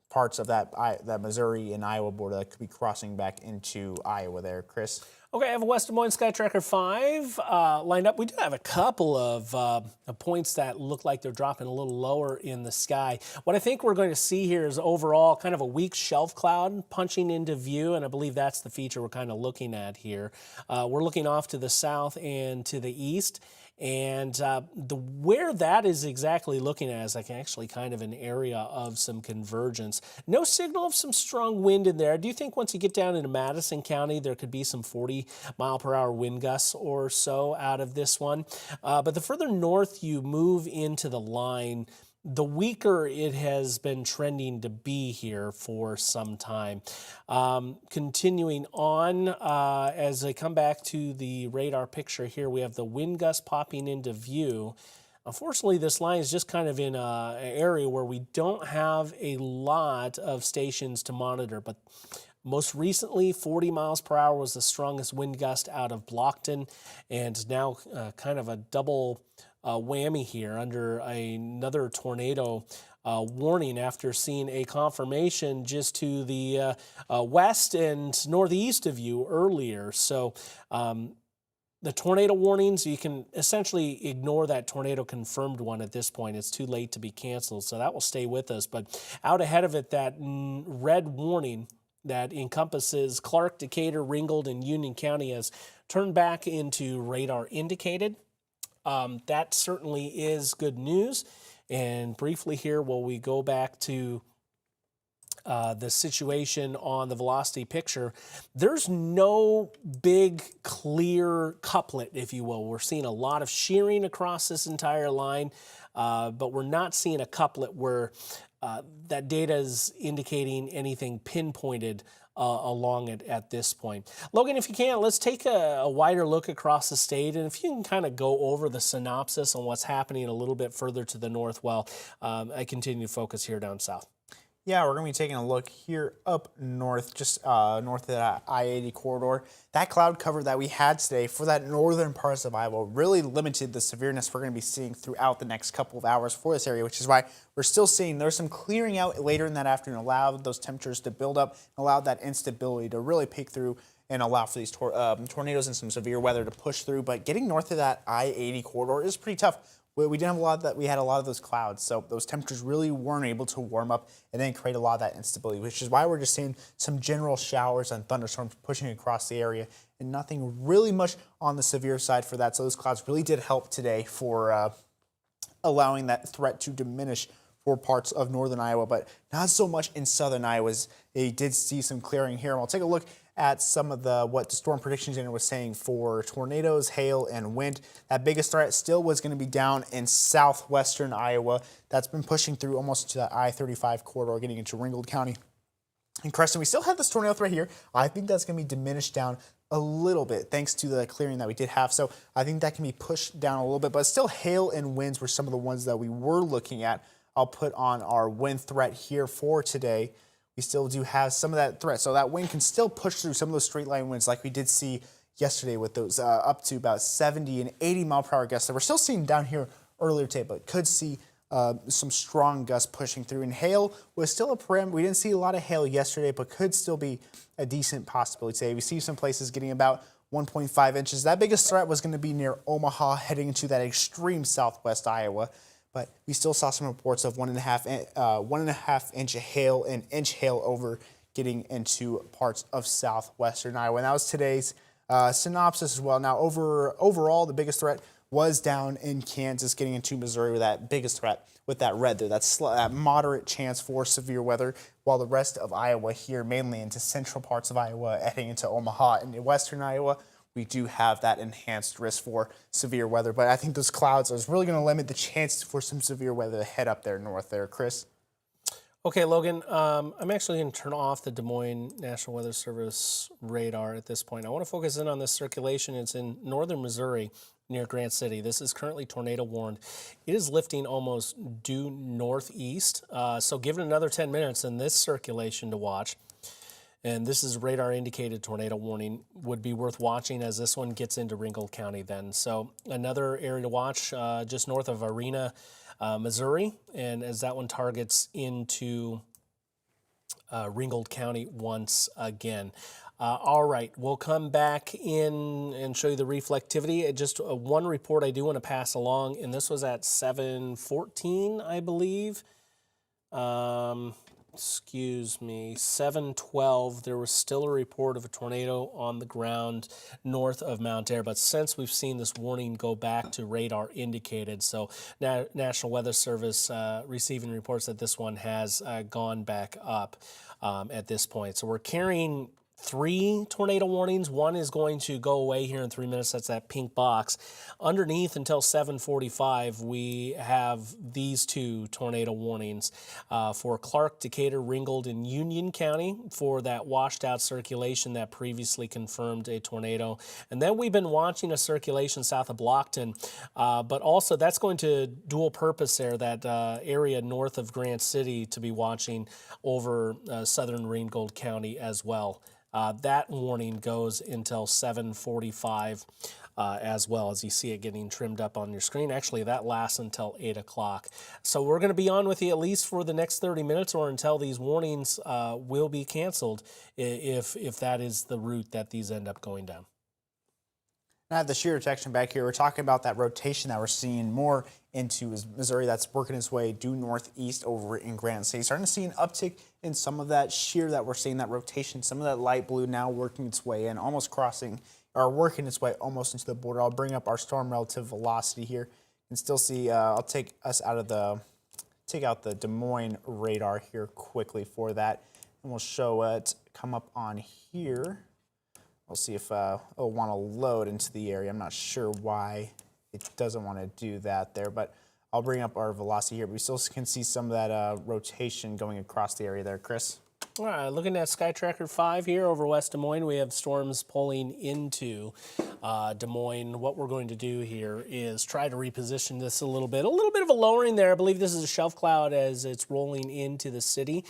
parts of that Missouri and Iowa border that could be crossing back into Iowa there. Chris? Okay, I have a West Des Moines Sky Tracker 5 lined up. We do have a couple of points that look like they're dropping a little lower in the sky. What I think we're going to see here is overall kind of a weak shelf cloud punching into view, and I believe that's the feature we're kind of looking at here. We're looking off to the south and to the east. And where that is exactly looking at is like actually kind of an area of some convergence. No signal of some strong wind in there. I do think once you get down into Madison County, there could be some 40-mile-per-hour wind gusts or so out of this one. But the further north you move into the line, the weaker it has been trending to be here for some time. Continuing on, as I come back to the radar picture here, we have the wind gust popping into view. Unfortunately, this line is just kind of in an area where we don't have a lot of stations to monitor, but most recently, 40 miles per hour was the strongest wind gust out of Blockton, and now kind of a double whammy here under another tornado warning after seeing a confirmation just to the west and northeast of you earlier. So the tornado warnings, you can essentially ignore that tornado confirmed one at this point. It's too late to be canceled, so that will stay with us. But out ahead of it, that red warning that encompasses Clark, Decatur, Ringgold, and Union County has turned back into radar indicated. That certainly is good news. And briefly here, while we go back to the situation on the velocity picture, there's no big clear couplet, if you will. We're seeing a lot of shearing across this entire line, but we're not seeing a couplet where that data is indicating anything pinpointed along it at this point. Logan, if you can, let's take a wider look across the state, and if you can kind of go over the synopsis on what's happening a little bit further to the north while I continue to focus here down south. Yeah, we're going to be taking a look here up north, just north of that I-80 corridor. That cloud cover that we had today for that northern parts of Iowa really limited the severeness we're going to be seeing throughout the next couple of hours for this area, which is why we're still seeing there's some clearing out later in that afternoon, allowed those temperatures to build up, allowed that instability to really peak through and allow for these tornadoes and some severe weather to push through. But getting north of that I-80 corridor is pretty tough. We didn't have a lot of that. We had a lot of those clouds, so those temperatures really weren't able to warm up and then create a lot of that instability, which is why we're just seeing some general showers and thunderstorms pushing across the area, and nothing really much on the severe side for that. So those clouds really did help today for allowing that threat to diminish for parts of northern Iowa, but not so much in southern Iowa. They did see some clearing here. And we'll take a look at some of what the Storm Prediction Center was saying for tornadoes, hail, and wind. That biggest threat still was going to be down in southwestern Iowa. That's been pushing through almost to that I-35 corridor, getting into Ringgold County. And Creston, we still have this tornado threat here. I think that's going to be diminished down a little bit thanks to the clearing that we did have. So I think that can be pushed down a little bit, but still hail and winds were some of the ones that we were looking at. I'll put on our wind threat here for today. We still do have some of that threat. So that wind can still push through some of those straight line winds like we did see yesterday with those up to about 70 and 80 mile per hour gusts that we're still seeing down here earlier today, but could see some strong gusts pushing through. And hail was still a param. We didn't see a lot of hail yesterday, but could still be a decent possibility today. We see some places getting about 1.5 inches. That biggest threat was going to be near Omaha, heading into that extreme southwest Iowa. But we still saw some reports of 1.5 inch hail and inch hail over getting into parts of southwestern Iowa. And that was today's synopsis as well. Now, overall, the biggest threat was down in Kansas, getting into Missouri with that biggest threat with that red there. That's that moderate chance for severe weather, while the rest of Iowa here, mainly into central parts of Iowa, heading into Omaha and in western Iowa, we do have that enhanced risk for severe weather. But I think those clouds are really going to limit the chance for some severe weather to head up there north there, Chris. Okay, Logan, I'm actually going to turn off the Des Moines National Weather Service radar at this point. I want to focus in on this circulation. It's in northern Missouri near Grant City. This is currently tornado warned. It is lifting almost due northeast. So give it another 10 minutes and this circulation to watch. And this is radar indicated tornado warning, would be worth watching as this one gets into Ringgold County then. So another area to watch just north of Arena, Missouri, and as that one targets into Ringgold County once again. All right, we'll come back in and show you the reflectivity. Just one report I do want to pass along, and this was at 7:14, I believe. Excuse me, 7:12, there was still a report of a tornado on the ground north of Mount Ayr, but since we've seen this warning go back to radar indicated, so National Weather Service receiving reports that this one has gone back up at this point. So we're carrying 3 tornado warnings. One is going to go away here in 3 minutes. That's that pink box. Underneath until 7:45, we have these 2 tornado warnings for Clark, Decatur, Ringgold, and Union County for that washed out circulation that previously confirmed a tornado. And then we've been watching a circulation south of Blockton, but also that's going to dual purpose there, that area north of Grant City to be watching over southern Ringgold County as well. That warning goes until 7:45 as well, as you see it getting trimmed up on your screen. Actually, that lasts until 8 o'clock. So we're going to be on with you at least for the next 30 minutes or until these warnings will be canceled if that is the route that these end up going down. I have the shear detection back here. We're talking about that rotation that we're seeing more into Missouri that's working its way due northeast over in Grant City. Starting to see an uptick in some of that shear that we're seeing, that rotation, some of that light blue now working its way in, almost crossing or working its way almost into the border. I'll bring up our storm relative velocity here. You can still see, I'll take out the Des Moines radar here quickly for that, and we'll show it come up on here. We'll see if it'll want to load into the area. I'm not sure why it doesn't want to do that there, but I'll bring up our velocity here. But we still can see some of that rotation going across the area there, Chris. All right, looking at Sky Tracker 5 here over West Des Moines, we have storms pulling into Des Moines. What we're going to do here is try to reposition this a little bit of a lowering there. I believe this is a shelf cloud as it's rolling into the city.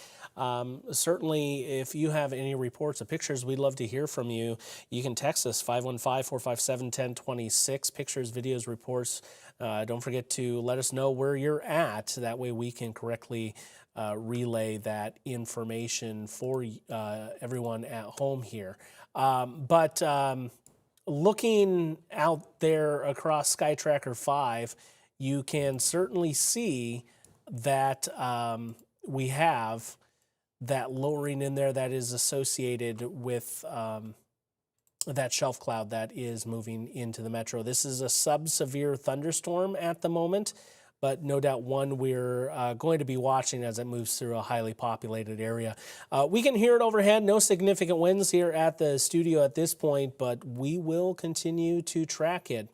Certainly, if you have any reports or pictures, we'd love to hear from you. You can text us 515-457-1026. Pictures, videos, reports. Don't forget to let us know where you're at. That way we can correctly relay that information for everyone at home here. But looking out there across Sky Tracker 5, you can certainly see that we have that lowering in there that is associated with that shelf cloud that is moving into the metro. This is a sub-severe thunderstorm at the moment, but no doubt one we're going to be watching as it moves through a highly populated area. We can hear it overhead. No significant winds here at the studio at this point, but we will continue to track it.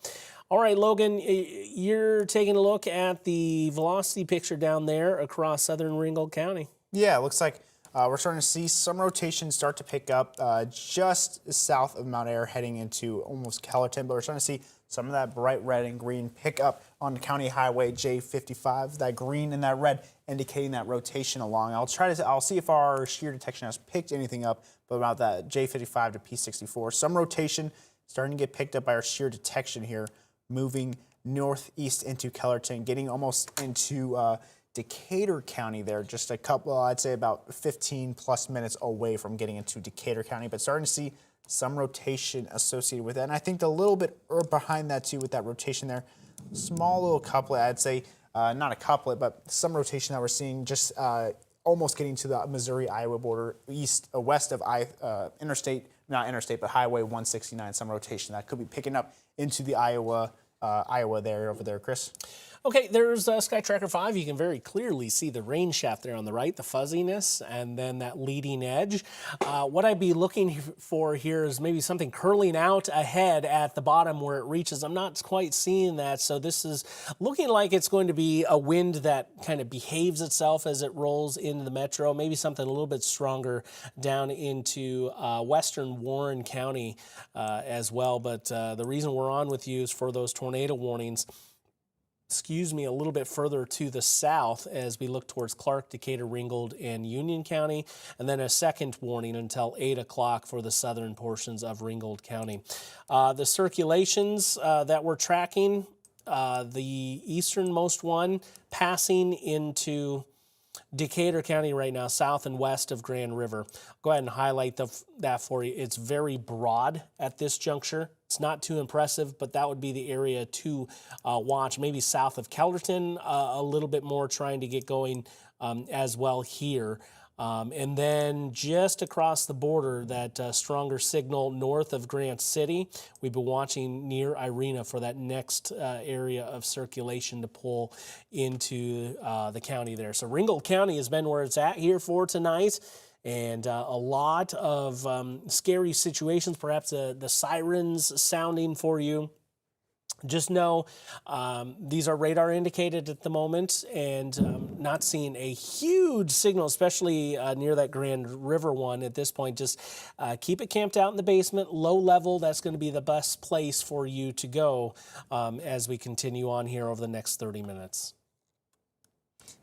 All right, Logan, you're taking a look at the velocity picture down there across southern Ringgold County. Yeah, it looks like we're starting to see some rotation start to pick up just south of Mount Ayr, heading into almost Kellerton, but we're starting to see some of that bright red and green pick up on County Highway J55. That green and that red indicating that rotation along. I'll see if our shear detection has picked anything up, but about that J55 to P64, some rotation starting to get picked up by our shear detection here, moving northeast into Kellerton, getting almost into Decatur County there, just a couple, I'd say about 15 plus minutes away from getting into Decatur County, but starting to see some rotation associated with that. And I think a little bit behind that too with that rotation there, small little couplet, I'd say, not a couplet, but some rotation that we're seeing just almost getting to the Missouri-Iowa border, west of Highway 169, some rotation that could be picking up into the Iowa there over there, Chris. Okay, there's Sky Tracker 5. You can very clearly see the rain shaft there on the right, the fuzziness, and then that leading edge. What I'd be looking for here is maybe something curling out ahead at the bottom where it reaches. I'm not quite seeing that, so this is looking like it's going to be a wind that kind of behaves itself as it rolls into the metro, maybe something a little bit stronger down into western Warren County as well. But the reason we're on with you is for those tornado warnings. Excuse me, a little bit further to the south as we look towards Clark, Decatur, Ringgold, and Union County, and then a second warning until 8 o'clock for the southern portions of Ringgold County. The circulations that we're tracking, the easternmost one passing into Decatur County right now, south and west of Grand River. Go ahead and highlight that for you. It's very broad at this juncture. It's not too impressive, but that would be the area to watch. Maybe south of Kellerton, a little bit more trying to get going as well here. And then just across the border, that stronger signal north of Grant City. We've been watching near Irena for that next area of circulation to pull into the county there. So Ringgold County has been where it's at here for tonight. And a lot of scary situations, perhaps the sirens sounding for you. Just know these are radar indicated at the moment, and not seeing a huge signal, especially near that Grand River one at this point. Just keep it camped out in the basement, low level. That's going to be the best place for you to go as we continue on here over the next 30 minutes.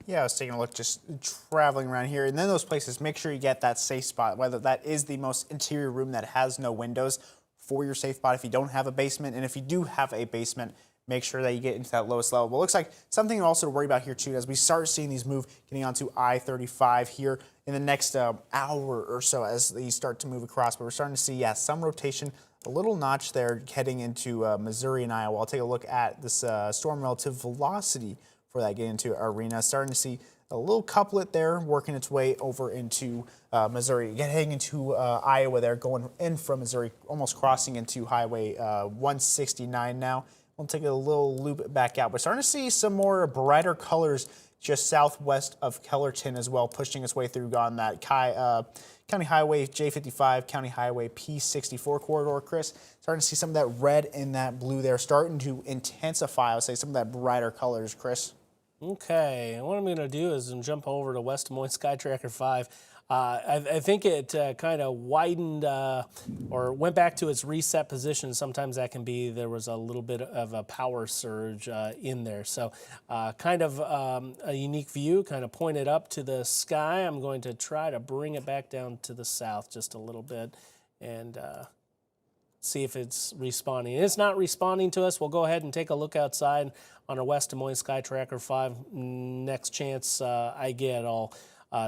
Yeah, I was taking a look, just traveling around here. And then those places, make sure you get that safe spot, whether that is the most interior room that has no windows for your safe spot if you don't have a basement. And if you do have a basement, make sure that you get into that lowest level. But it looks like something also to worry about here too, as we start seeing these move, getting onto I-35 here in the next hour or so as they start to move across. But we're starting to see, yeah, some rotation, a little notch there heading into Missouri and Iowa. I'll take a look at this storm relative velocity for that getting into Arena. Starting to see a little couplet there working its way over into Missouri, heading into Iowa there, going in from Missouri, almost crossing into Highway 169 now. We'll take a little loop back out. We're starting to see some more brighter colors just southwest of Kellerton as well, pushing its way through on that County Highway J55, County Highway P64 corridor, Chris. Starting to see some of that red and that blue there starting to intensify, I would say, some of that brighter colors, Chris. Okay, what I'm going to do is jump over to West Des Moines Sky Tracker 5. I think it kind of widened or went back to its reset position. Sometimes that can be, there was a little bit of a power surge in there. So kind of a unique view, kind of pointed up to the sky. I'm going to try to bring it back down to the south just a little bit and see if it's responding. It's not responding to us. We'll go ahead and take a look outside on our West Des Moines Sky Tracker 5. Next chance I get, I'll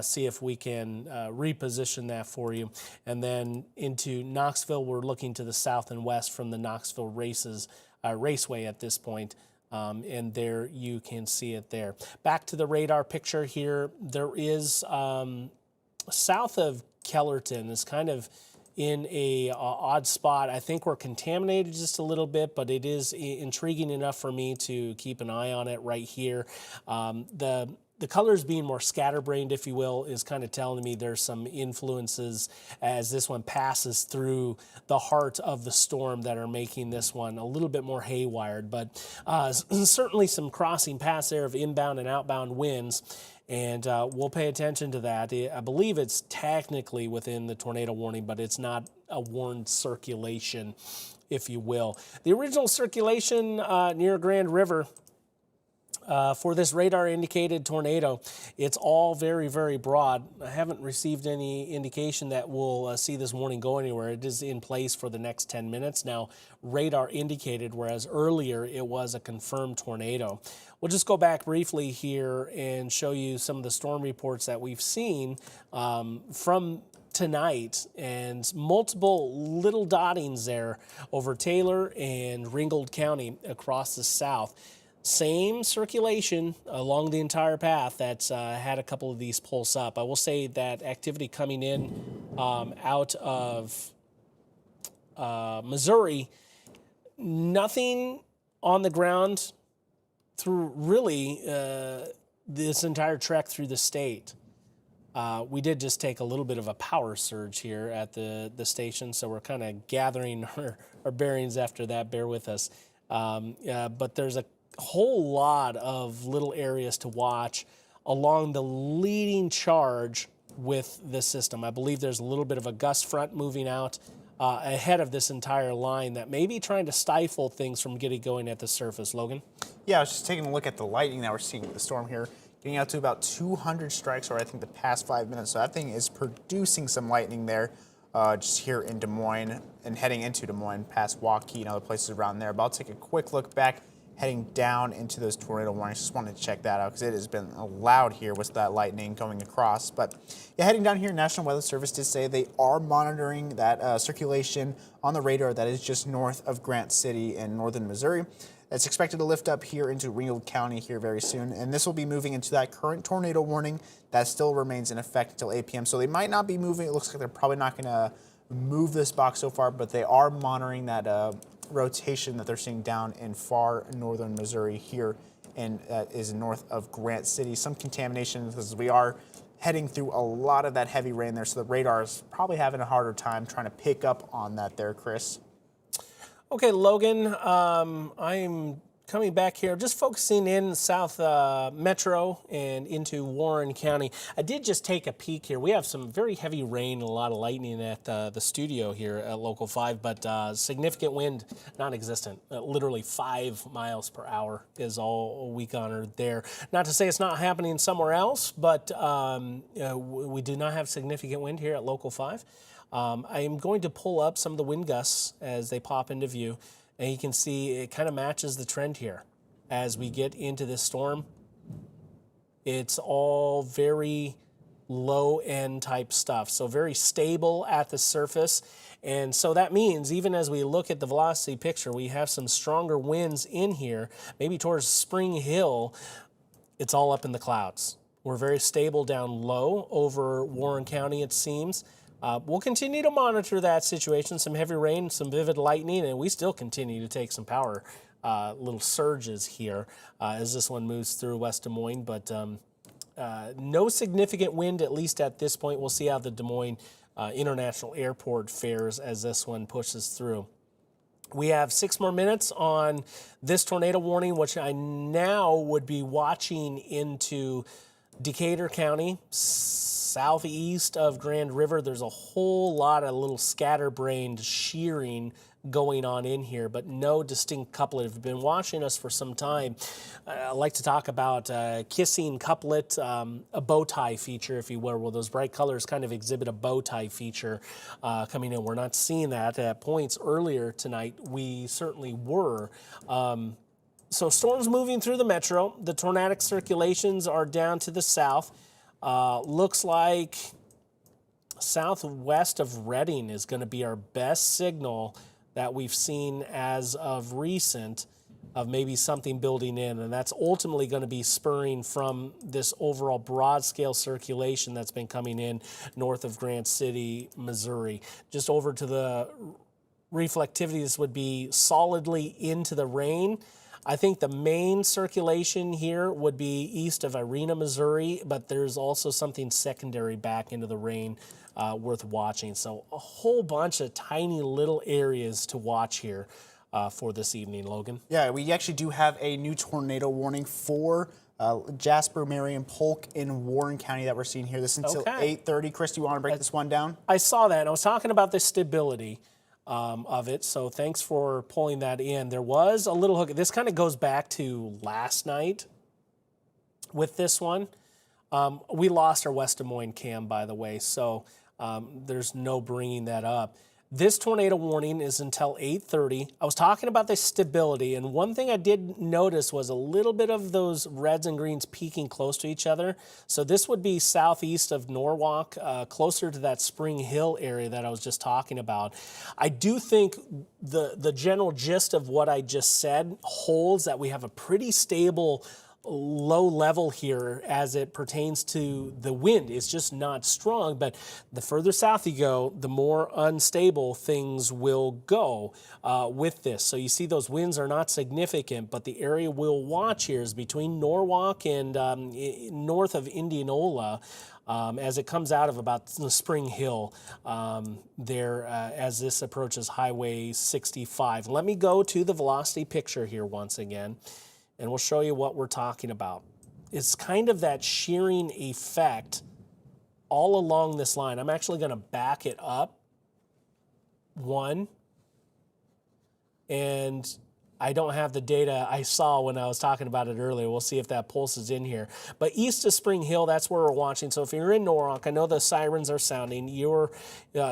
see if we can reposition that for you. And then into Knoxville, we're looking to the south and west from the Knoxville Raceway at this point. And there you can see it there. Back to the radar picture here. There is south of Kellerton is kind of in a odd spot. I think we're contaminated just a little bit, but it is intriguing enough for me to keep an eye on it right here. The colors being more scatterbrained, if you will, is kind of telling me there's some influences as this one passes through the heart of the storm that are making this one a little bit more haywired. But certainly some crossing paths there of inbound and outbound winds. And we'll pay attention to that. I believe it's technically within the tornado warning, but it's not a warned circulation, if you will. The original circulation near Grand River for this radar indicated tornado, it's all very, very broad. I haven't received any indication that we'll see this warning go anywhere. It is in place for the next 10 minutes. Now, radar indicated, whereas earlier it was a confirmed tornado. We'll just go back briefly here and show you some of the storm reports that we've seen from tonight, and multiple little dottings there over Taylor and Ringgold County across the south. Same circulation along the entire path that's had a couple of these pulse up. I will say that activity coming in out of Missouri, nothing on the ground through really this entire trek through the state. We did just take a little bit of a power surge here at the station, so we're kind of gathering our bearings after that. Bear with us. But there's a whole lot of little areas to watch along the leading charge with the system. I believe there's a little bit of a gust front moving out ahead of this entire line that may be trying to stifle things from getting going at the surface. Logan? Yeah, I was just taking a look at the lightning that we're seeing with the storm here, getting out to about 200 strikes over, I think, the past 5 minutes. So that thing is producing some lightning there just here in Des Moines and heading into Des Moines past Waukee and other places around there. But I'll take a quick look back heading down into those tornado warnings. Just wanted to check that out because it has been loud here with that lightning going across. But yeah, heading down here, National Weather Service did say they are monitoring that circulation on the radar that is just north of Grant City in northern Missouri. It's expected to lift up here into Ringgold County here very soon, and this will be moving into that current tornado warning that still remains in effect until 8 p.m. So they might not be moving. It looks like they're probably not going to move this box so far, but they are monitoring that rotation that they're seeing down in far northern Missouri here, and is north of Grant City. Some contamination because we are heading through a lot of that heavy rain there, so the radar is probably having a harder time trying to pick up on that there, Chris. Okay, Logan, I'm coming back here, just focusing in South Metro and into Warren County. I did just take a peek here. We have some very heavy rain and a lot of lightning at the studio here at Local 5, but significant wind, non-existent. Literally 5 miles per hour is all we garnered there. Not to say it's not happening somewhere else, but we do not have significant wind here at Local 5. I am going to pull up some of the wind gusts as they pop into view, and you can see it kind of matches the trend here. As we get into this storm, it's all very low-end type stuff, so very stable at the surface. And so that means even as we look at the velocity picture, we have some stronger winds in here, maybe towards Spring Hill. It's all up in the clouds. We're very stable down low over Warren County, it seems. We'll continue to monitor that situation, some heavy rain, some vivid lightning, and we still continue to take some power little surges here as this one moves through West Des Moines, but no significant wind, at least at this point. We'll see how the Des Moines International Airport fares as this one pushes through. We have 6 more minutes on this tornado warning, which I now would be watching into Decatur County, southeast of Grand River. There's a whole lot of little scatterbrained shearing going on in here, but no distinct couplet. If you've been watching us for some time, I like to talk about kissing couplet, a bow tie feature, if you will, where those bright colors kind of exhibit a bow tie feature coming in. We're not seeing that at points earlier tonight. We certainly were. So storms moving through the metro. The tornadic circulations are down to the south. Looks like southwest of Reading is going to be our best signal that we've seen as of recent. of maybe something building in, and that's ultimately going to be spurring from this overall broad scale circulation that's been coming in north of Grant City, Missouri. Just over to the reflectivity, this would be solidly into the rain. I think the main circulation here would be east of Irena, Missouri, but there's also something secondary back into the rain worth watching. So a whole bunch of tiny little areas to watch here for this evening, Logan. Yeah, we actually do have a new tornado warning for Jasper, Marion, Polk in Warren County that we're seeing here. This is until 8:30. Chris, do you want to break this one down? I saw that, and I was talking about the stability of it, so thanks for pulling that in. There was a little hook. This kind of goes back to last night with this one. We lost our West Des Moines cam, by the way, so there's no bringing that up. This tornado warning is until 8:30. I was talking about the stability, and one thing I did notice was a little bit of those reds and greens peaking close to each other. So this would be southeast of Norwalk, closer to that Spring Hill area that I was just talking about. I do think the general gist of what I just said holds, that we have a pretty stable low level here as it pertains to the wind. It's just not strong, but the further south you go, the more unstable things will go with this. So you see those winds are not significant, but the area we'll watch here is between Norwalk and north of Indianola. As it comes out of about the Spring Hill there as this approaches Highway 65. Let me go to the velocity picture here once again, and we'll show you what we're talking about. It's kind of that shearing effect all along this line. I'm actually going to back it up one, and I don't have the data I saw when I was talking about it earlier. We'll see if that pulse is in here. But east of Spring Hill, that's where we're watching. So if you're in Norwalk, I know the sirens are sounding. You're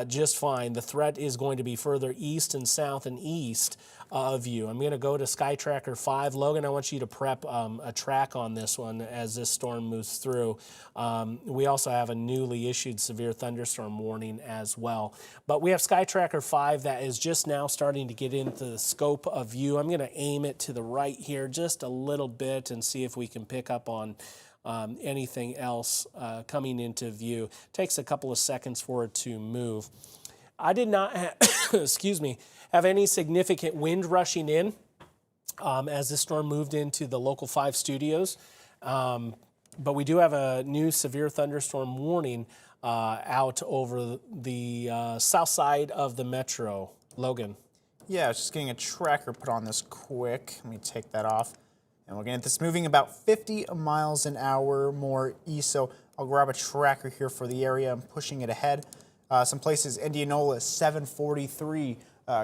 just fine. The threat is going to be further east and south and east of you. I'm going to go to Sky Tracker 5. Logan, I want you to prep a track on this one as this storm moves through. We also have a newly issued severe thunderstorm warning as well. But we have Sky Tracker 5 that is just now starting to get into the scope of view. I'm going to aim it to the right here just a little bit and see if we can pick up on anything else coming into view. Takes a couple of seconds for it to move. I did not excuse me, have any significant wind rushing in as this storm moved into the Local 5 studios. But we do have a new severe thunderstorm warning out over the south side of the metro. Logan. Yeah, I was just getting a tracker put on this quick. Let me take that off. And we're going to get this moving about 50 miles an hour more east. So I'll grab a tracker here for the area. I'm pushing it ahead. Some places, Indianola, 743,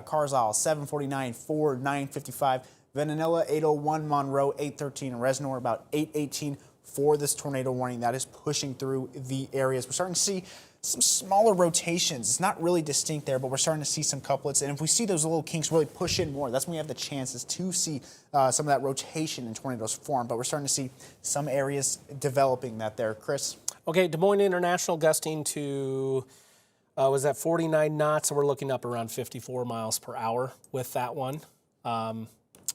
Carlisle, 749, Ford, 955, Vanilla, 801, Monroe, 813, and Reznor, about 818 for this tornado warning. That is pushing through the areas. We're starting to see some smaller rotations. It's not really distinct there, but we're starting to see some couplets. And if we see those little kinks really push in more, that's when we have the chances to see some of that rotation in tornadoes form. But we're starting to see some areas developing that there. Chris? Okay, Des Moines International gusting to... was that 49 knots? So we're looking up around 54 miles per hour with that one.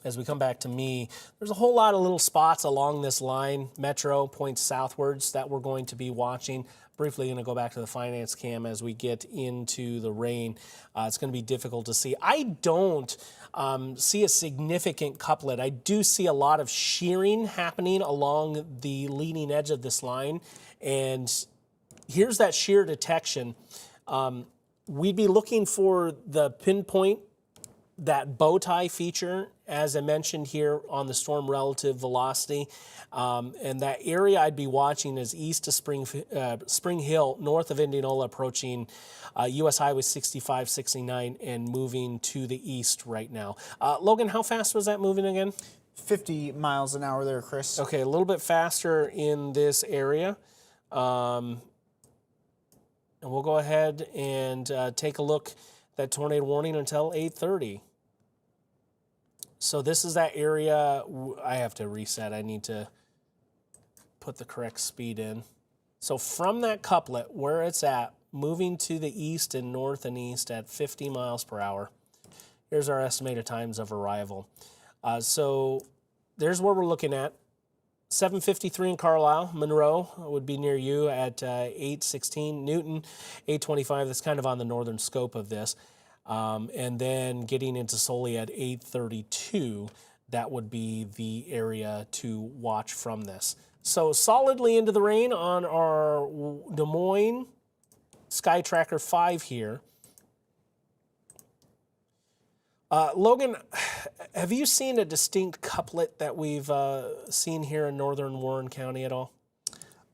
As we come back to me, there's a whole lot of little spots along this line, metro points southwards, that we're going to be watching. Briefly going to go back to the finance cam as we get into the rain. It's going to be difficult to see. I don't see a significant couplet. I do see a lot of shearing happening along the leading edge of this line. And here's that shear detection. We'd be looking for the pinpoint, that bow tie feature, as I mentioned here on the storm relative velocity. And that area I'd be watching is east of Spring Hill, north of Indianola, approaching U.S. Highway 65, 69, and moving to the east right now. Logan, how fast was that moving again? 50 miles an hour there, Chris. Okay, a little bit faster in this area. And we'll go ahead and take a look at that tornado warning until 8:30. So this is that area. I have to reset. I need to put the correct speed in. So from that couplet, where it's at, moving to the east and north and east at 50 miles per hour. Here's our estimated times of arrival. So there's where we're looking at. 753 in Carlisle. Monroe would be near you at 816. Newton, 825. That's kind of on the northern scope of this. And then getting into Sully at 832, that would be the area to watch from this. So solidly into the rain on our Des Moines Sky Tracker 5 here. Logan, have you seen a distinct couplet that we've seen here in northern Warren County at all?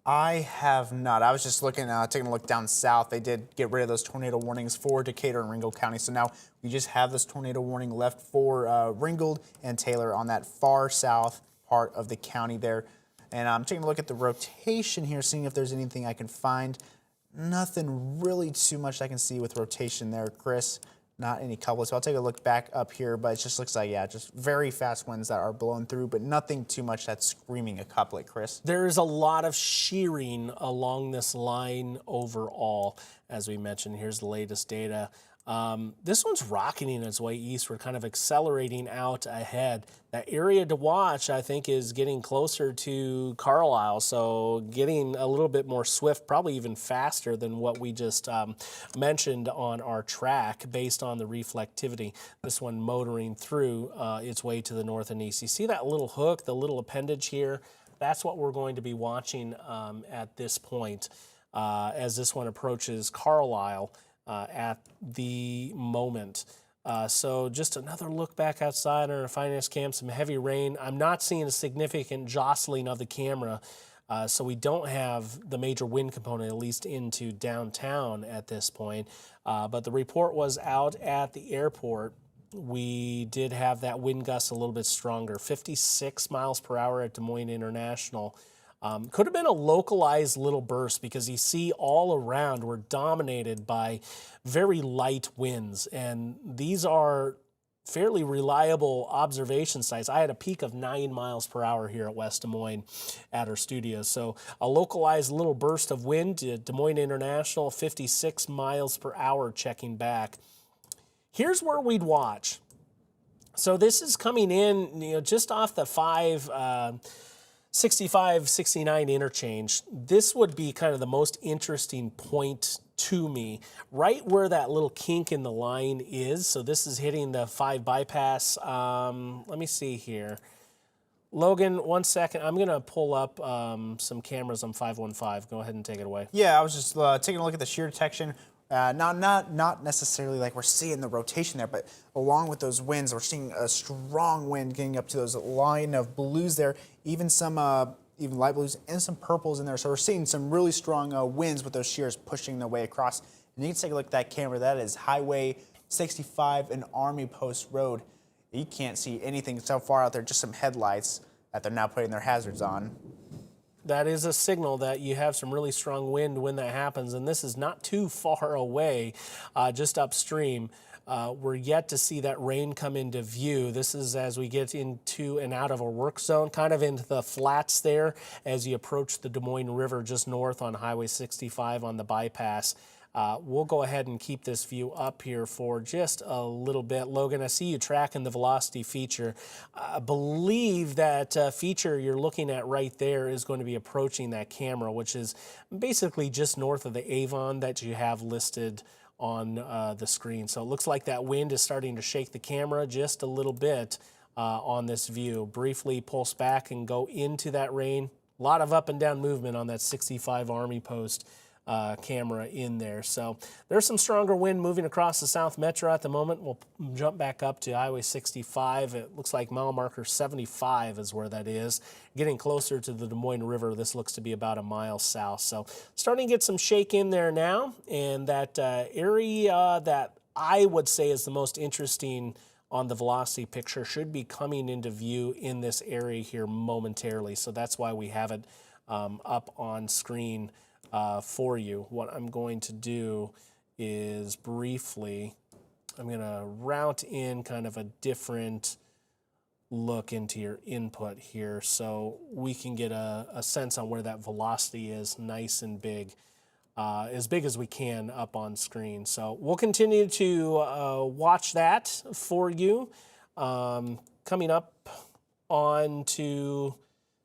I have not. I was just looking, taking a look down south. They did get rid of those tornado warnings for Decatur and Ringgold County. So now we just have this tornado warning left for Ringgold and Taylor on that far south part of the county there. And I'm taking a look at the rotation here, seeing if there's anything I can find. Nothing really too much I can see with rotation there, Chris. Not any couplets. So I'll take a look back up here, but it just looks like, yeah, just very fast winds that are blowing through, but nothing too much that's screaming a couplet, Chris. There's a lot of shearing along this line overall, as we mentioned. Here's the latest data. This one's rocketing its way east. We're kind of accelerating out ahead. That area to watch, I think, is getting closer to Carlisle, so getting a little bit more swift, probably even faster than what we just mentioned on our track based on the reflectivity. This one motoring through its way to the north and east. You see that little hook, the little appendage here? That's what we're going to be watching at this point as this one approaches Carlisle. At the moment. So just another look back outside on our finance cam, some heavy rain. I'm not seeing a significant jostling of the camera, so we don't have the major wind component, at least into downtown at this point. But the report was out at the airport. We did have that wind gust a little bit stronger, 56 miles per hour at Des Moines International. Could have been a localized little burst because you see all around we're dominated by very light winds, and these are fairly reliable observation sites. I had a peak of 9 miles per hour here at West Des Moines at our studios. So a localized little burst of wind to Des Moines International, 56 miles per hour checking back. Here's where we'd watch. So this is coming in, just off the 65, 69 interchange. This would be kind of the most interesting point to me, right where that little kink in the line is. So this is hitting the 5 bypass. Let me see here. Logan, 1 second. I'm going to pull up some cameras on 515. Go ahead and take it away. Yeah, I was just taking a look at the shear detection. Not necessarily like we're seeing the rotation there, but along with those winds, we're seeing a strong wind getting up to those line of blues there, even some even light blues and some purples in there. So we're seeing some really strong winds with those shears pushing their way across. And you can take a look at that camera. That is Highway 65 and Army Post Road. You can't see anything so far out there, just some headlights that they're now putting their hazards on. That is a signal that you have some really strong wind when that happens, and this is not too far away, just upstream. We're yet to see that rain come into view. This is as we get into and out of our work zone, kind of into the flats there as you approach the Des Moines River just north on Highway 65 on the bypass. We'll go ahead and keep this view up here for just a little bit. Logan, I see you tracking the velocity feature. I believe that feature you're looking at right there is going to be approaching that camera, which is basically just north of the Avon that you have listed on the screen. So it looks like that wind is starting to shake the camera just a little bit on this view. Briefly pulse back and go into that rain. A lot of up and down movement on that 65 Army post camera in there. So there's some stronger wind moving across the South Metro at the moment. We'll jump back up to Highway 65. It looks like mile marker 75 is where that is. Getting closer to the Des Moines River, this looks to be about a mile south. So starting to get some shake in there now, and that area that I would say is the most interesting on the velocity picture should be coming into view in this area here momentarily. So that's why we have it up on screen for you. What I'm going to do is briefly, I'm going to route in kind of a different look into your input here so we can get a sense on where that velocity is nice and big. As big as we can up on screen. So we'll continue to watch that for you. coming up on to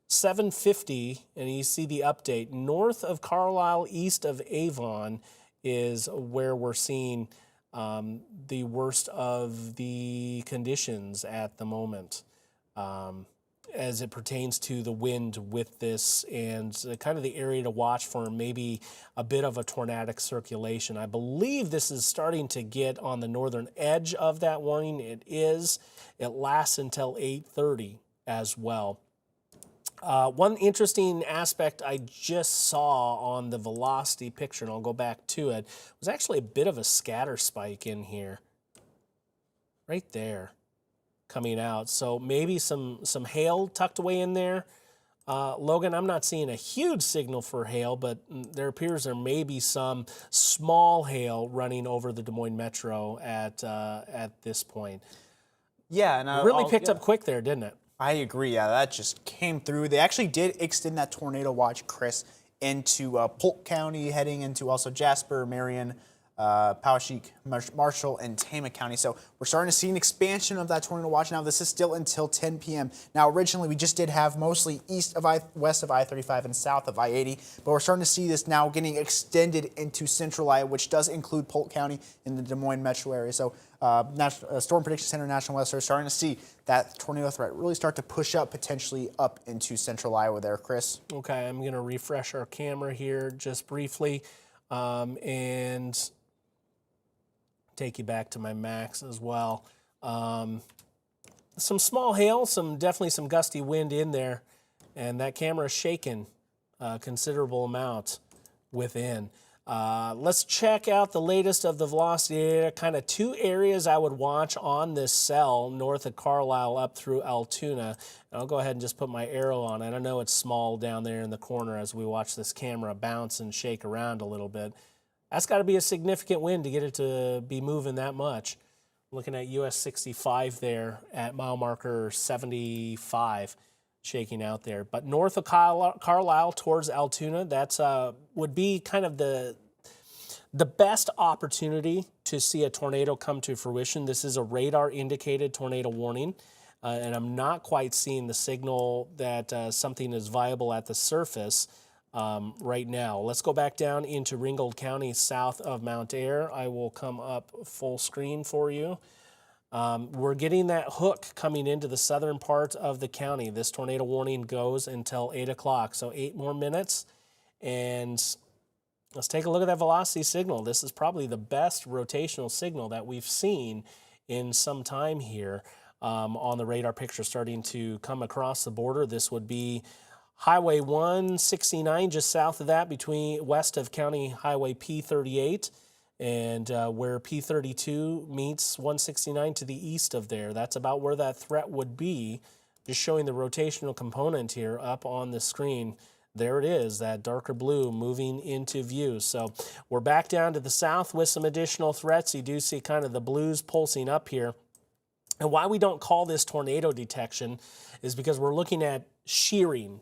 7:50, and you see the update. North of Carlisle, east of Avon is where we're seeing the worst of the conditions at the moment as it pertains to the wind with this, and kind of the area to watch for maybe a bit of a tornadic circulation. I believe this is starting to get on the northern edge of that warning. It is. It lasts until 8:30 as well. One interesting aspect I just saw on the velocity picture, and I'll go back to it, was actually a bit of a scatter spike in here. Right there, coming out. So maybe some hail tucked away in there. Logan, I'm not seeing a huge signal for hail, but there appears there may be some small hail running over the Des Moines Metro at this point. Yeah, and Really picked up quick there, didn't it? I agree. Yeah, that just came through. They actually did extend that tornado watch, Chris, into Polk County, heading into also Jasper, Marion, Poweshiek, Marshall, and Tama County. So we're starting to see an expansion of that tornado watch. Now, this is still until 10 p.m. Now, originally, we just did have mostly west of I-35 and south of I-80, but we're starting to see this now getting extended into central Iowa, which does include Polk County in the Des Moines metro area. So Storm Prediction Center, National Weather Service, starting to see that tornado threat really start to push up, potentially up into central Iowa there, Chris. Okay, I'm going to refresh our camera here just briefly and take you back to my max as well. Some small hail, definitely some gusty wind in there, and that camera is shaking a considerable amount within. Let's check out the latest of the velocity data. Kind of two areas I would watch on this cell north of Carlisle up through Altoona. And I'll go ahead and just put my arrow on it. I know it's small down there in the corner as we watch this camera bounce and shake around a little bit. That's got to be a significant wind to get it to be moving that much. Looking at US 65 there at mile marker 75. Shaking out there. But north of Carlisle towards Altoona, that's would be kind of the best opportunity to see a tornado come to fruition. This is a radar indicated tornado warning, and I'm not quite seeing the signal that something is viable at the surface right now. Let's go back down into Ringgold County south of Mount Ayr. I will come up full screen for you. We're getting that hook coming into the southern part of the county. This tornado warning goes until 8 o'clock, so 8 more minutes. And let's take a look at that velocity signal. This is probably the best rotational signal that we've seen in some time here on the radar picture starting to come across the border. This would be Highway 169, just south of that, west of County Highway P38. And where P32 meets 169 to the east of there. That's about where that threat would be. Just showing the rotational component here up on the screen. There it is, that darker blue moving into view. So we're back down to the south with some additional threats. You do see kind of the blues pulsing up here. And why we don't call this tornado detection is because we're looking at shearing,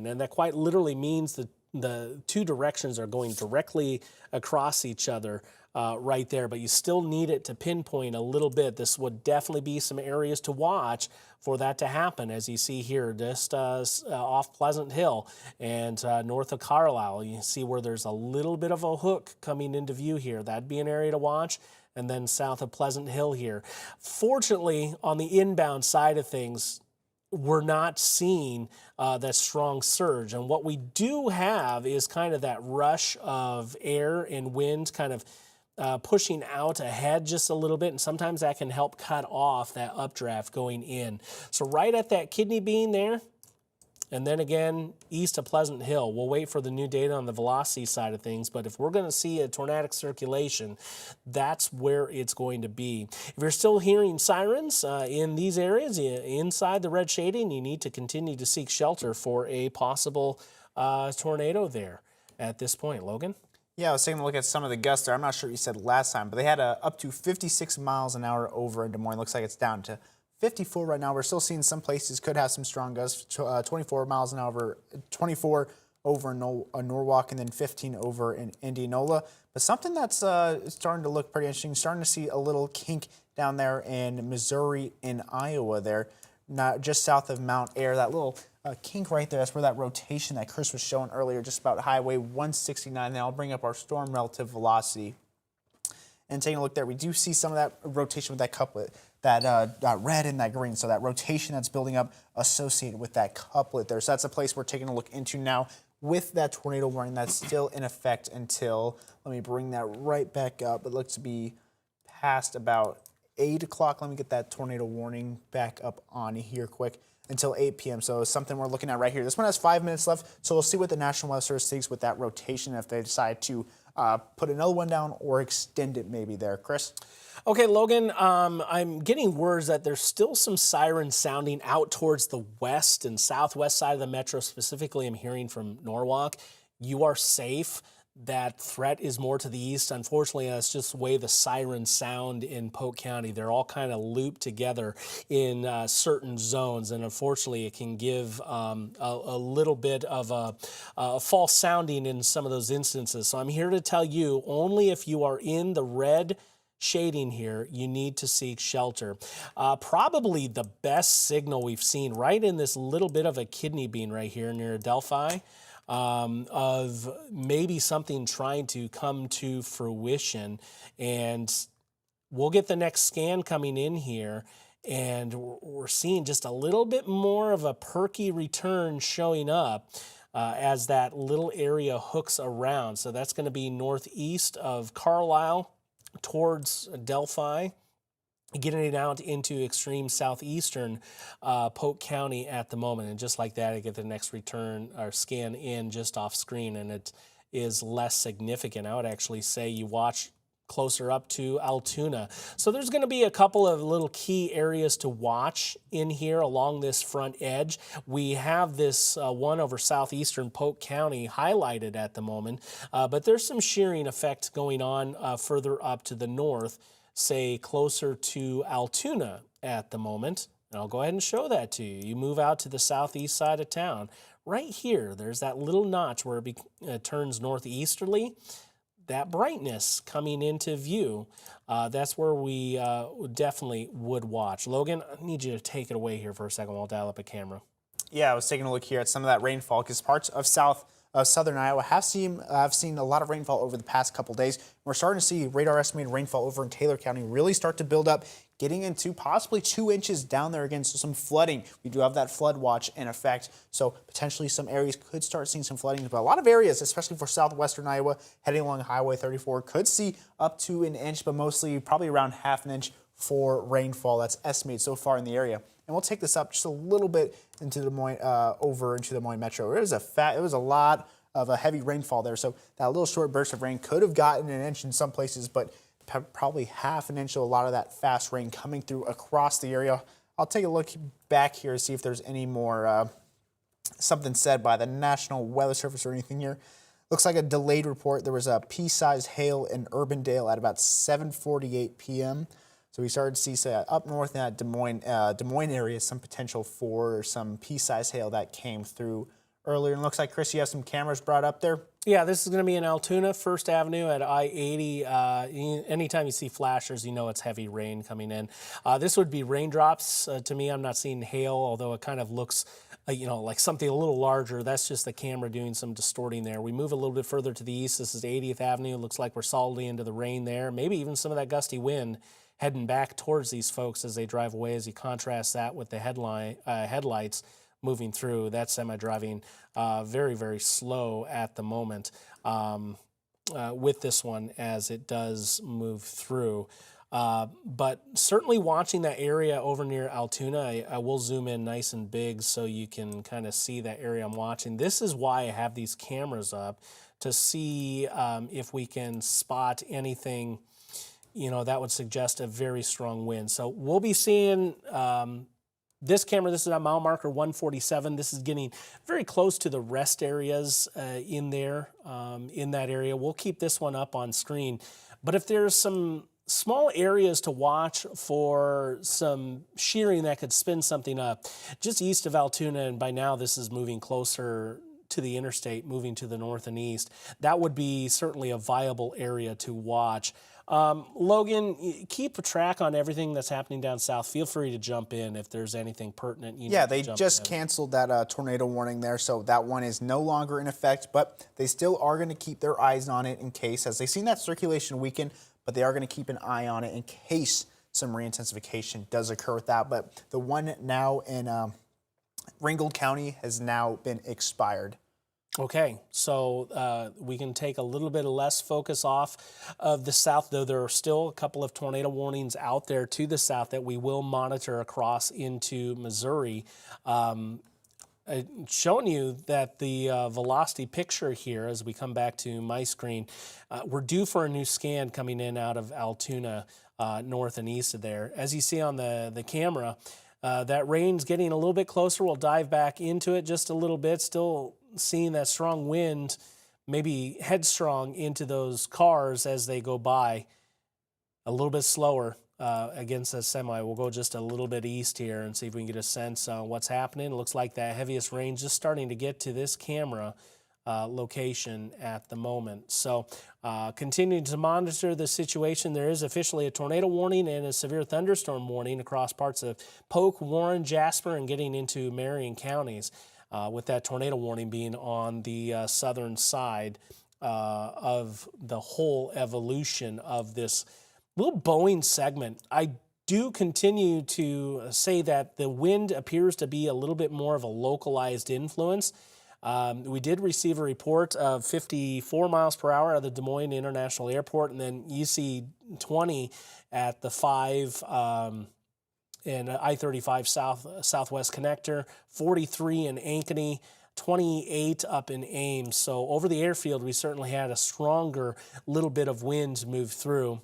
and that quite literally means that the two directions are going directly across each other right there, but you still need it to pinpoint a little bit. This would definitely be some areas to watch for that to happen, as you see here, just off Pleasant Hill and north of Carlisle. You see where there's a little bit of a hook coming into view here. That'd be an area to watch. And then south of Pleasant Hill here. Fortunately, on the inbound side of things, we're not seeing that strong surge. And what we do have is kind of that rush of air and wind kind of pushing out ahead just a little bit. And sometimes that can help cut off that updraft going in. So right at that kidney bean there, and then again, east of Pleasant Hill. We'll wait for the new data on the velocity side of things, but if we're going to see a tornadic circulation, that's where it's going to be. If you're still hearing sirens in these areas, inside the red shading, you need to continue to seek shelter for a possible tornado there at this point. Logan? Yeah, I was taking a look at some of the gusts there. I'm not sure what you said last time, but they had up to 56 miles an hour over in Des Moines. Looks like it's down to 54 right now. We're still seeing some places could have some strong gusts, 24 miles an hour, 24 over in Norwalk, and then 15 over in Indianola. But something that's starting to look pretty interesting, starting to see a little kink down there in Missouri and Iowa there. not just south of Mount Air. That little kink right there, that's where that rotation that Chris was showing earlier, just about Highway 169. Then I'll bring up our storm relative velocity. And taking a look there, we do see some of that rotation with that couplet, that red and that green. So that rotation that's building up associated with that couplet there. So that's a place we're taking a look into now with that tornado warning that's still in effect until, let me bring that right back up. It looks to be past about 8 o'clock. Let me get that tornado warning back up on here quick. Until 8 p.m. So something we're looking at right here. This one has 5 minutes left, so we'll see what the National Weather Service thinks with that rotation if they decide to put another one down or extend it maybe there. Chris? Okay, Logan, I'm getting words that there's still some sirens sounding out towards the west and southwest side of the metro. Specifically, I'm hearing from Norwalk. You are safe. That threat is more to the east. Unfortunately, that's just the way the sirens sound in Polk County. They're all kind of looped together in certain zones, and unfortunately, it can give a little bit of a false sounding in some of those instances. So I'm here to tell you, only if you are in the red shading here, you need to seek shelter. Probably the best signal we've seen right in this little bit of a kidney bean right here near Adelphi. Of maybe something trying to come to fruition. And we'll get the next scan coming in here, and we're seeing just a little bit more of a perky return showing up as that little area hooks around. So that's going to be northeast of Carlisle towards Adelphi, getting it out into extreme southeastern Polk County at the moment. And just like that, I get the next return or scan in just off screen, and it is less significant. I would actually say you watch closer up to Altoona. So there's going to be a couple of little key areas to watch in here along this front edge. We have this one over southeastern Polk County highlighted at the moment, but there's some shearing effect going on further up to the north, say closer to Altoona at the moment. And I'll go ahead and show that to you. You move out to the southeast side of town. Right here, there's that little notch where it turns northeasterly. That brightness coming into view, that's where we definitely would watch. Logan, I need you to take it away here for a second while I'll dial up a camera. Yeah, I was taking a look here at some of that rainfall because parts of southern Iowa have seen a lot of rainfall over the past couple days. We're starting to see radar estimated rainfall over in Taylor County really start to build up, getting into possibly 2 inches down there again. So some flooding. We do have that flood watch in effect. So potentially some areas could start seeing some flooding. But a lot of areas, especially for southwestern Iowa, heading along Highway 34, could see up to an inch, but mostly probably around half an inch for rainfall that's estimated so far in the area. And we'll take this up just a little bit into Des Moines, over into the Des Moines Metro. It was a lot of a heavy rainfall there. So that little short burst of rain could have gotten an inch in some places, but probably half an inch of a lot of that fast rain coming through across the area. I'll take a look back here to see if there's any more something said by the National Weather Service or anything here. Looks like a delayed report. There was a pea-sized hail in Urbandale at about 7:48 p.m. So we started to see up north in that Des Moines area some potential for some pea-sized hail that came through earlier. And it looks like, Chris, you have some cameras brought up there. Yeah, this is going to be in Altoona, 1st Avenue at I-80. Anytime you see flashers, you know it's heavy rain coming in. This would be raindrops to me. I'm not seeing hail, although it kind of looks like something a little larger. That's just the camera doing some distorting there. We move a little bit further to the east. This is 80th Avenue. It looks like we're solidly into the rain there. Maybe even some of that gusty wind heading back towards these folks as they drive away, as you contrast that with the headlights moving through. That semi-driving very, very slow at the moment with this one as it does move through. But certainly watching that area over near Altoona, I will zoom in nice and big so you can kind of see that area I'm watching. This is why I have these cameras up, to see if we can spot anything that would suggest a very strong wind. So we'll be seeing this camera. This is a mile marker 147. This is getting very close to the rest areas in there, in that area. We'll keep this one up on screen. But if there's some small areas to watch for some shearing that could spin something up, just east of Altoona, and by now this is moving closer to the interstate, moving to the north and east, that would be certainly a viable area to watch. Logan, keep a track on everything that's happening down south. Feel free to jump in if there's anything pertinent. Yeah, they just canceled that tornado warning there, so that one is no longer in effect, but they still are going to keep their eyes on it in case, as they've seen that circulation weaken, but they are going to keep an eye on it in case some re-intensification does occur with that. But the one now in Ringgold County has now been expired. Okay, so we can take a little bit less focus off of the south, though there are still a couple of tornado warnings out there to the south that we will monitor across into Missouri. Showing you that the velocity picture here, as we come back to my screen, we're due for a new scan coming in out of Altoona, north and east of there. As you see on the camera, that rain's getting a little bit closer. We'll dive back into it just a little bit, still seeing that strong wind, maybe headstrong into those cars as they go by. A little bit slower against the semi. We'll go just a little bit east here and see if we can get a sense on what's happening. It looks like that heaviest rain just starting to get to this camera location at the moment. So continuing to monitor the situation. There is officially a tornado warning and a severe thunderstorm warning across parts of Polk, Warren, Jasper, and getting into Marion counties, with that tornado warning being on the southern side of the whole evolution of this little Boeing segment. I do continue to say that the wind appears to be a little bit more of a localized influence. We did receive a report of 54 miles per hour at the Des Moines International Airport, and then you see 20 at the 5 and I-35 Southwest Connector, 43 in Ankeny, 28 up in Ames. So over the airfield, we certainly had a stronger little bit of wind move through.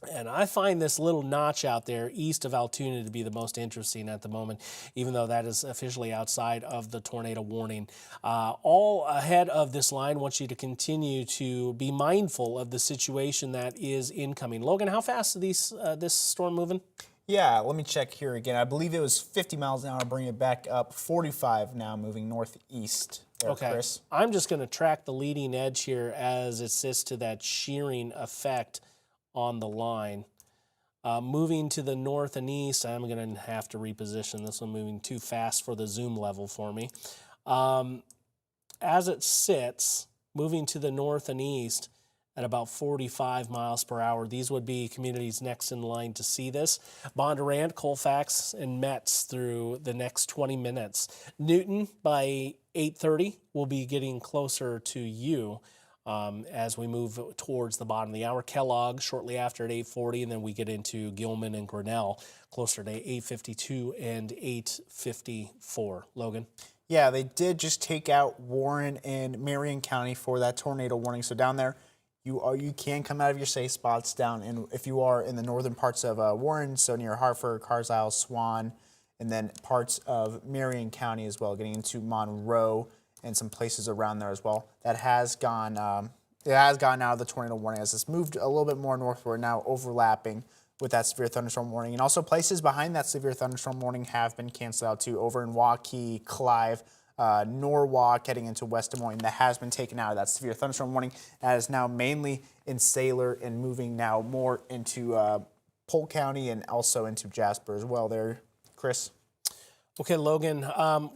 And I find this little notch out there east of Altoona to be the most interesting at the moment, even though that is officially outside of the tornado warning. All ahead of this line, want you to continue to be mindful of the situation that is incoming. Logan, how fast is this storm moving? Yeah, let me check here again. I believe it was 50 miles an hour, bring it back up. 45 now, moving northeast. There, okay, Chris. I'm just going to track the leading edge here as it sits to that shearing effect on the line. Moving to the north and east, I'm going to have to reposition this one, moving too fast for the zoom level for me. As it sits, moving to the north and east at about 45 miles per hour. These would be communities next in line to see this. Bondurant, Colfax, and Metz through the next 20 minutes. Newton by 8:30 will be getting closer to you. As we move towards the bottom of the hour. Kellogg shortly after at 8:40, and then we get into Gilman and Grinnell closer to 8:52 and 8:54. Logan? Yeah, they did just take out Warren and Marion County for that tornado warning. So down there, you can come out of your safe spots down, and if you are in the northern parts of Warren, so near Hartford, Carlisle, Swan, and then parts of Marion County as well, getting into Monroe and some places around there as well. That has gone, it has gotten out of the tornado warning as it's moved a little bit more northward, now overlapping with that severe thunderstorm warning. And also places behind that severe thunderstorm warning have been canceled out too, over in Waukee, Clive, Norwalk, heading into West Des Moines. That has been taken out of that severe thunderstorm warning. That is now mainly in Saylor and moving now more into Polk County and also into Jasper as well there. Chris? Okay, Logan,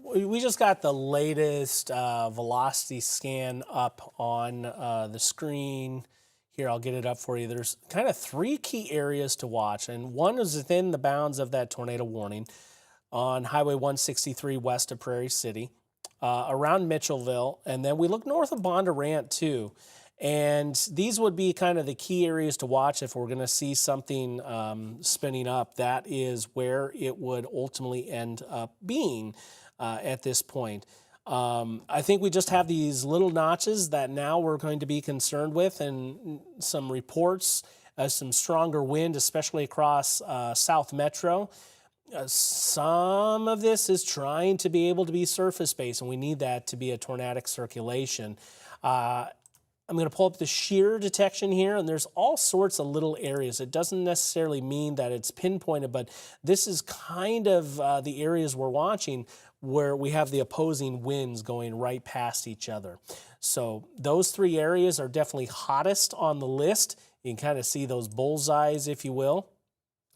we just got the latest velocity scan up on the screen. Here, I'll get it up for you. There's kind of 3 key areas to watch, and one is within the bounds of that tornado warning on Highway 163 west of Prairie City, around Mitchellville, and then we look north of Bondurant too. And these would be kind of the key areas to watch if we're going to see something spinning up. That is where it would ultimately end up being at this point. I think we just have these little notches that now we're going to be concerned with, and some reports of some stronger wind, especially across South Metro. Some of this is trying to be able to be surface-based, and we need that to be a tornadic circulation. I'm going to pull up the shear detection here, and there's all sorts of little areas. It doesn't necessarily mean that it's pinpointed, but this is kind of the areas we're watching where we have the opposing winds going right past each other. So those three areas are definitely hottest on the list. You can kind of see those bullseyes, if you will,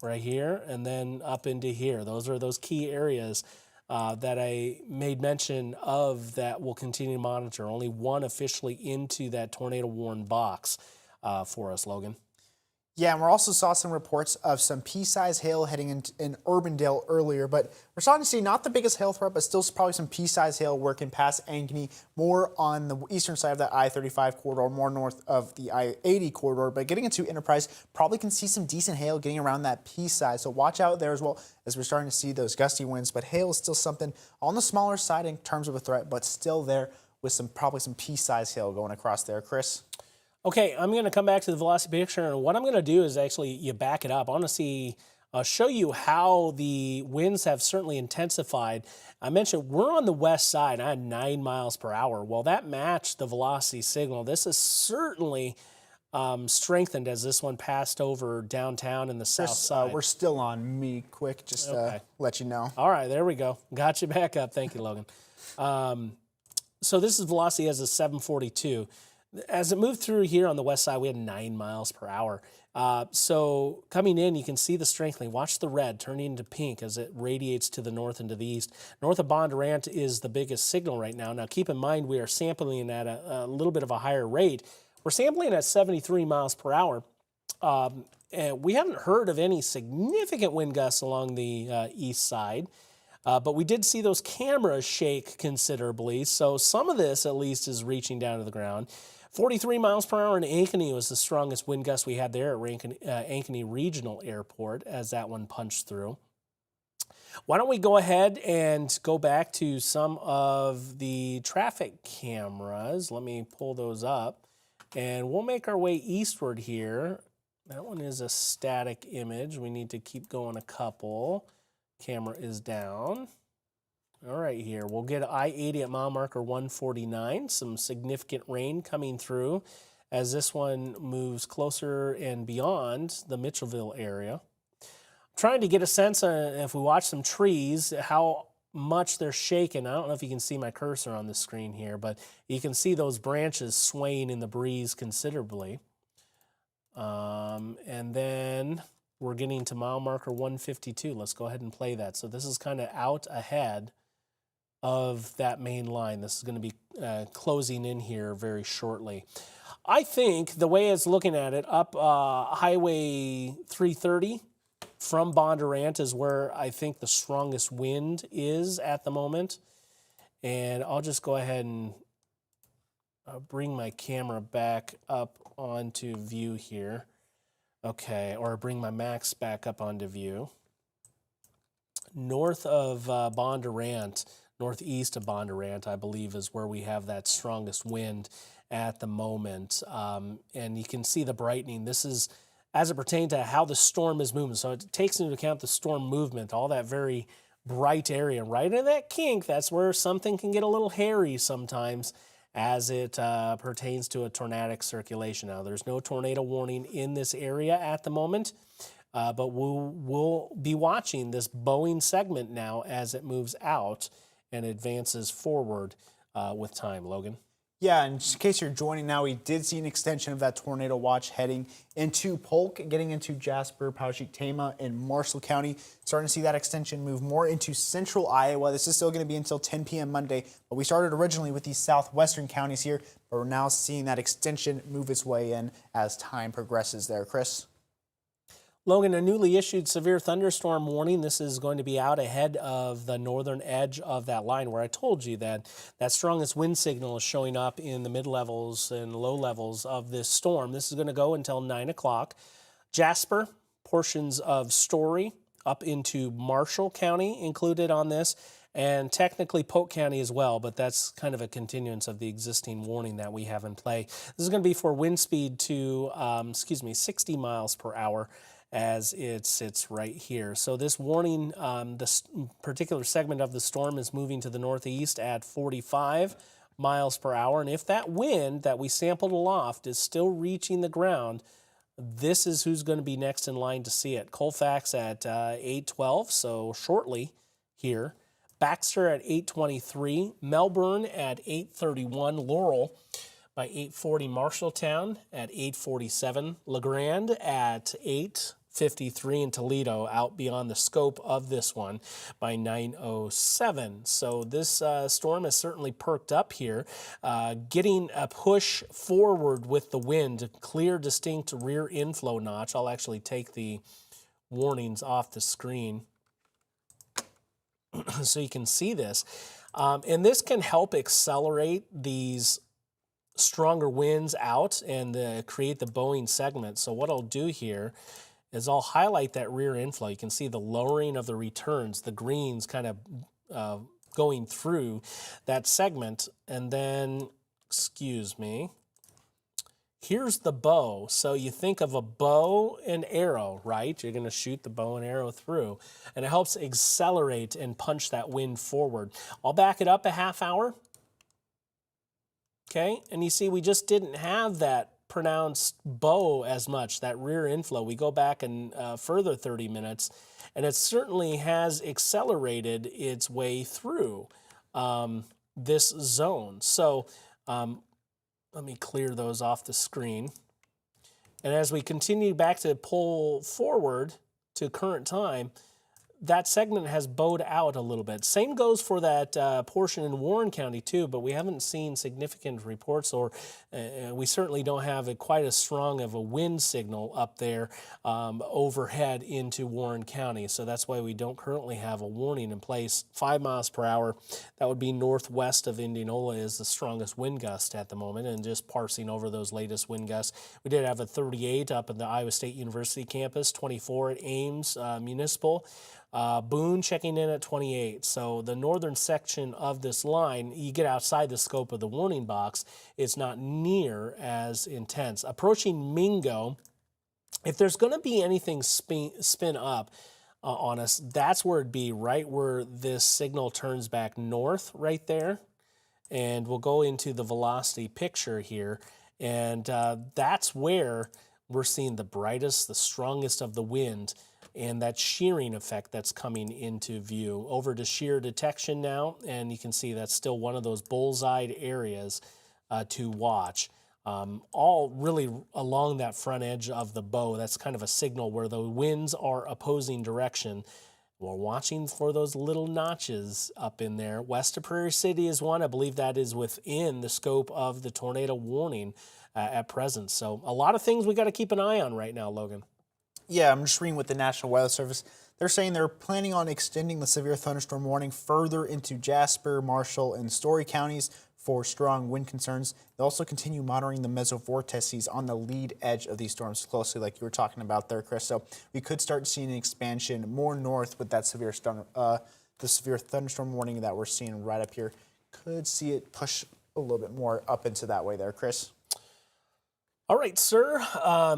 right here, and then up into here. Those are those key areas that I made mention of that we'll continue to monitor. Only one officially into that tornado warn box for us, Logan. Yeah, and we also saw some reports of some pea-sized hail heading in Urbandale earlier, but we're starting to see not the biggest hail threat, but still probably some pea-sized hail working past Ankeny, more on the eastern side of that I-35 corridor, more north of the I-80 corridor, but getting into Enterprise, probably can see some decent hail getting around that pea-size, so watch out there as well as we're starting to see those gusty winds, but hail is still something on the smaller side in terms of a threat, but still there with probably some pea-sized hail going across there. Chris? Okay, I'm going to come back to the velocity picture, and what I'm going to do is actually you back it up. I want to show you how the winds have certainly intensified. I mentioned we're on the west side. I had 9 miles per hour. Well, that matched the velocity signal. This is certainly strengthened as this one passed over downtown in the south side. We're still on me quick, just to let you know. All right, there we go. Got you back up. Thank you, Logan. So this is velocity as a 742. As it moved through here on the west side, we had 9 miles per hour. So coming in, you can see the strengthening. Watch the red turning into pink as it radiates to the north and to the east. North of Bondurant is the biggest signal right now. Now, keep in mind, we are sampling at a little bit of a higher rate. We're sampling at 73 miles per hour. And we haven't heard of any significant wind gusts along the east side. But we did see those cameras shake considerably. So some of this, at least, is reaching down to the ground. 43 miles per hour in Ankeny was the strongest wind gust we had there at Ankeny Regional Airport as that one punched through. Why don't we go ahead and go back to some of the traffic cameras. Let me pull those up. And we'll make our way eastward here. That one is a static image. We need to keep going a couple. Camera is down. All right, here we'll get I-80 at mile marker 149. Some significant rain coming through as this one moves closer and beyond the Mitchellville area. I'm trying to get a sense, if we watch some trees, how much they're shaking. I don't know if you can see my cursor on the screen here, but you can see those branches swaying in the breeze considerably. And then we're getting to mile marker 152. Let's go ahead and play that. So this is kind of out ahead of that main line. This is going to be closing in here very shortly. I think the way it's looking at it, up Highway 330 from Bondurant is where I think the strongest wind is at the moment. And I'll just go ahead and bring my camera back up onto view here. Okay, or bring my max back up onto view. North of Bondurant, northeast of Bondurant, I believe, is where we have that strongest wind at the moment. And you can see the brightening. This is as it pertains to how the storm is moving. So it takes into account the storm movement, all that very bright area. Right in that kink, that's where something can get a little hairy sometimes as it pertains to a tornadic circulation. Now, there's no tornado warning in this area at the moment, but we'll be watching this Boeing segment now as it moves out and advances forward with time. Logan? Yeah, and just in case you're joining now, we did see an extension of that tornado watch heading into Polk, getting into Jasper, Poweshiek, Tama, and Marshall County. Starting to see that extension move more into central Iowa. This is still going to be until 10 p.m. Monday, but we started originally with these southwestern counties here, but we're now seeing that extension move its way in as time progresses there. Chris? Logan, a newly issued severe thunderstorm warning. This is going to be out ahead of the northern edge of that line where I told you that that strongest wind signal is showing up in the mid-levels and low levels of this storm. This is going to go until 9 o'clock. Jasper, portions of Story, up into Marshall County included on this, and technically Polk County as well, but that's kind of a continuance of the existing warning that we have in play. This is going to be for wind speed to, 60 miles per hour. As it sits right here. So this warning, this particular segment of the storm is moving to the northeast at 45 miles per hour. And if that wind that we sampled aloft is still reaching the ground, this is who's going to be next in line to see it. Colfax at 8:12, so shortly here. Baxter at 8:23, Melbourne at 8:31, Laurel by 8:40, Marshalltown at 8:47, LeGrand at 8:53, and Toledo out beyond the scope of this one by 9:07. So this storm has certainly perked up here, getting a push forward with the wind, clear, distinct rear inflow notch. I'll actually take the warnings off the screen so you can see this. And this can help accelerate these stronger winds out and create the bowing segment. So what I'll do here is I'll highlight that rear inflow. You can see the lowering of the returns, the greens kind of going through that segment. And then, excuse me, here's the bow. So you think of a bow and arrow, right? You're going to shoot the bow and arrow through, and it helps accelerate and punch that wind forward. I'll back it up a half hour. Okay, and you see we just didn't have that pronounced bow as much, that rear inflow. We go back and further 30 minutes, and it certainly has accelerated its way through this zone. So let me clear those off the screen. And as we continue back to pull forward to current time, that segment has bowed out a little bit. Same goes for that portion in Warren County too, but we haven't seen significant reports, or we certainly don't have quite as strong of a wind signal up there overhead into Warren County. So that's why we don't currently have a warning in place. 5 miles per hour, that would be northwest of Indianola, is the strongest wind gust at the moment. And just parsing over those latest wind gusts, we did have a 38 up at the Iowa State University campus, 24 at Ames Municipal. Boone checking in at 28. So the northern section of this line, you get outside the scope of the warning box, it's not near as intense. Approaching Mingo, if there's going to be anything spin up on us, that's where it'd be, right where this signal turns back north right there. And we'll go into the velocity picture here. And that's where we're seeing the brightest, the strongest of the wind, and that shearing effect that's coming into view. Over to shear detection now, and you can see that's still one of those bullseye areas to watch. All really along that front edge of the bow. That's kind of a signal where the winds are opposing direction. We're watching for those little notches up in there. West of Prairie City is one. I believe that is within the scope of the tornado warning at present. So a lot of things we got to keep an eye on right now, Logan. Yeah, I'm just reading with the National Weather Service. They're saying they're planning on extending the severe thunderstorm warning further into Jasper, Marshall, and Story counties for strong wind concerns. They'll also continue monitoring the mesovortices on the lead edge of these storms closely, like you were talking about there, Chris. So we could start seeing an expansion more north with that severe the severe thunderstorm warning that we're seeing right up here. Could see it push a little bit more up into that way there, Chris. All right, sir.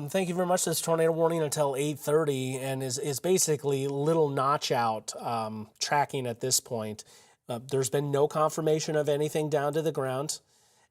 Thank you very much. This tornado warning until 8:30 and is basically little notch out tracking at this point. There's been no confirmation of anything down to the ground,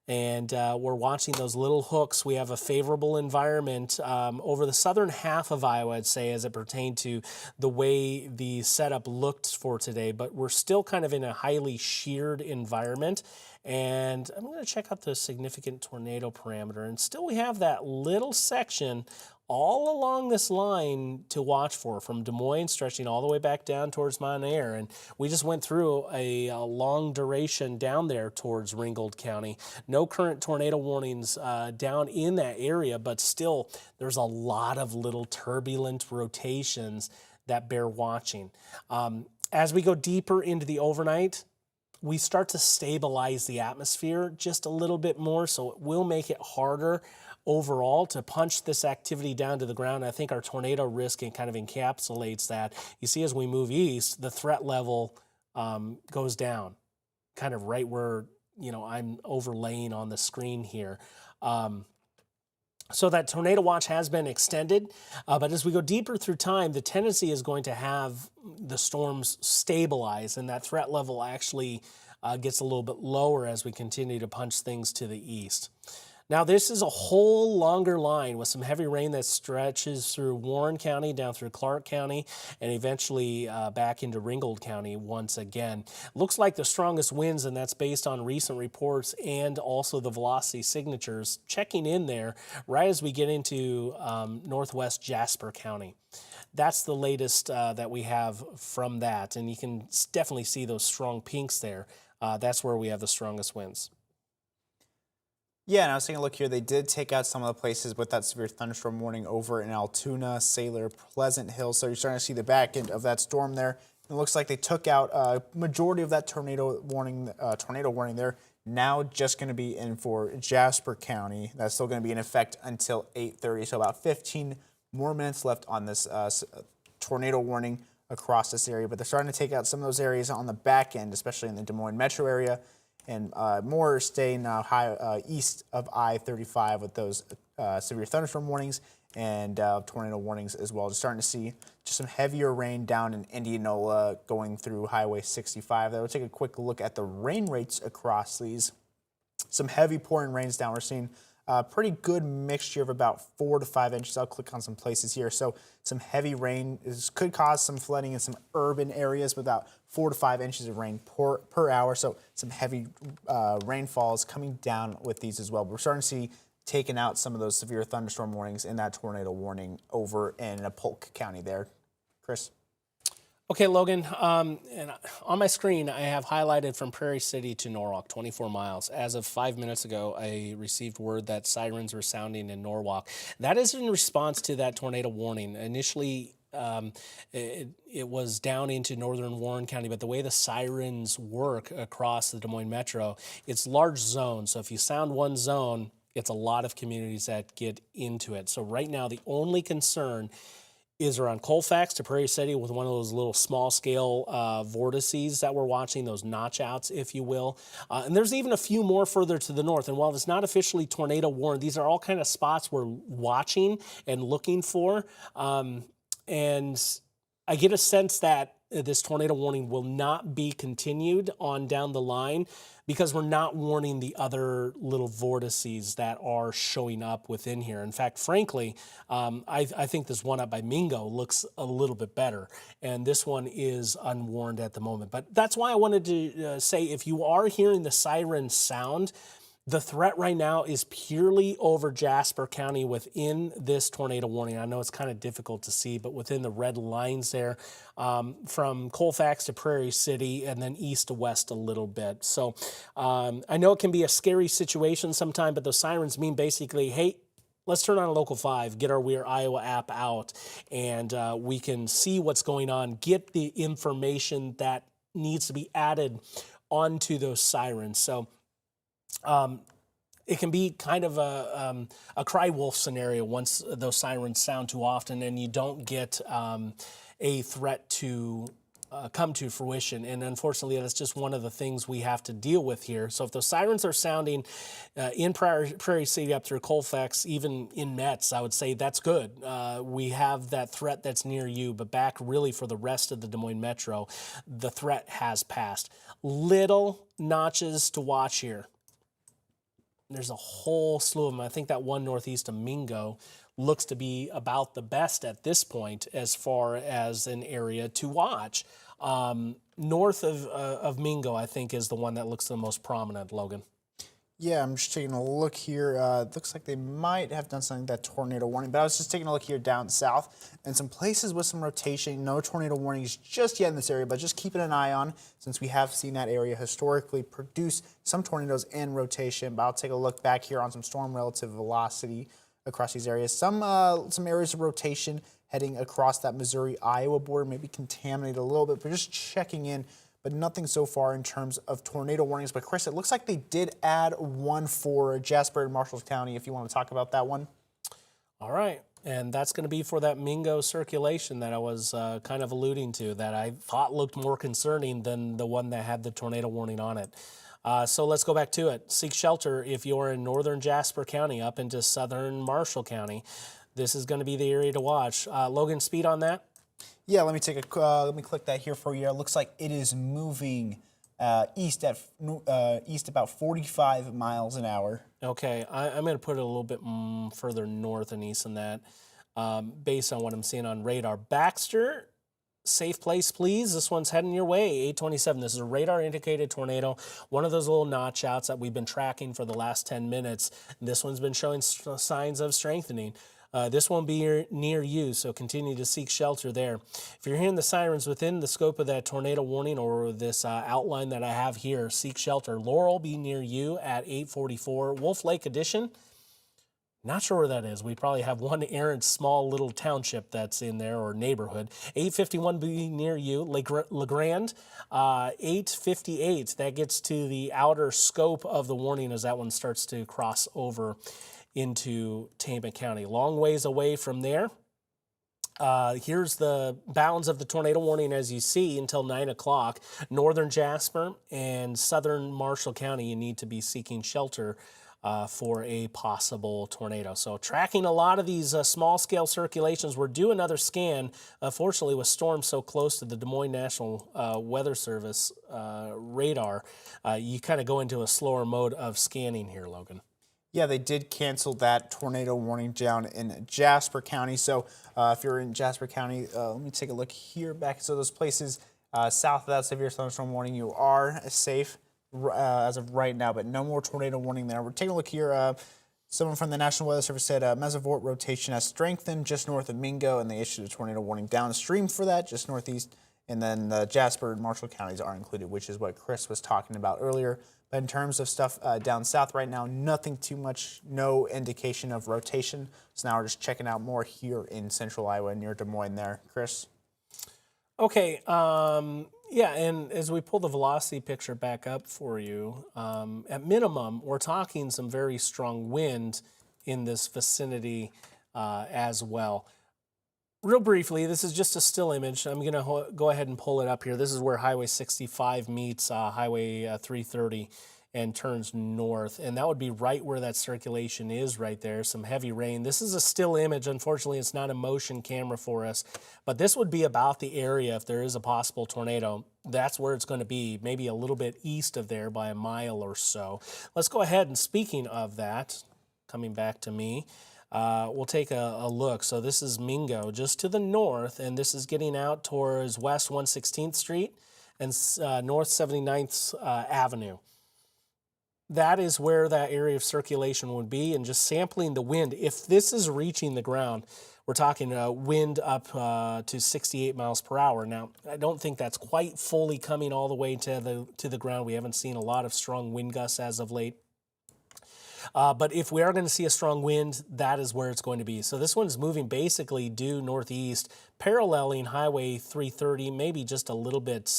and we're watching those little hooks. We have a favorable environment over the southern half of Iowa, I'd say, as it pertained to the way the setup looked for today, but we're still kind of in a highly sheared environment. And I'm going to check out the significant tornado parameter. And still we have that little section all along this line to watch for, from Des Moines stretching all the way back down towards Monair. And we just went through a long duration down there towards Ringgold County. No current tornado warnings down in that area, but still there's a lot of little turbulent rotations that bear watching. As we go deeper into the overnight, we start to stabilize the atmosphere just a little bit more, so it will make it harder overall to punch this activity down to the ground. I think our tornado risk kind of encapsulates that. You see, as we move east, the threat level goes down, kind of right where I'm overlaying on the screen here. So that tornado watch has been extended, but as we go deeper through time, the tendency is going to have the storms stabilize, and that threat level actually gets a little bit lower as we continue to punch things to the east. Now, this is a whole longer line with some heavy rain that stretches through Warren County, down through Clark County, and eventually back into Ringgold County once again. Looks like the strongest winds, and that's based on recent reports and also the velocity signatures checking in there right as we get into northwest Jasper County. That's the latest that we have from that, and you can definitely see those strong pinks there. That's where we have the strongest winds. Yeah, and I was taking a look here. They did take out some of the places with that severe thunderstorm warning over in Altoona, Sailor, Pleasant Hill. So you're starting to see the back end of that storm there. It looks like they took out a majority of that tornado warning there. Now just going to be in for Jasper County. That's still going to be in effect until 8:30. So about 15 more minutes left on this tornado warning across this area. But they're starting to take out some of those areas on the back end, especially in the Des Moines metro area. And more staying east of I-35 with those severe thunderstorm warnings and tornado warnings as well. Just starting to see just some heavier rain down in Indianola going through Highway 65. We'll take a quick look at the rain rates across these. Some heavy pouring rains down. We're seeing a pretty good mixture of about 4 to 5 inches. I'll click on some places here. So some heavy rain could cause some flooding in some urban areas with about 4 to 5 inches of rain per hour. So some heavy rainfalls coming down with these as well. We're starting to see taking out some of those severe thunderstorm warnings in that tornado warning over in Polk County there. Chris? Okay, Logan, and on my screen, I have highlighted from Prairie City to Norwalk, 24 miles. As of 5 minutes ago, I received word that sirens were sounding in Norwalk. That is in response to that tornado warning. Initially, it was down into northern Warren County, but the way the sirens work across the Des Moines metro, it's large zones. So if you sound one zone, it's a lot of communities that get into it. So right now, the only concern is around Colfax to Prairie City with one of those little small-scale vortices that we're watching, those notch-outs, if you will. And there's even a few more further to the north. And while it's not officially tornado warned, these are all kind of spots we're watching and looking for. And I get a sense that this tornado warning will not be continued on down the line because we're not warning the other little vortices that are showing up within here. In fact, frankly, I think this one up by Mingo looks a little bit better, and this one is unwarned at the moment. But that's why I wanted to say, if you are hearing the siren sound, the threat right now is purely over Jasper County within this tornado warning. I know it's kind of difficult to see, but within the red lines there, from Colfax to Prairie City and then east to west a little bit. So I know it can be a scary situation sometime, but those sirens mean basically, hey, let's turn on a Local 5, get our We're Iowa app out, and we can see what's going on, get the information that needs to be added onto those sirens. So it can be kind of a cry wolf scenario once those sirens sound too often and you don't get a threat to come to fruition. And unfortunately, that's just one of the things we have to deal with here. So if those sirens are sounding in Prairie City up through Colfax, even in Metz, I would say that's good. We have that threat that's near you, but back really for the rest of the Des Moines metro, the threat has passed. Little notches to watch here. There's a whole slew of them. I think that one northeast of Mingo looks to be about the best at this point as far as an area to watch. North of Mingo, I think, is the one that looks the most prominent, Logan. Yeah, I'm just taking a look here. It looks like they might have done something with that tornado warning, but I was just taking a look here down south and some places with some rotation. No tornado warnings just yet in this area, but just keeping an eye on since we have seen that area historically produce some tornadoes in rotation. But I'll take a look back here on some storm relative velocity across these areas. Some areas of rotation heading across that Missouri-Iowa border, maybe contaminated a little bit, but just checking in. But nothing so far in terms of tornado warnings. But Chris, it looks like they did add one for Jasper and Marshall County, if you want to talk about that one. All right. And that's going to be for that Mingo circulation that I was kind of alluding to, that I thought looked more concerning than the one that had the tornado warning on it. So let's go back to it. Seek shelter if you're in northern Jasper County up into southern Marshall County. This is going to be the area to watch. Logan, speed on that? Yeah, let me click that here for you. It looks like it is moving east about 45 miles an hour. Okay, I'm going to put it a little bit further north and east than that, based on what I'm seeing on radar. Baxter, safe place, please. This one's heading your way, 827. This is a radar-indicated tornado, one of those little notch outs that we've been tracking for the last 10 minutes. This one's been showing signs of strengthening. This won't be near you, so continue to seek shelter there. If you're hearing the sirens within the scope of that tornado warning or this outline that I have here, seek shelter. Laurel will be near you at 844. Wolf Lake Edition, not sure where that is. We probably have one errant small little township that's in there or neighborhood. 851 be near you. LeGrand, 858. That gets to the outer scope of the warning as that one starts to cross over into Tama County. Long ways away from there. Here's the bounds of the tornado warning as you see until 9 o'clock. Northern Jasper and southern Marshall County, you need to be seeking shelter for a possible tornado. So tracking a lot of these small-scale circulations. We're due another scan. Fortunately, with storms so close to the Des Moines National Weather Service radar, you kind of go into a slower mode of scanning here, Logan. Yeah, they did cancel that tornado warning down in Jasper County. So if you're in Jasper County, let me take a look here back. So those places south of that severe thunderstorm warning, you are safe as of right now, but no more tornado warning there. We're taking a look here. Someone from the National Weather Service said mesovort rotation has strengthened just north of Mingo, and they issued a tornado warning downstream for that, just northeast. And then the Jasper and Marshall counties are included, which is what Chris was talking about earlier. But in terms of stuff down south right now, nothing too much, no indication of rotation. So now we're just checking out more here in central Iowa near Des Moines there. Chris? Okay, yeah, and as we pull the velocity picture back up for you, at minimum, we're talking some very strong wind in this vicinity as well. Real briefly, this is just a still image. I'm going to go ahead and pull it up here. This is where Highway 65 meets Highway 330 and turns north. And that would be right where that circulation is right there, some heavy rain. This is a still image. Unfortunately, it's not a motion camera for us. But this would be about the area if there is a possible tornado. That's where it's going to be, maybe a little bit east of there by a mile or so. Let's go ahead and speaking of that, coming back to me, we'll take a look. So this is Mingo, just to the north, and this is getting out towards West 116th Street and North 79th Avenue. That is where that area of circulation would be, and just sampling the wind. If this is reaching the ground, we're talking wind up to 68 miles per hour. Now, I don't think that's quite fully coming all the way to the ground. We haven't seen a lot of strong wind gusts as of late. But if we are going to see a strong wind, that is where it's going to be. So this one's moving basically due northeast, paralleling Highway 330, maybe just a little bit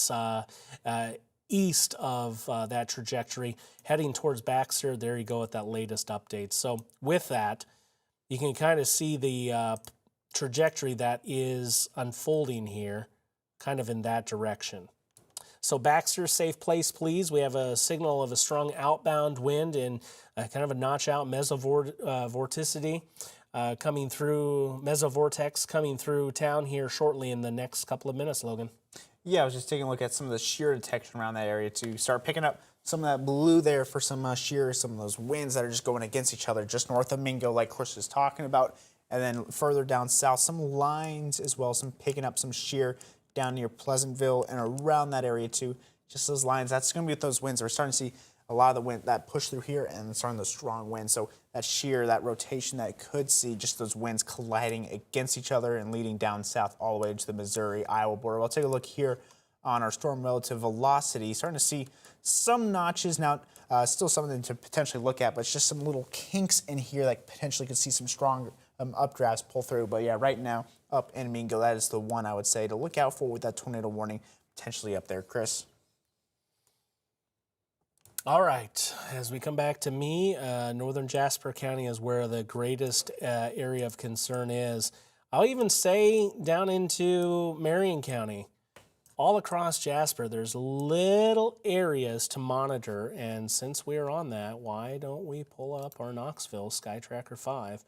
east of that trajectory, heading towards Baxter. There you go at that latest update. So with that, you can kind of see the trajectory that is unfolding here, kind of in that direction. So Baxter, safe place, please. We have a signal of a strong outbound wind and kind of a notch-out mesovorticity coming through, mesovortex coming through town here shortly in the next couple of minutes, Logan. Yeah, I was just taking a look at some of the shear detection around that area to start picking up some of that blue there for some shear, some of those winds that are just going against each other just north of Mingo like Chris was talking about. And then further down south, some lines as well, some picking up some shear down near Pleasantville and around that area too. Just those lines, that's going to be with those winds. We're starting to see a lot of the wind that push through here and starting those strong winds. So that shear, that rotation that could see just those winds colliding against each other and leading down south all the way to the Missouri-Iowa border. We'll take a look here on our storm relative velocity. Starting to see some notches now, still something to potentially look at, but it's just some little kinks in here that potentially could see some strong updrafts pull through. But yeah, right now up in Mingo, that is the one I would say to look out for with that tornado warning potentially up there. Chris? All right, as we come back to me, northern Jasper County is where the greatest area of concern is. I'll even say down into Marion County. All across Jasper, there's little areas to monitor, and since we're on that, why don't we pull up our Knoxville Sky Tracker 5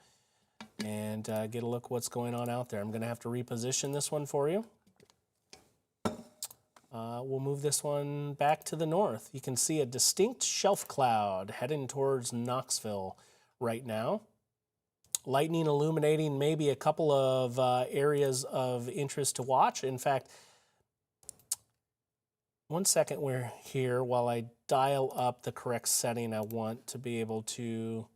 and get a look what's going on out there. I'm going to have to reposition this one for you. We'll move this one back to the north. You can see a distinct shelf cloud heading towards Knoxville right now. Lightning illuminating maybe a couple of areas of interest to watch. In fact, one second, we're here while I dial up the correct setting. I want to be able to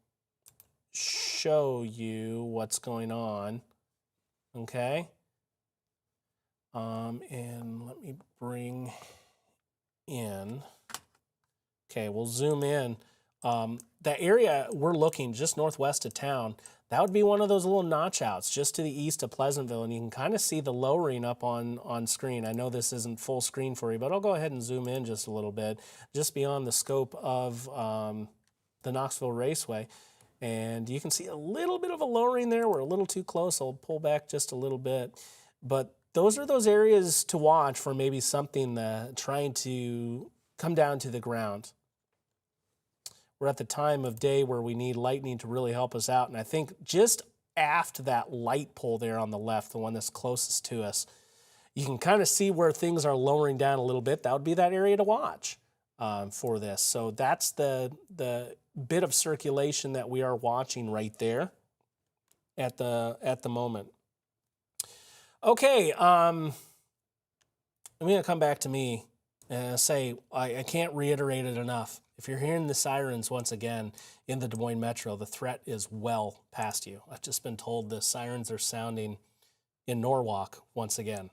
show you what's going on. Okay. And let me bring in. Okay, we'll zoom in. That area we're looking just northwest of town, that would be one of those little notch outs just to the east of Pleasantville, and you can kind of see the lowering up on screen. I know this isn't full screen for you, but I'll go ahead and zoom in just a little bit, just beyond the scope of the Knoxville Raceway. And you can see a little bit of a lowering there. We're a little too close. I'll pull back just a little bit. But those are those areas to watch for maybe something trying to come down to the ground. We're at the time of day where we need lightning to really help us out. And I think just aft that light pole there on the left, the one that's closest to us, you can kind of see where things are lowering down a little bit. That would be that area to watch for this. So that's the bit of circulation that we are watching right there at the moment. Okay, I'm going to come back to me and say I can't reiterate it enough. If you're hearing the sirens once again in the Des Moines Metro, the threat is well past you. I've just been told the sirens are sounding in Norwalk once again.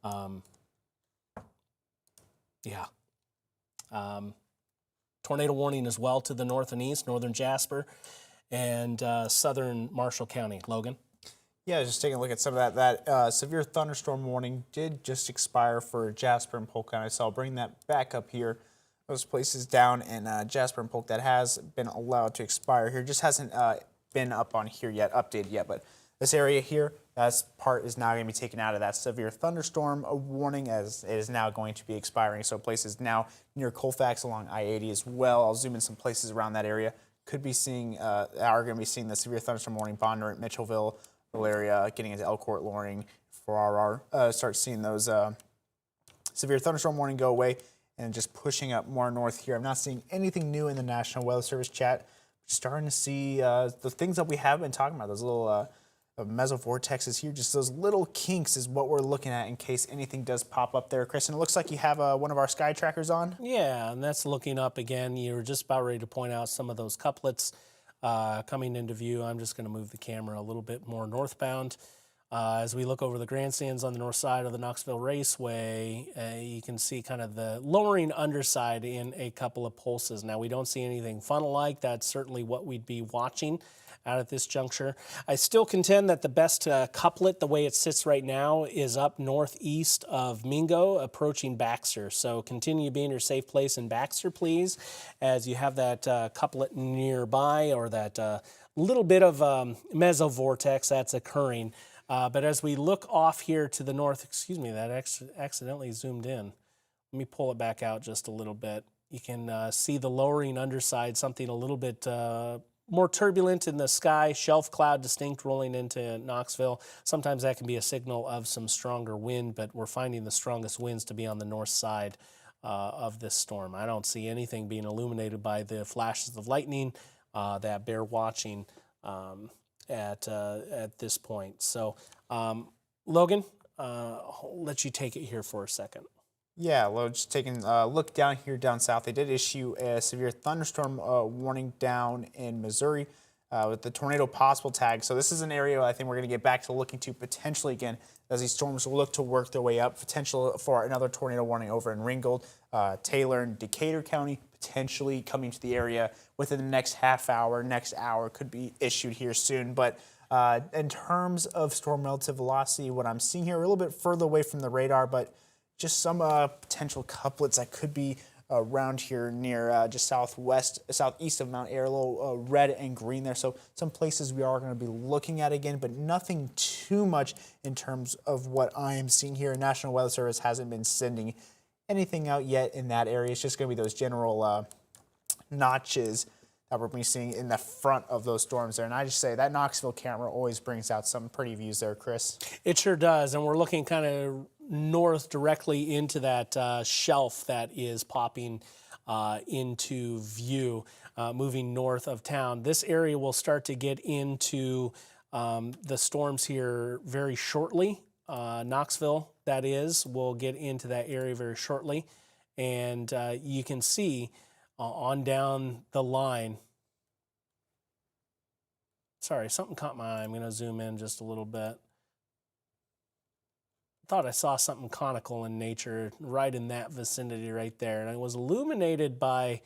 Tornado warning as well to the north and east, northern Jasper and southern Marshall County. Logan? Yeah, just taking a look at some of that severe thunderstorm warning did just expire for Jasper and Polk County, so I'll bring that back up here. Those places down in Jasper and Polk that has been allowed to expire here, just hasn't been up on here yet, updated yet, but this area here, that part is now going to be taken out of that severe thunderstorm warning as it is now going to be expiring. So places now near Colfax along I-80 as well. I'll zoom in some places around that area. Could be seeing, are going to be seeing the severe thunderstorm warning, Bonnert, Mitchellville area, getting into Elcourt, Loring, for start seeing those severe thunderstorm warning go away and just pushing up more north here. I'm not seeing anything new in the National Weather Service chat. Just starting to see the things that we have been talking about, those little mesovortexes here, just those little kinks is what we're looking at in case anything does pop up there. Chris, and it looks like you have one of our sky trackers on. Yeah, and that's looking up again. You were just about ready to point out some of those couplets coming into view. I'm just going to move the camera a little bit more northbound. As we look over the grandstands on the north side of the Knoxville Raceway, you can see kind of the lowering underside in a couple of pulses. Now, we don't see anything funnel-like. That's certainly what we'd be watching out at this juncture. I still contend that the best couplet, the way it sits right now, is up northeast of Mingo, approaching Baxter. So continue being your safe place in Baxter, please, as you have that couplet nearby, or that little bit of mesovortex that's occurring. But as we look off here to the north, excuse me, that accidentally zoomed in. Let me pull it back out just a little bit. You can see the lowering underside, something a little bit more turbulent in the sky, shelf cloud distinct rolling into Knoxville. Sometimes that can be a signal of some stronger wind, but we're finding the strongest winds to be on the north side of this storm. I don't see anything being illuminated by the flashes of lightning that bear watching at this point. So, Logan, I'll let you take it here for a second. Yeah, well, just taking a look down here down south, they did issue a severe thunderstorm warning down in Missouri with the tornado possible tag. So this is an area I think we're going to get back to looking to potentially again as these storms look to work their way up. Potential for another tornado warning over in Ringgold, Taylor, and Decatur County, potentially coming to the area within the next half hour, next hour could be issued here soon. But in terms of storm relative velocity, what I'm seeing here a little bit further away from the radar, but just some potential couplets that could be around here near just southeast of Mount Ayr, a little red and green there. So some places we are going to be looking at again, but nothing too much in terms of what I am seeing here. National Weather Service hasn't been sending anything out yet in that area. It's just going to be those general notches that we're seeing in the front of those storms there. And I just say that Knoxville camera always brings out some pretty views there, Chris. It sure does, and we're looking kind of north directly into that shelf that is popping into view, moving north of town. This area will start to get into the storms here very shortly. Knoxville, that is, will get into that area very shortly. And you can see on down the line. Sorry, something caught my eye. I'm going to zoom in just a little bit. Thought I saw something conical in nature right in that vicinity right there. And it was illuminated by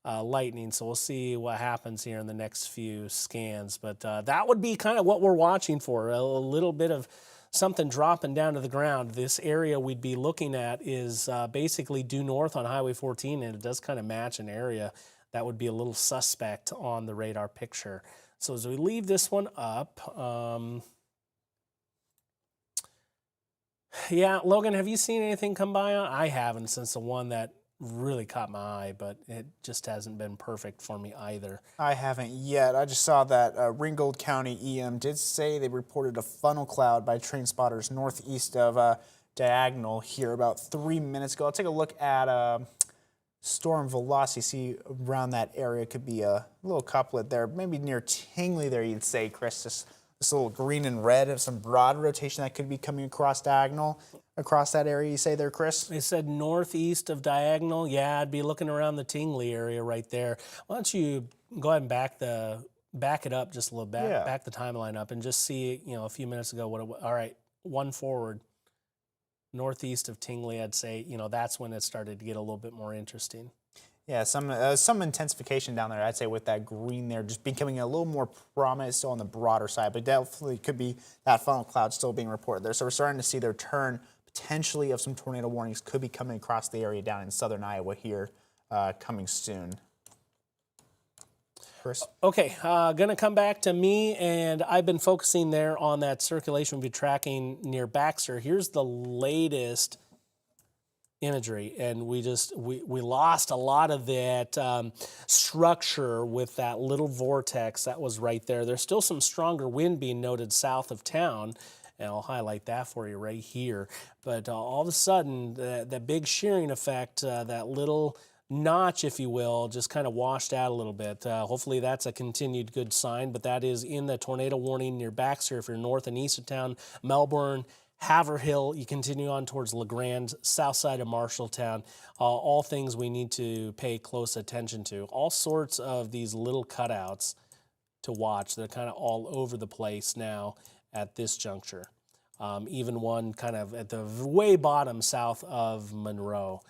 lightning, so we'll see what happens here in the next few scans. But that would be kind of what we're watching for, a little bit of something dropping down to the ground. This area we'd be looking at is basically due north on Highway 14, and it does kind of match an area that would be a little suspect on the radar picture. So as we leave this one up, yeah, Logan, have you seen anything come by? I haven't, since the one that really caught my eye, but it just hasn't been perfect for me either. I haven't yet. I just saw that Ringgold County EM did say they reported a funnel cloud by train spotters northeast of Diagonal here about 3 minutes ago. I'll take a look at storm velocity, see around that area. Could be a little couplet there, maybe near Tingley there, you'd say, Chris. This little green and red of some broad rotation that could be coming across Diagonal, across that area, you say there, Chris? They said northeast of Diagonal. Yeah, I'd be looking around the Tingley area right there. Why don't you go ahead and back it up just a little bit, back the timeline up, and just see, a few minutes ago what it was. All right, one forward, northeast of Tingley, I'd say, that's when it started to get a little bit more interesting. Yeah, some intensification down there, I'd say, with that green there, just becoming a little more prominent still on the broader side, but definitely could be that funnel cloud still being reported there. So we're starting to see their turn potentially of some tornado warnings could be coming across the area down in southern Iowa here coming soon. Chris? Okay, going to come back to me, and I've been focusing there on that circulation we've been tracking near Baxter. Here's the latest imagery, and we lost a lot of that structure with that little vortex that was right there. There's still some stronger wind being noted south of town, and I'll highlight that for you right here. But all of a sudden, that big shearing effect, that little notch, if you will, just kind of washed out a little bit. Hopefully that's a continued good sign, but that is in the tornado warning near Baxter if you're north and east of town, Melbourne, Haverhill, you continue on towards LeGrand, south side of Marshalltown, all things we need to pay close attention to. All sorts of these little cutouts to watch. They're kind of all over the place now at this juncture. Even one kind of at the way bottom south of Monroe.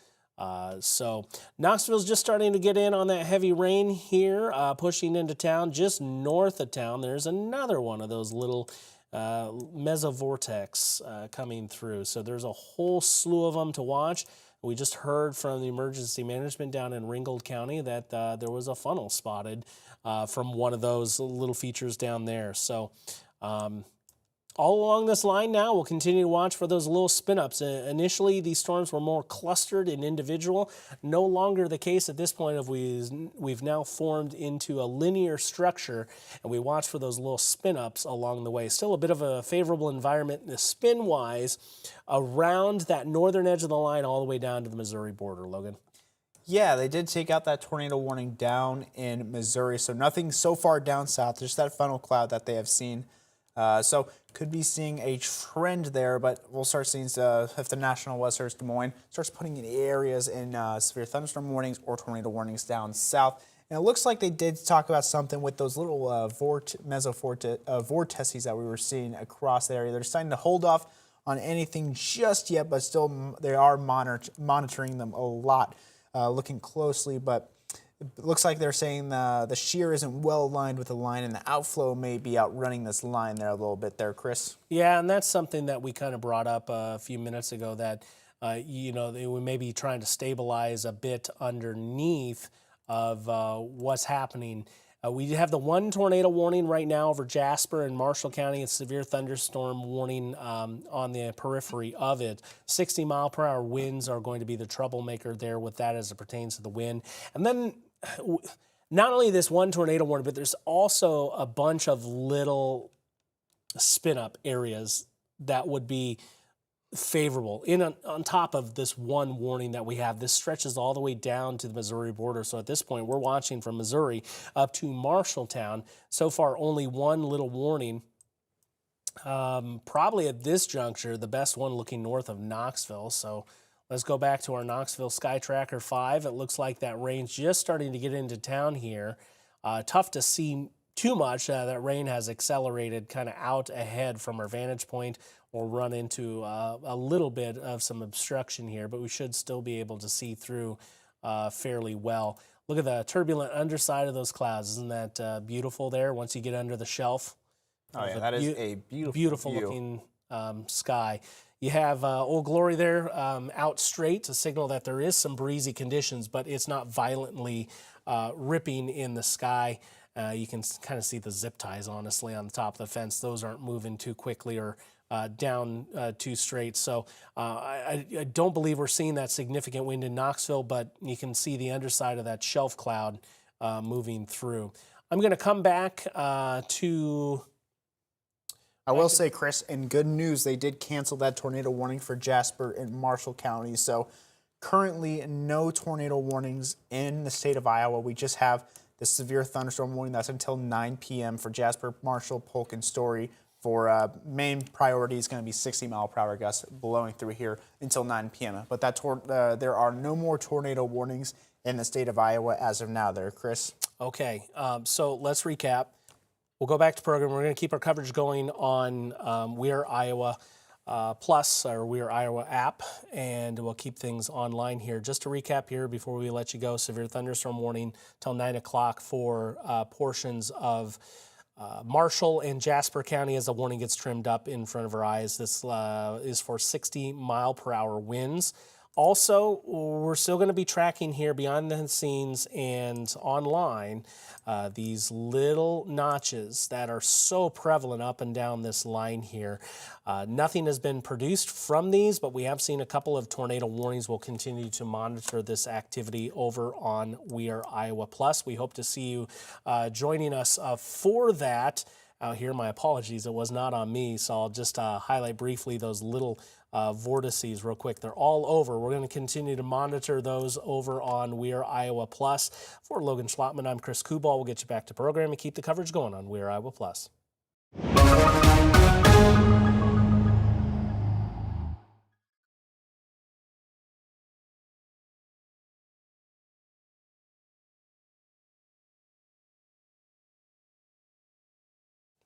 So Knoxville's just starting to get in on that heavy rain here, pushing into town. Just north of town, there's another one of those little mesovortex coming through. So there's a whole slew of them to watch. We just heard from the emergency management down in Ringgold County that there was a funnel spotted from one of those little features down there. So all along this line now, we'll continue to watch for those little spin-ups. Initially, these storms were more clustered and individual. No longer the case at this point. We've now formed into a linear structure, and we watch for those little spin-ups along the way. Still a bit of a favorable environment spin-wise around that northern edge of the line all the way down to the Missouri border, Logan. Yeah, they did take out that tornado warning down in Missouri, so nothing so far down south, just that funnel cloud that they have seen. So could be seeing a trend there, but we'll start seeing if the National Weather Service Des Moines starts putting in areas in severe thunderstorm warnings or tornado warnings down south. And it looks like they did talk about something with those little vortices that we were seeing across the area. They're starting to hold off on anything just yet, but still they are monitoring them a lot, looking closely, but it looks like they're saying the shear isn't well aligned with the line, and the outflow may be outrunning this line there a little bit there, Chris. Yeah, and that's something that we kind of brought up a few minutes ago, that we may be trying to stabilize a bit underneath of what's happening. We have the one tornado warning right now over Jasper and Marshall County, and severe thunderstorm warning on the periphery of it. 60-mile-per-hour winds are going to be the troublemaker there with that as it pertains to the wind. And then not only this one tornado warning, but there's also a bunch of little spin-up areas that would be favorable. On top of this one warning that we have, this stretches all the way down to the Missouri border. So at this point, we're watching from Missouri up to Marshalltown. So far, only one little warning. Probably at this juncture, the best one looking north of Knoxville. So let's go back to our Knoxville Sky Tracker 5. It looks like that rain's just starting to get into town here. Tough to see too much. That rain has accelerated kind of out ahead from our vantage point. We'll run into a little bit of some obstruction here, but we should still be able to see through fairly well. Look at the turbulent underside of those clouds. Isn't that beautiful there once you get under the shelf? Oh, yeah, that is a beautiful view. Looking sky. You have Old Glory there out straight to signal that there is some breezy conditions, but it's not violently ripping in the sky. You can kind of see the zip ties, honestly, on the top of the fence. Those aren't moving too quickly or down too straight. So I don't believe we're seeing that significant wind in Knoxville, but you can see the underside of that shelf cloud moving through. I'm going to come back to... I will say, Chris, in good news, they did cancel that tornado warning for Jasper and Marshall counties. So currently no tornado warnings in the state of Iowa. We just have the severe thunderstorm warning. That's until 9 p.m. for Jasper, Marshall, Polk, and Story. For main priority is going to be 60-mile-per-hour gusts blowing through here until 9 p.m. But there are no more tornado warnings in the state of Iowa as of now there, Chris. Okay, so let's recap. We'll go back to program. We're going to keep our coverage going on We Are Iowa Plus, or We Are Iowa app, and we'll keep things online here. Just to recap here before we let you go, severe thunderstorm warning till 9 o'clock for portions of Marshall and Jasper County as the warning gets trimmed up in front of our eyes. This is for 60-mile-per-hour winds. Also, we're still going to be tracking here behind the scenes and online these little notches that are so prevalent up and down this line here. Nothing has been produced from these, but we have seen a couple of tornado warnings. We'll continue to monitor this activity over on We Are Iowa Plus. We hope to see you joining us for that. Out here, my apologies, it was not on me, so I'll just highlight briefly those little vortices real quick. They're all over. We're going to continue to monitor those over on We Are Iowa Plus. For Logan Schlotman, I'm Chris Kubal. We'll get you back to program and keep the coverage going on We Are Iowa Plus.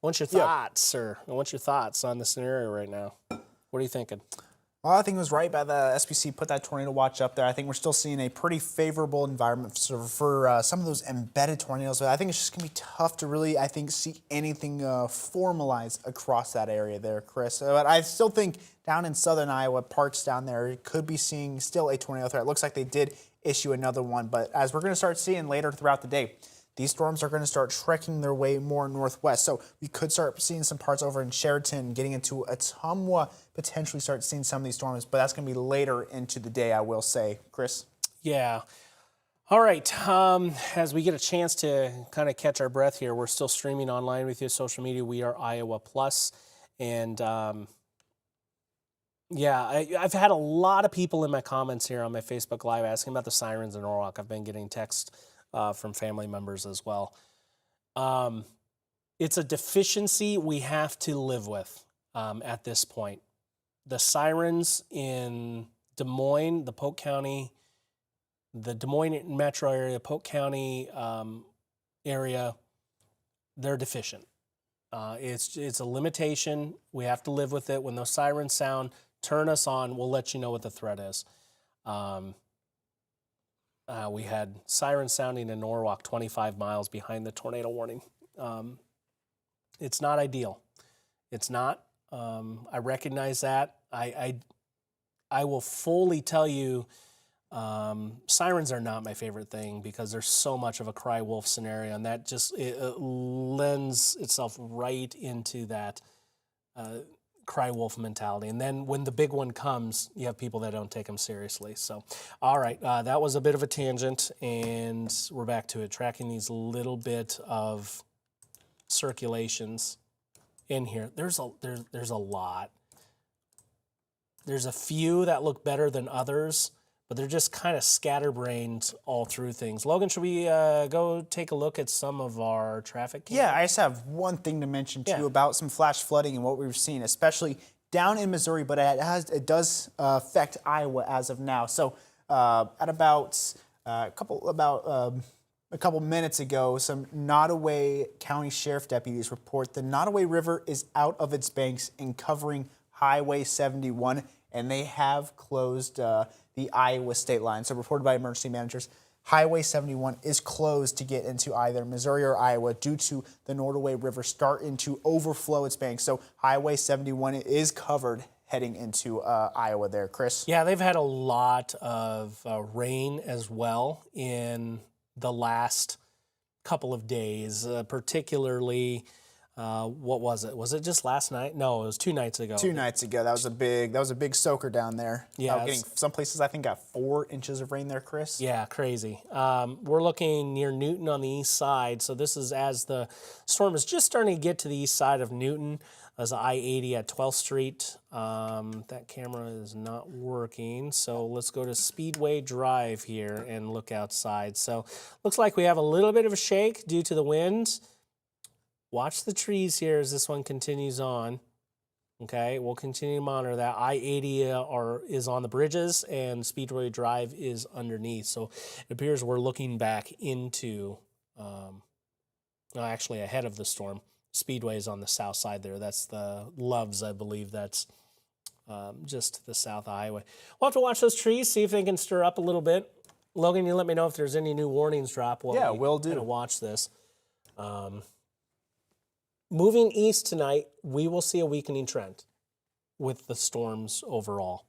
What's your thoughts, sir? What's your thoughts on the scenario right now? What are you thinking? Well, I think it was right by the SPC put that tornado watch up there. I think we're still seeing a pretty favorable environment for some of those embedded tornadoes. But I think it's just going to be tough to really, I think, see anything formalized across that area there, Chris. But I still think down in southern Iowa, parts down there, could be seeing still a tornado threat. It looks like they did issue another one. But as we're going to start seeing later throughout the day, these storms are going to start trekking their way more northwest. So we could start seeing some parts over in Sheraton, getting into Ottumwa, potentially start seeing some of these storms, but that's going to be later into the day, I will say. Chris? Yeah. All right. As we get a chance to kind of catch our breath here, we're still streaming online with you, social media. We Are Iowa Plus. And yeah, I've had a lot of people in my comments here on my Facebook Live asking about the sirens in Norwalk. I've been getting texts from family members as well. It's a deficiency we have to live with at this point. The sirens in Des Moines, the Polk County, the Des Moines metro area, Polk County area, they're deficient. It's a limitation. We have to live with it. When those sirens sound, turn us on. We'll let you know what the threat is. We had sirens sounding in Norwalk 25 miles behind the tornado warning. It's not ideal. It's not. I recognize that. I will fully tell you sirens are not my favorite thing because there's so much of a cry wolf scenario, and that just it lends itself right into that cry wolf mentality. And then when the big one comes, you have people that don't take them seriously. So, all right, that was a bit of a tangent, and we're back to it, tracking these little bit of circulations in here. There's a lot. There's a few that look better than others, but they're just kind of scatterbrained all through things. Logan, should we go take a look at some of our traffic cameras? Yeah, I just have one thing to mention too Yeah. about some flash flooding and what we've seen, especially down in Missouri, but it does affect Iowa as of now. So at about a couple minutes ago, some Nottoway County Sheriff deputies report the Nottoway River is out of its banks and covering Highway 71, and they have closed the Iowa state line. So reported by emergency managers, Highway 71 is closed to get into either Missouri or Iowa due to the Nottoway River starting to overflow its banks. So Highway 71 is covered heading into Iowa there. Chris? Yeah, they've had a lot of rain as well in the last couple of days, particularly, what was it? Was it just last night? No, it was 2 nights ago. 2 nights ago, that was a big soaker down there. Yeah, Getting some places I think got 4 inches of rain there, Chris. Yeah, crazy. We're looking near Newton on the east side. So this is as the storm is just starting to get to the east side of Newton. As I-80 at 12th Street. That camera is not working. So let's go to Speedway Drive here and look outside. So looks like we have a little bit of a shake due to the wind. Watch the trees here as this one continues on. Okay, we'll continue to monitor that. I-80 is on the bridges and Speedway Drive is underneath. So it appears we're looking back into, actually ahead of the storm. Speedway is on the south side there. That's the Loves, I believe. That's just to the south of Highway. We'll have to watch those trees, see if they can stir up a little bit. Logan, you let me know if there's any new warnings drop while Yeah, we will do. kind of watch this. Moving east tonight, we will see a weakening trend with the storms overall.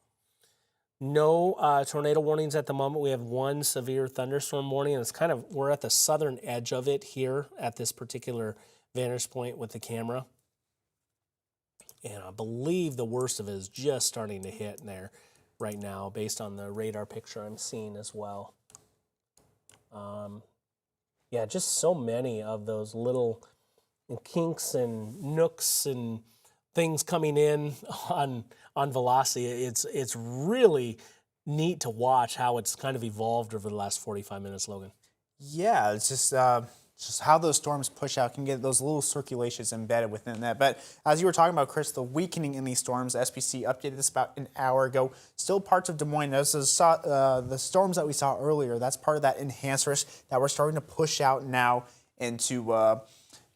No tornado warnings at the moment. We have one severe thunderstorm warning, and we're at the southern edge of it here at this particular vantage point with the camera. And I believe the worst of it is just starting to hit in there right now based on the radar picture I'm seeing as well. Yeah, just so many of those little kinks and nooks and things coming in on velocity. It's really neat to watch how it's kind of evolved over the last 45 minutes, Logan. Yeah, it's just how those storms push out can get those little circulations embedded within that. But as you were talking about, Chris, the weakening in these storms, SPC updated this about an hour ago. Still parts of Des Moines. The storms that we saw earlier, that's part of that enhanced risk that we're starting to push out now into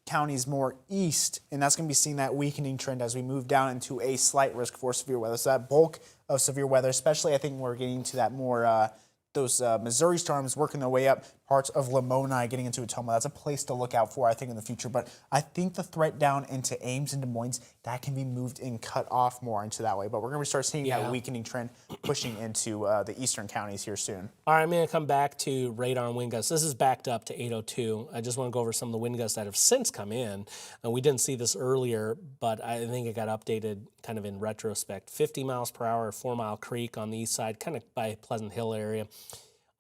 counties more east, and that's going to be seeing that weakening trend as we move down into a slight risk for severe weather. So that bulk of severe weather, especially I think we're getting to that more those Missouri storms working their way up, parts of Lamoni getting into Ottumwa. That's a place to look out for, I think, in the future. But I think the threat down into Ames and Des Moines, that can be moved and cut off more into that way. But we're going to start seeing that weakening trend pushing into the eastern counties here soon. All right, I'm going to come back to radar and wind gusts. This is backed up to 802. I just want to go over some of the wind gusts that have since come in. And we didn't see this earlier, but I think it got updated kind of in retrospect. 50 miles per hour, 4 Mile Creek on the east side, kind of by Pleasant Hill area.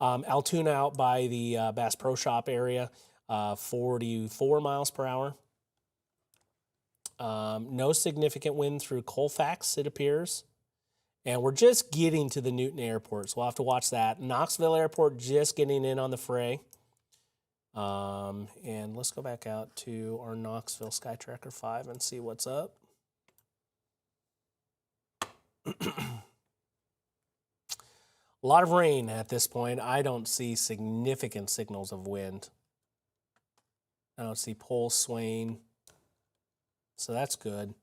Altoona out by the Bass Pro Shop area, 44 miles per hour. No significant wind through Colfax, it appears. And we're just getting to the Newton Airport, so we'll have to watch that. Knoxville Airport just getting in on the fray. And let's go back out to our Knoxville Sky Tracker 5 and see what's up. A lot of rain at this point. I don't see significant signals of wind. I don't see poles swaying. So that's good.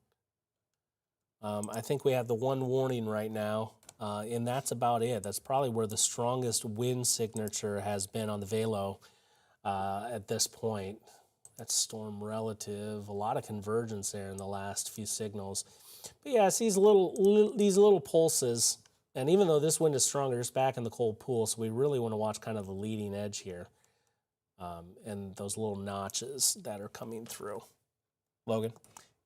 I think we have the one warning right now, and that's about it. That's probably where the strongest wind signature has been on the Velo at this point. That's storm relative. A lot of convergence there in the last few signals. But yeah, it's these little pulses. And even though this wind is stronger, it's back in the cold pool, so we really want to watch kind of the leading edge here and those little notches that are coming through. Logan?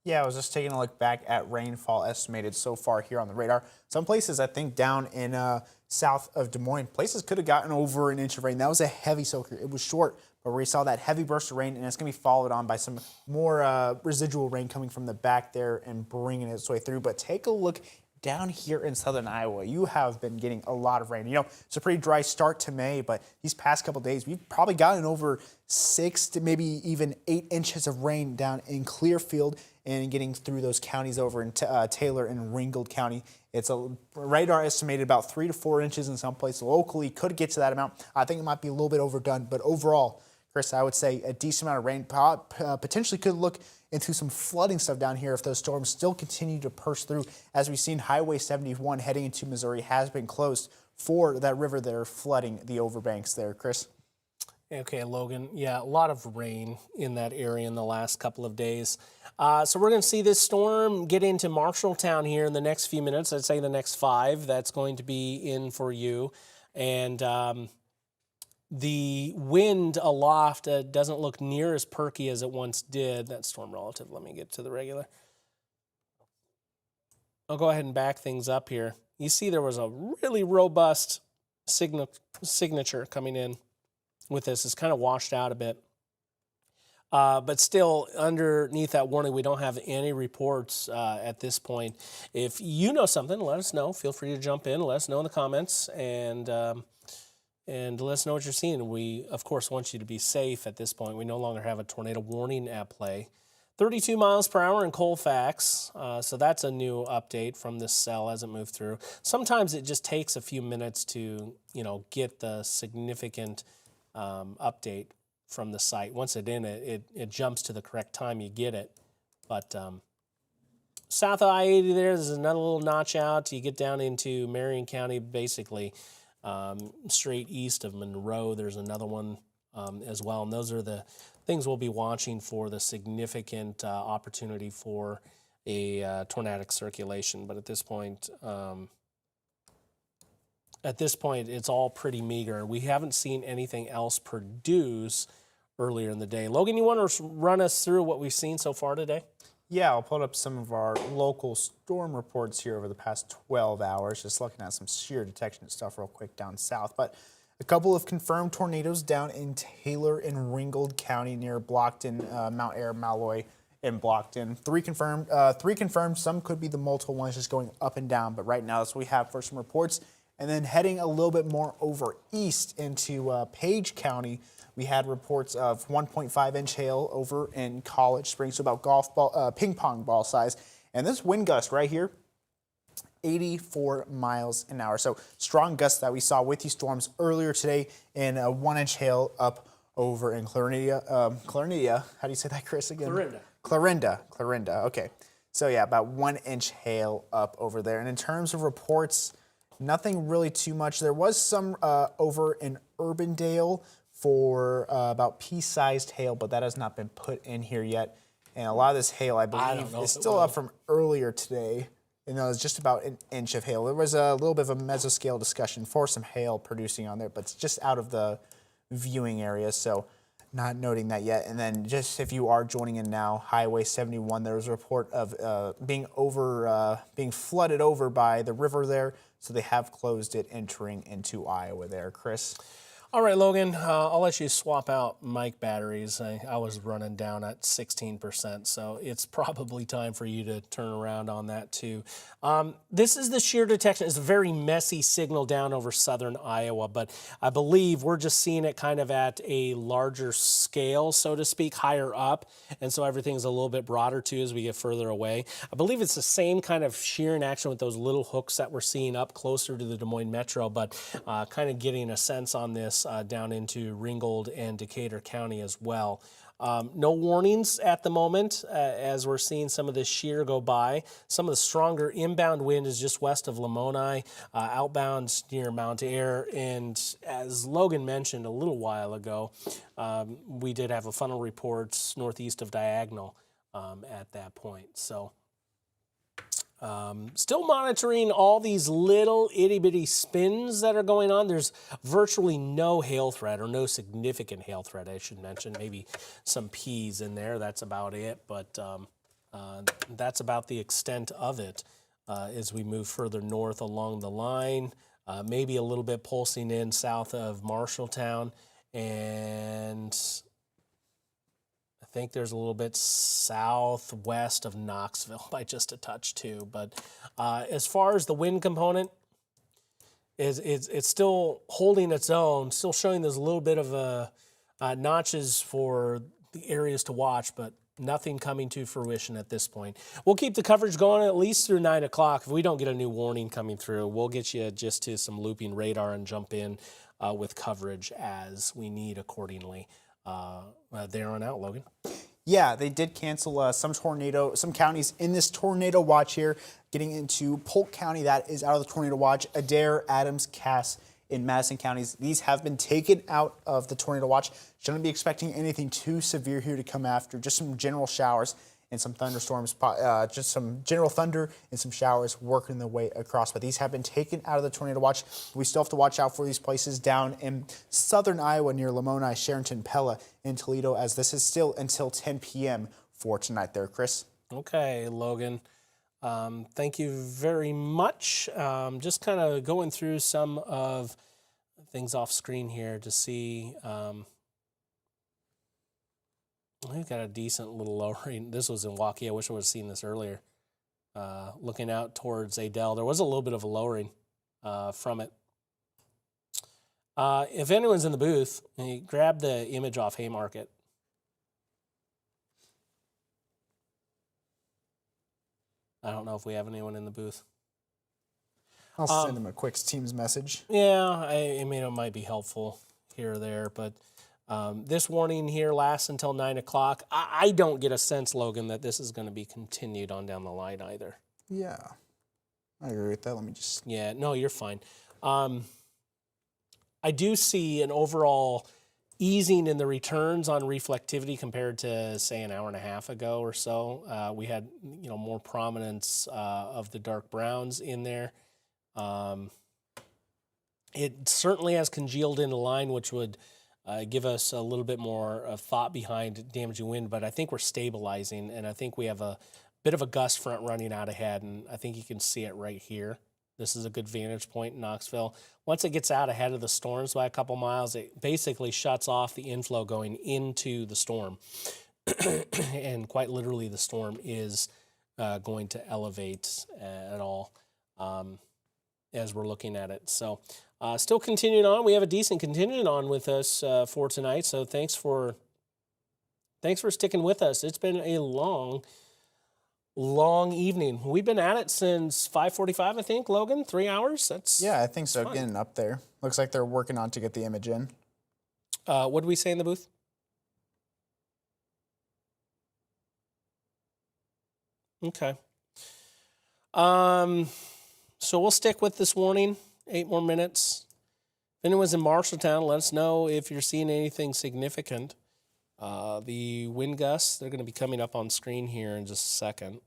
Yeah, I was just taking a look back at rainfall estimated so far here on the radar. Some places, I think, down in south of Des Moines, places could have gotten over an inch of rain. That was a heavy soaker. It was short, but we saw that heavy burst of rain, and it's going to be followed on by some more residual rain coming from the back there and bringing its way through. But take a look down here in southern Iowa, you have been getting a lot of rain. You know, it's a pretty dry start to May, but these past couple days, we've probably gotten over 6 to maybe even 8 inches of rain down in Clearfield and getting through those counties over in Taylor and Ringgold County. It's a radar estimated about 3 to 4 inches in some places. Locally, could get to that amount. I think it might be a little bit overdone, but overall, Chris, I would say a decent amount of rain potentially could look into some flooding stuff down here if those storms still continue to push through. As we've seen, Highway 71 heading into Missouri has been closed for that river there flooding the overbanks there, Chris. Okay, Logan. Yeah, a lot of rain in that area in the last couple of days. So we're going to see this storm get into Marshalltown here in the next few minutes. I'd say the next 5. That's going to be in for you. And the wind aloft doesn't look near as perky as it once did. That's storm relative. Let me get to the regular. I'll go ahead and back things up here. You see there was a really robust signature coming in with this. It's kind of washed out a bit. But still, underneath that warning, we don't have any reports at this point. If you know something, let us know. Feel free to jump in. Let us know in the comments and let us know what you're seeing. We, of course, want you to be safe at this point. We no longer have a tornado warning at play. 32 miles per hour in Colfax, so that's a new update from this cell as it moved through. Sometimes it just takes a few minutes to, get the significant update from the site. Once it's in it jumps to the correct time you get it. But south of I-80 there's another little notch out. You get down into Marion County, basically straight east of Monroe. There's another one as well, and those are the things we'll be watching for the significant opportunity for a tornadic circulation. But at this point, it's all pretty meager. We haven't seen anything else produce earlier in the day. Logan, you want to run us through what we've seen so far today? Yeah, I'll put up some of our local storm reports here over the past 12 hours, just looking at some shear detection stuff real quick down south. But a couple of confirmed tornadoes down in Taylor and Ringgold County near Blockton, Mount Ayr, Malloy, and Blockton. 3 confirmed. Some could be the multiple ones just going up and down, but right now that's what we have for some reports. And then heading a little bit more over east into Page County, we had reports of 1.5-inch hail over in College Springs, so about ping pong ball size. And this wind gust right here, 84 miles an hour. So strong gusts that we saw with these storms earlier today, and a 1-inch hail up over in Clarinda. How do you say that, Chris, again? Clarinda. Okay. So yeah, about 1-inch hail up over there. And in terms of reports, nothing really too much. There was some over in Urbandale for about pea-sized hail, but that has not been put in here yet. And a lot of this hail, I believe, is still up from earlier today. It was just about 1 inch of hail. There was a little bit of a mesoscale discussion for some hail producing on there, but it's just out of the viewing area, so not noting that yet. And then just if you are joining in now, Highway 71, there was a report of being flooded over by the river there, so they have closed it entering into Iowa there. Chris? All right, Logan, I'll let you swap out mic batteries. I was running down at 16%, so it's probably time for you to turn around on that too. This is the shear detection. It's a very messy signal down over southern Iowa, but I believe we're just seeing it kind of at a larger scale, so to speak, higher up, and so everything's a little bit broader too as we get further away. I believe it's the same kind of shear in action with those little hooks that we're seeing up closer to the Des Moines Metro, but kind of getting a sense on this down into Ringgold and Decatur County as well. No warnings at the moment as we're seeing some of this shear go by. Some of the stronger inbound wind is just west of Lamoni, outbound near Mount Ayr, and as Logan mentioned a little while ago, we did have a funnel report northeast of Diagonal at that point. So still monitoring all these little itty-bitty spins that are going on. There's virtually no hail threat, or no significant hail threat, I should mention. Maybe some peas in there, that's about it, but that's about the extent of it as we move further north along the line. Maybe a little bit pulsing in south of Marshalltown, and I think there's a little bit southwest of Knoxville by just a touch too. But as far as the wind component, it's still holding its own, still showing there's a little bit of notches for the areas to watch, but nothing coming to fruition at this point. We'll keep the coverage going at least through 9 o'clock. If we don't get a new warning coming through, we'll get you just to some looping radar and jump in with coverage as we need accordingly. There on out, Logan. Yeah, they did cancel some counties in this tornado watch here. Getting into Polk County, that is out of the tornado watch. Adair, Adams, Cass in Madison counties. These have been taken out of the tornado watch. Shouldn't be expecting anything too severe here to come after. Just some general showers and some thunderstorms, just some general thunder and some showers working their way across. But these have been taken out of the tornado watch. We still have to watch out for these places down in southern Iowa near Lamoni, Sharonton, Pella, and Toledo, as this is still until 10 p.m. for tonight there, Chris. Okay, Logan. Thank you very much. Just kind of going through some of things off screen here to see. We've got a decent little lowering. This was in Waukee. I wish I would have seen this earlier. Looking out towards Adel, there was a little bit of a lowering from it. If anyone's in the booth, grab the image off Haymarket. I don't know if we have anyone in the booth. I'll send them a quick Teams message. Yeah, I mean, it might be helpful here or there, but this warning here lasts until 9 o'clock. I don't get a sense, Logan, that this is going to be continued on down the line either. Yeah, I agree with that. Let me just... Yeah, no, you're fine. I do see an overall easing in the returns on reflectivity compared to, say, an hour and a half ago or so. We had, more prominence of the dark browns in there. It certainly has congealed into line, which would give us a little bit more of thought behind damaging wind, but I think we're stabilizing, and I think we have a bit of a gust front running out ahead, and I think you can see it right here. This is a good vantage point in Knoxville. Once it gets out ahead of the storms by a couple miles, it basically shuts off the inflow going into the storm. And quite literally, the storm is going to elevate at all as we're looking at it. So still continuing on. We have a decent contingent on with us for tonight. So thanks for sticking with us. It's been a long evening. We've been at it since 5:45, I think, Logan. 3 hours? Yeah, I think so. fine. Getting up there. Looks like they're working on to get the image in. What did we say in the booth? Okay. So we'll stick with this warning. 8 more minutes. If anyone's in Marshalltown, let us know if you're seeing anything significant. The wind gusts, they're going to be coming up on screen here in just a second.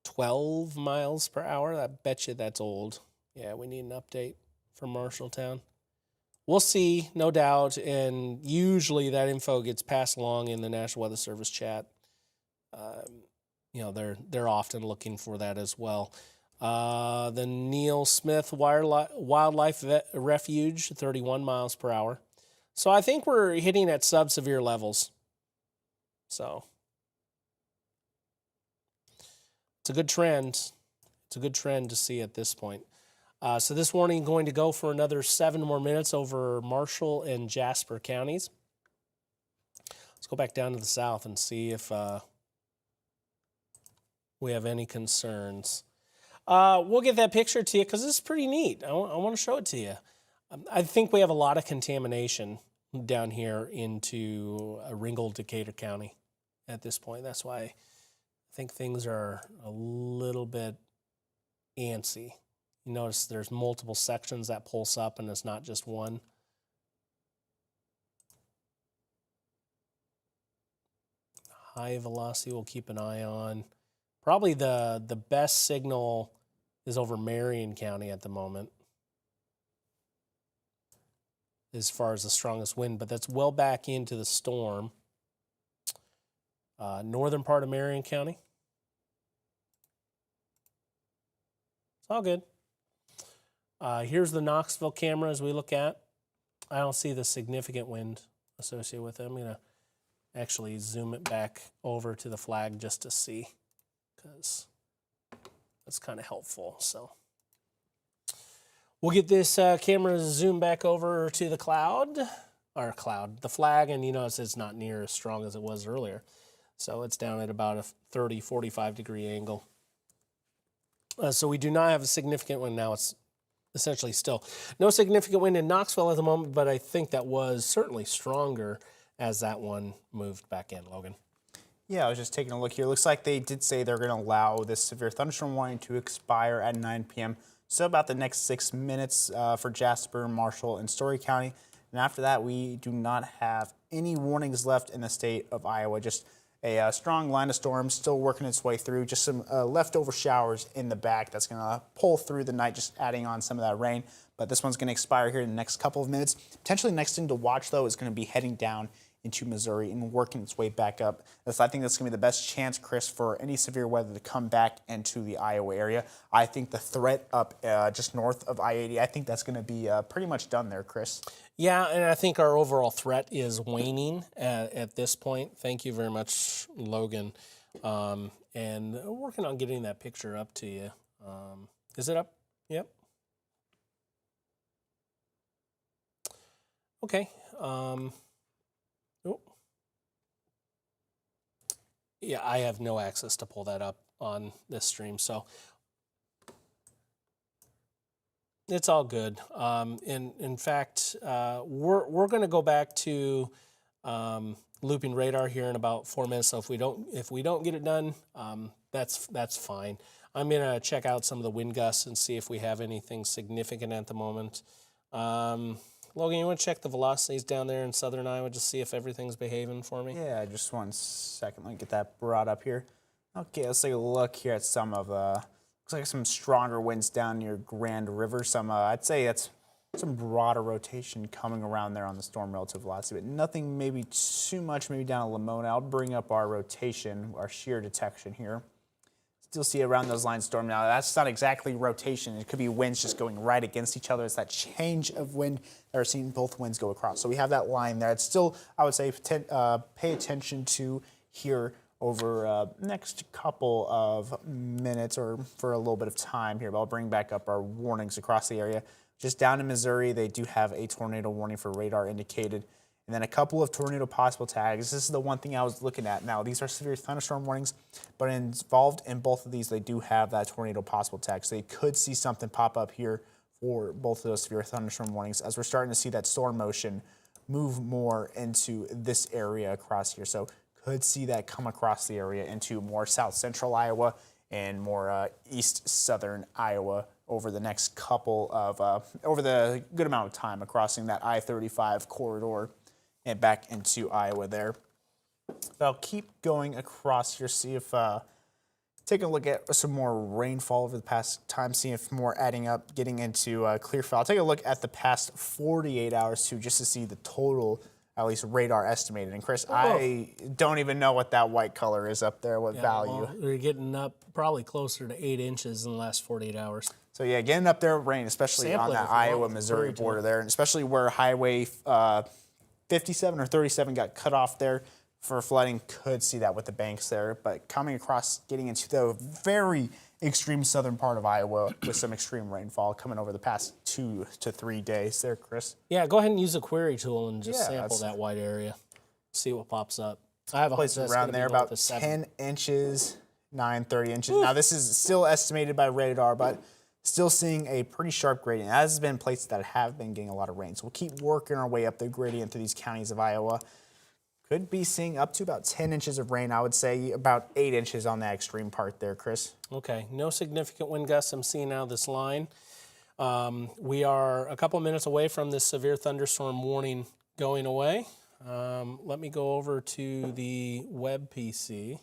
12 miles per hour. I bet you that's old. Yeah, we need an update for Marshalltown. We'll see, no doubt, and usually that info gets passed along in the National Weather Service chat. They're often looking for that as well. The Neil Smith Wildlife Refuge, 31 miles per hour. So I think we're hitting at sub-severe levels. So it's a good trend. It's a good trend to see at this point. So this warning going to go for another 7 more minutes over Marshall and Jasper counties. Let's go back down to the south and see if we have any concerns. We'll get that picture to you because it's pretty neat. I want to show it to you. I think we have a lot of contamination down here into Ringgold, Decatur County at this point. That's why I think things are a little bit antsy. You notice there's multiple sections that pulse up and it's not just one. High velocity we'll keep an eye on. Probably the best signal is over Marion County at the moment as far as the strongest wind, but that's well back into the storm. Northern part of Marion County. It's all good. Here's the Knoxville camera as we look at. I don't see the significant wind associated with it. I'm going to actually zoom it back over to the flag just to see, because that's kind of helpful. So we'll get this camera zoom back over to the the flag, and you notice it's not near as strong as it was earlier. So it's down at about a 30, 45 degree angle. So we do not have a significant wind now. It's essentially still. No significant wind in Knoxville at the moment, but I think that was certainly stronger as that one moved back in, Logan. Yeah, I was just taking a look here. Looks like they did say they're going to allow this severe thunderstorm warning to expire at 9 p.m. So about the next 6 minutes for Jasper, Marshall, and Story County. And after that, we do not have any warnings left in the state of Iowa. Just a strong line of storm still working its way through. Just some leftover showers in the back that's going to pull through the night, just adding on some of that rain. But this one's going to expire here in the next couple of minutes. Potentially next thing to watch, though, is going to be heading down into Missouri and working its way back up. I think that's going to be the best chance, Chris, for any severe weather to come back into the Iowa area. I think the threat up just north of I-80, I think that's going to be pretty much done there, Chris. Yeah, and I think our overall threat is waning at this point. Thank you very much, Logan. And working on getting that picture up to you. Is it up? Yep. Okay. Yeah, I have no access to pull that up on this stream, so it's all good. In fact, we're going to go back to looping radar here in about 4 minutes. So if we don't get it done, that's fine. I'm going to check out some of the wind gusts and see if we have anything significant at the moment. Logan, you want to check the velocities down there in southern Iowa, just see if everything's behaving for me? Yeah, just 1 second. Let me get that brought up here. Okay, let's take a look here at some of looks like some stronger winds down near Grand River. Some I'd say that's some broader rotation coming around there on the storm relative velocity, but nothing maybe too much maybe down at Lamona. I'll bring up our rotation, our shear detection here. Still see around those lines storm. Now, that's not exactly rotation. It could be winds just going right against each other. It's that change of wind that we're seeing both winds go across. So we have that line there. It's still, I would say, pay attention to here over next couple of minutes or for a little bit of time here. But I'll bring back up our warnings across the area. Just down in Missouri, they do have a tornado warning for radar indicated. And then a couple of tornado possible tags. This is the one thing I was looking at. Now, these are severe thunderstorm warnings, but involved in both of these, they do have that tornado possible tag. So they could see something pop up here for both of those severe thunderstorm warnings as we're starting to see that storm motion move more into this area across here. So could see that come across the area into more south central Iowa and more east southern Iowa over the next couple of, over the good amount of time crossing that I-35 corridor and back into Iowa there. But I'll keep going across here, see if, take a look at some more rainfall over the past time, see if more adding up, getting into Clearfield. I'll take a look at the past 48 hours too, just to see the total, at least radar estimated. And Chris, I don't even know what that white color is up there, what value. Well, we're getting up probably closer to 8 inches in the last 48 hours. So yeah, getting up there with rain, especially on that Iowa-Missouri border there, and especially where Highway 57 or 37 got cut off there for flooding. Could see that with the banks there, but coming across, getting into the very extreme southern part of Iowa with some extreme rainfall coming over the past 2 to 3 days there, Chris. Yeah, go ahead and use a query tool and just sample that white area. See what pops up. I have a places around there about 10 inches, 30 inches. Now this is still estimated by radar, but still seeing a pretty sharp gradient. That has been places that have been getting a lot of rain. So we'll keep working our way up the gradient to these counties of Iowa. Could be seeing up to about 10 inches of rain. I would say about 8 inches on that extreme part there, Chris. Okay, no significant wind gusts I'm seeing out of this line. We are a couple minutes away from this severe thunderstorm warning going away. Let me go over to the web PC,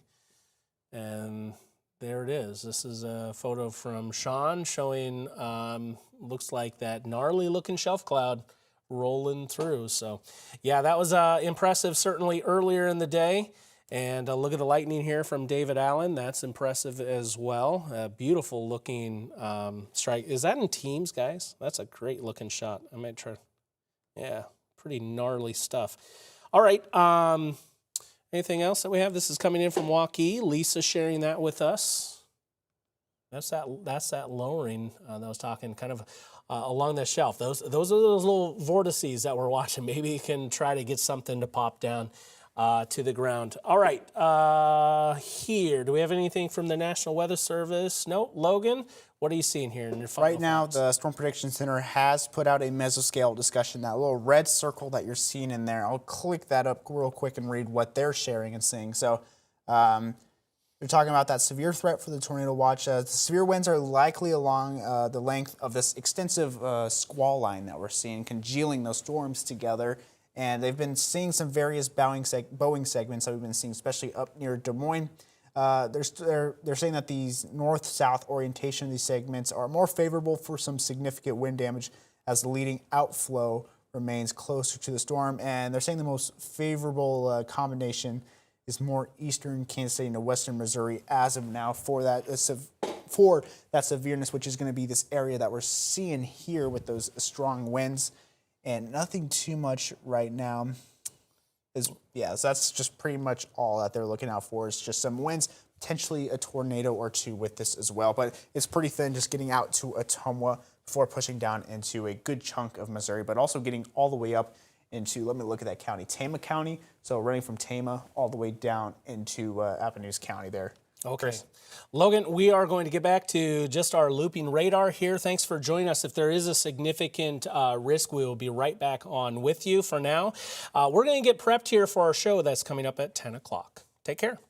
and there it is. This is a photo from Sean showing, looks like that gnarly looking shelf cloud rolling through. So yeah, that was impressive certainly earlier in the day. And look at the lightning here from David Allen. That's impressive as well. A beautiful looking strike. Is that in teams, guys? That's a great looking shot. I might try. Yeah, pretty gnarly stuff. All right. Anything else that we have? This is coming in from Waukee. Lisa sharing that with us. That's that lowering that I was talking kind of along the shelf. Those are those little vortices that we're watching. Maybe you can try to get something to pop down to the ground. All right, here. Do we have anything from the National Weather Service? No. Logan, what are you seeing here in your final Right now, thoughts? the Storm Prediction Center has put out a mesoscale discussion. That little red circle that you're seeing in there, I'll click that up real quick and read what they're sharing and saying. So they're talking about that severe threat for the tornado watch. The severe winds are likely along the length of this extensive squall line that we're seeing, congealing those storms together. And they've been seeing some various Boeing segments that we've been seeing, especially up near Des Moines. They're saying that these north-south orientation of these segments are more favorable for some significant wind damage as the leading outflow remains closer to the storm. And they're saying the most favorable combination is more eastern Kansas City into western Missouri as of now for that severeness, which is going to be this area that we're seeing here with those strong winds. And nothing too much right now. So that's just pretty much all that they're looking out for is just some winds, potentially a tornado or two with this as well. But it's pretty thin just getting out to Ottumwa before pushing down into a good chunk of Missouri, but also getting all the way up into, let me look at that county, Tama County. So running from Tama all the way down into Appanoose County there. Okay. Chris. Logan, we are going to get back to just our looping radar here. Thanks for joining us. If there is a significant risk, we will be right back on with you. For now, we're going to get prepped here for our show that's coming up at 10 o'clock. Take care.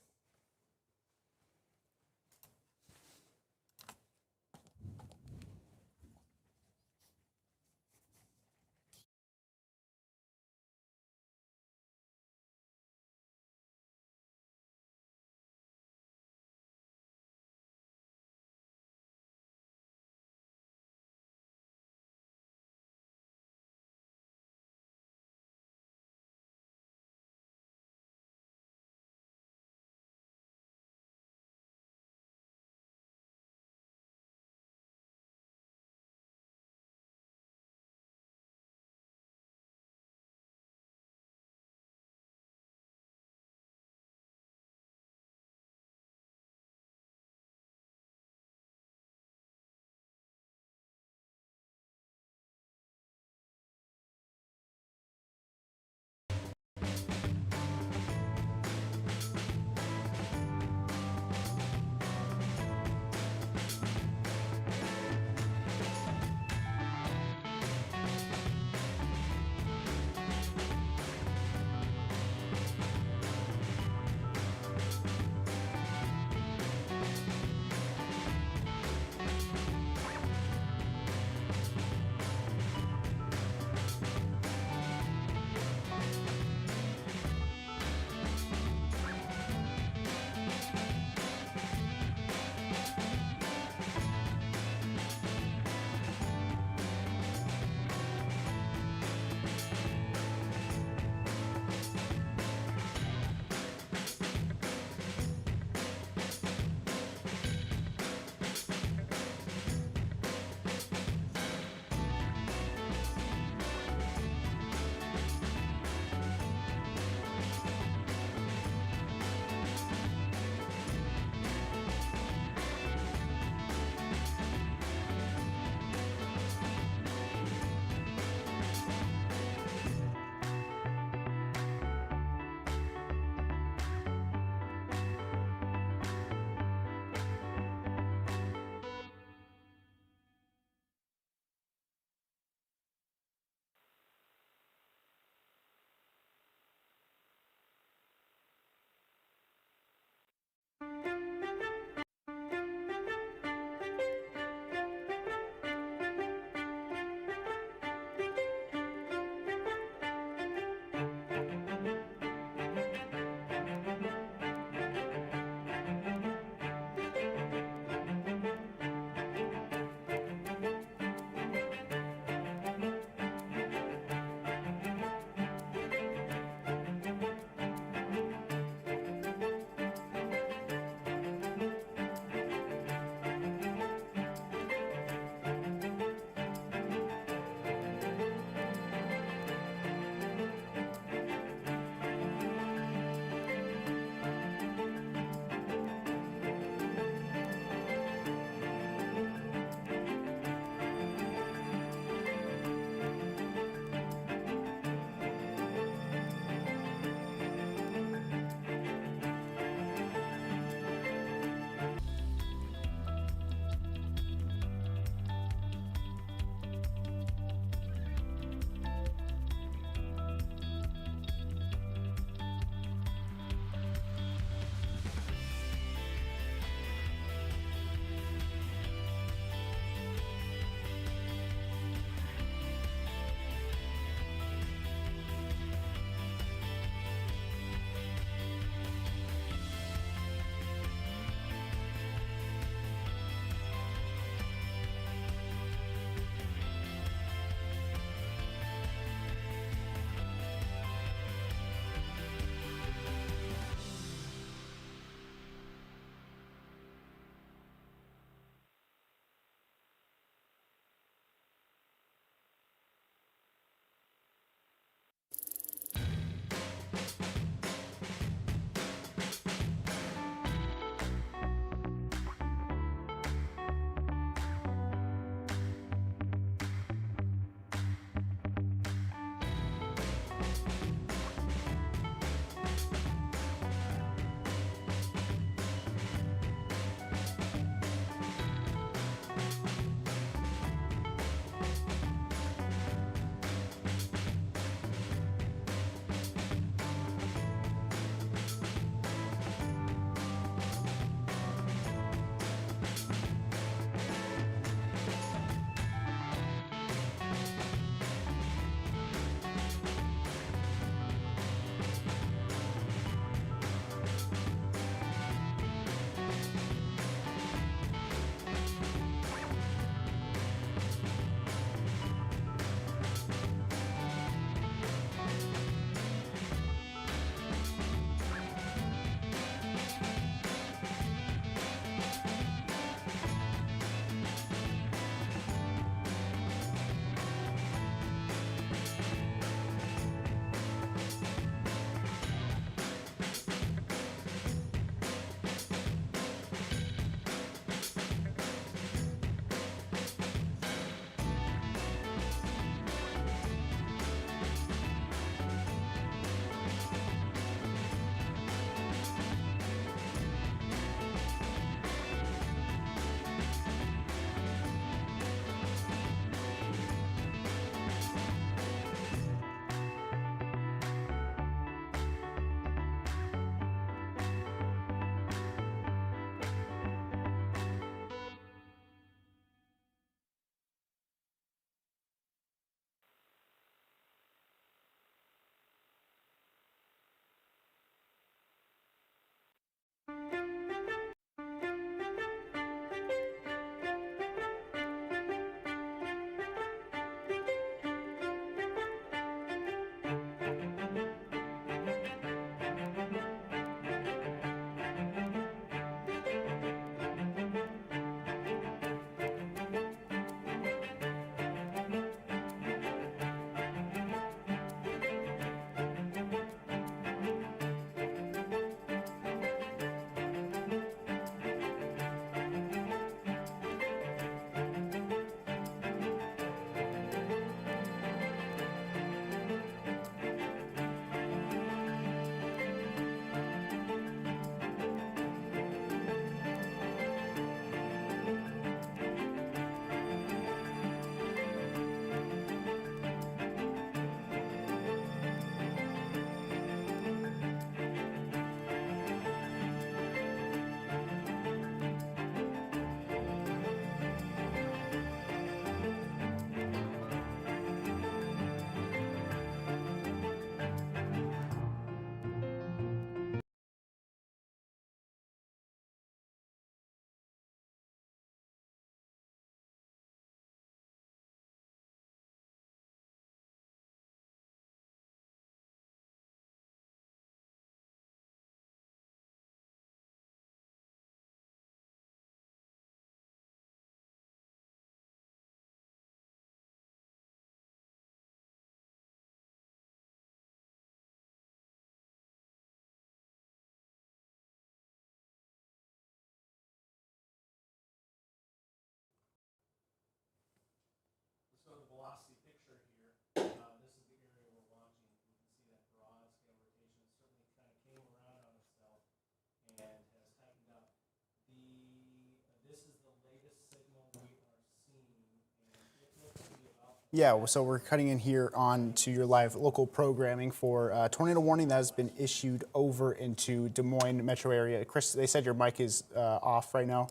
Yeah, so we're cutting in here on to your live local programming for tornado warning that has been issued over into Des Moines metro area. Chris, they said your mic is off right now,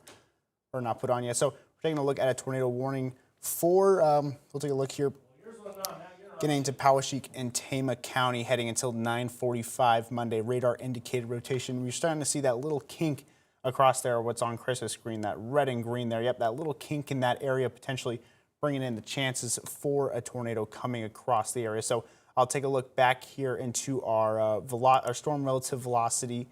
or not put on yet. So we're taking a look at a tornado warning for, we'll take a look here, getting into Poweshiek and Tama County, heading until 9:45 Monday. Radar indicated rotation. We're starting to see that little kink across there, what's on Chris's screen, that red and green there. Yep, that little kink in that area potentially bringing in the chances for a tornado coming across the area. So I'll take a look back here into our storm relative velocity,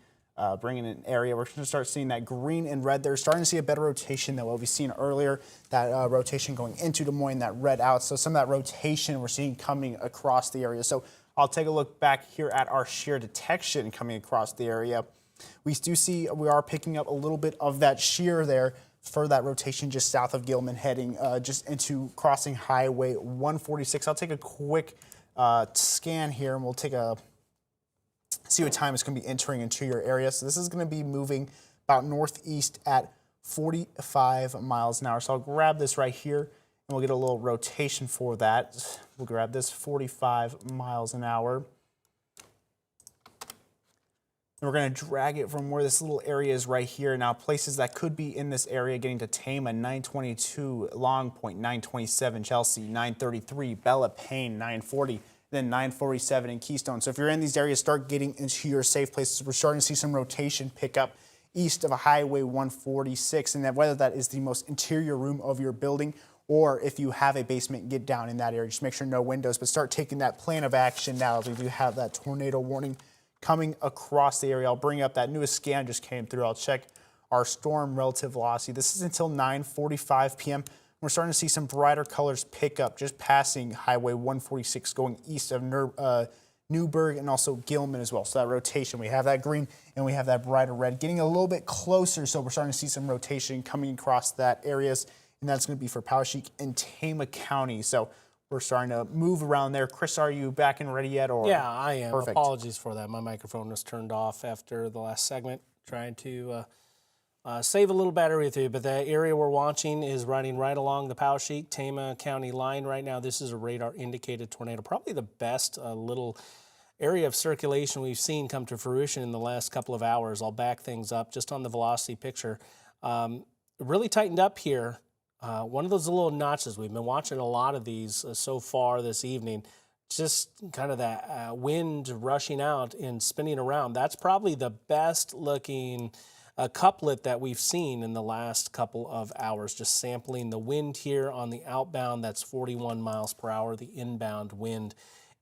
bringing in an area. We're going to start seeing that green and red there. Starting to see a better rotation than what we've seen earlier. That rotation going into Des Moines, that red out. So some of that rotation we're seeing coming across the area. So I'll take a look back here at our shear detection coming across the area. We do see we are picking up a little bit of that shear there for that rotation just south of Gilman, heading just into crossing Highway 146. I'll take a quick scan here, and we'll take a see what time it's going to be entering into your area. So this is going to be moving about northeast at 45 miles an hour. So I'll grab this right here, and we'll get a little rotation for that. We'll grab this 45 miles an hour. And we're going to drag it from where this little area is right here. Now, places that could be in this area getting to Tama, 922, Long Point, 927, Chelsea, 933, Bella, Payne, 940, then 947 in Keystone. So if you're in these areas, start getting into your safe places. We're starting to see some rotation pick up east of Highway 146, and that whether that is the most interior room of your building or if you have a basement, get down in that area. Just make sure no windows, but start taking that plan of action now as we do have that tornado warning coming across the area. I'll bring up that newest scan just came through. I'll check our storm relative velocity. This is until 9:45 p.m. We're starting to see some brighter colors pick up just passing Highway 146 going east of Newburgh and also Gilman as well. So that rotation, we have that green and we have that brighter red getting a little bit closer. So we're starting to see some rotation coming across that areas, and that's going to be for Poweshiek and Tama County. So we're starting to move around there. Chris, are you back and ready yet? Or Yeah, I am. Perfect. Apologies for that. My microphone was turned off after the last segment, trying to save a little battery with you. But the area we're watching is running right along the Poweshiek, Tama County line right now. This is a radar indicated tornado. Probably the best little area of circulation we've seen come to fruition in the last couple of hours. I'll back things up just on the velocity picture. Really tightened up here. One of those little notches, we've been watching a lot of these so far this evening, just kind of that wind rushing out and spinning around. That's probably the best looking couplet that we've seen in the last couple of hours, just sampling the wind here on the outbound. That's 41 miles per hour. The inbound wind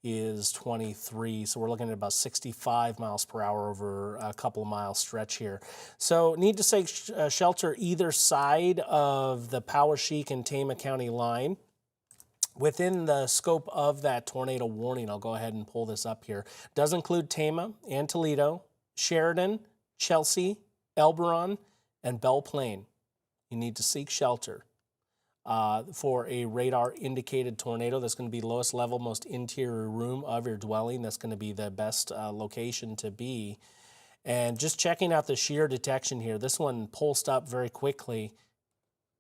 is 23, so we're looking at about 65 miles per hour over a couple of mile stretch here. So need to take shelter either side of the Poweshiek and Tama County line. Within the scope of that tornado warning, I'll go ahead and pull this up here. Does include Tama and Toledo, Sheridan, Chelsea, Elberon, and Belle Plaine. You need to seek shelter for a radar indicated tornado. That's going to be lowest level, most interior room of your dwelling. That's going to be the best location to be. And just checking out the shear detection here, this one pulsed up very quickly.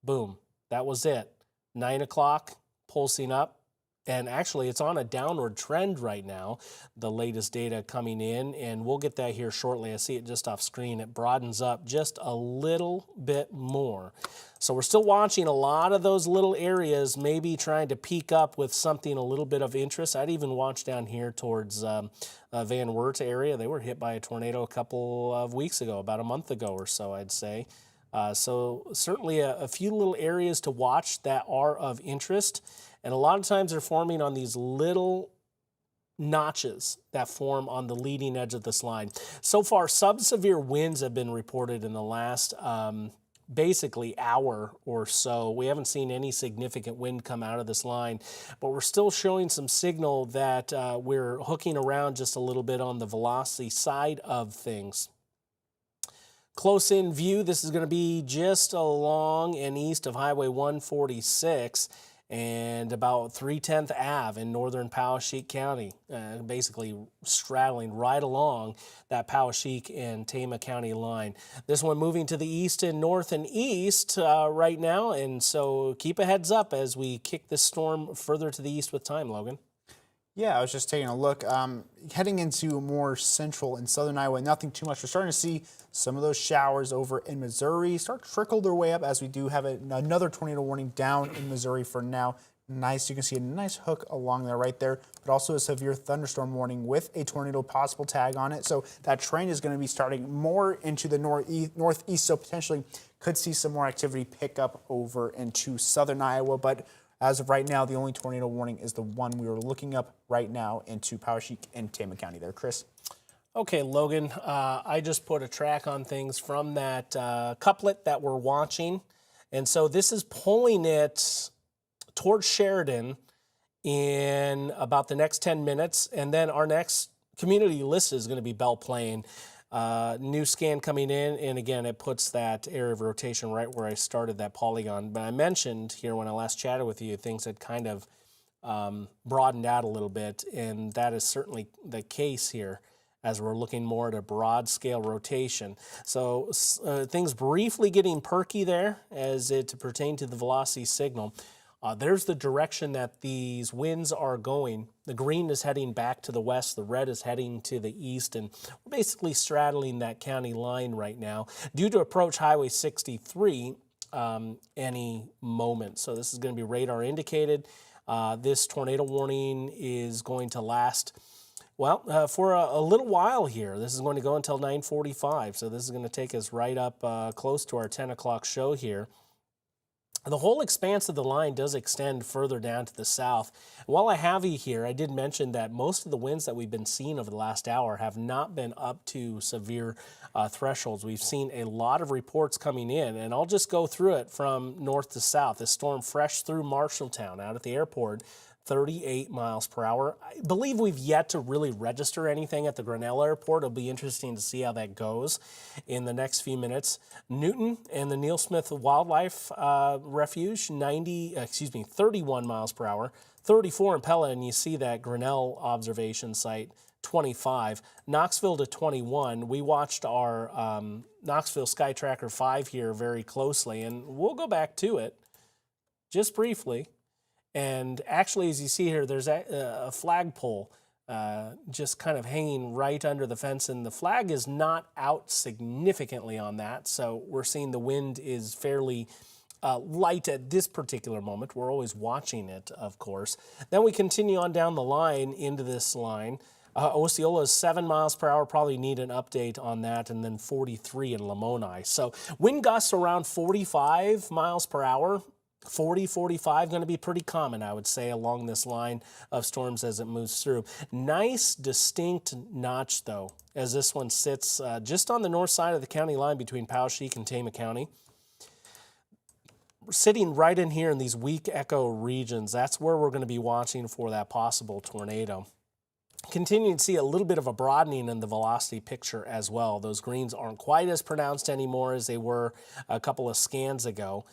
Boom, that was it. 9 o'clock, pulsing up. And actually, it's on a downward trend right now, the latest data coming in, and we'll get that here shortly. I see it just off screen. It broadens up just a little bit more. So we're still watching a lot of those little areas, maybe trying to peak up with something a little bit of interest. I'd even watch down here towards Van Wert area. They were hit by a tornado a couple of weeks ago, about a month ago or so, I'd say. So certainly a few little areas to watch that are of interest. And a lot of times they're forming on these little notches that form on the leading edge of this line. So far, sub-severe winds have been reported in the last basically hour or so. We haven't seen any significant wind come out of this line, but we're still showing some signal that we're hooking around just a little bit on the velocity side of things. Close in view, this is going to be just along and east of Highway 146. and about 310th Ave in northern Poweshiek County, basically straddling right along that Poweshiek and Tama County line. This one moving to the east and north and east right now, and so keep a heads up as we kick this storm further to the east with time, Logan. Yeah, I was just taking a look. Heading into more central and southern Iowa, nothing too much. We're starting to see some of those showers over in Missouri start to trickle their way up as we do have another tornado warning down in Missouri for now. Nice, you can see a nice hook along there right there, but also a severe thunderstorm warning with a tornado possible tag on it. So that train is going to be starting more into the northeast, so potentially could see some more activity pick up over into southern Iowa, but as of right now, the only tornado warning is the one we are looking up right now into Poweshiek and Tama County there. Chris? Okay, Logan, I just put a track on things from that couplet that we're watching. And so this is pulling it towards Sheridan in about the next 10 minutes. And then our next community list is going to be Belle Plaine. New scan coming in, and again, it puts that area of rotation right where I started that polygon. But I mentioned here when I last chatted with you, things had kind of broadened out a little bit, and that is certainly the case here as we're looking more at a broad scale rotation. So things briefly getting perky there as it pertains to the velocity signal. There's the direction that these winds are going. The green is heading back to the west, the red is heading to the east, and we're basically straddling that county line right now, due to approach Highway 63 any moment. So this is going to be radar indicated. This tornado warning is going to last, well, for a little while here. This is going to go until 9:45, so this is going to take us right up close to our 10 o'clock show here. The whole expanse of the line does extend further down to the south. While I have you here, I did mention that most of the winds that we've been seeing over the last hour have not been up to severe thresholds. We've seen a lot of reports coming in, and I'll just go through it from north to south. This storm fresh through Marshalltown out at the airport, 38 miles per hour. I believe we've yet to really register anything at the Grinnell Airport. It'll be interesting to see how that goes in the next few minutes. Newton and the Neil Smith Wildlife Refuge, 31 miles per hour. 34 in Pella, and you see that Grinnell observation site, 25. Knoxville to 21. We watched our Knoxville Sky Tracker 5 here very closely, and we'll go back to it just briefly. And actually, as you see here, there's a flagpole just kind of hanging right under the fence, and the flag is not out significantly on that. So we're seeing the wind is fairly light at this particular moment. We're always watching it, of course. Then we continue on down the line into this line. Osceola is 7 miles per hour, probably need an update on that, and then 43 in Lamoni. So wind gusts around 45 miles per hour. 40, 45, going to be pretty common, I would say, along this line of storms as it moves through. Nice, distinct notch, though, as this one sits just on the north side of the county line between Poweshiek and Tama County. We're sitting right in here in these weak echo regions. That's where we're going to be watching for that possible tornado. Continuing to see a little bit of a broadening in the velocity picture as well. Those greens aren't quite as pronounced anymore as they were a couple of scans ago.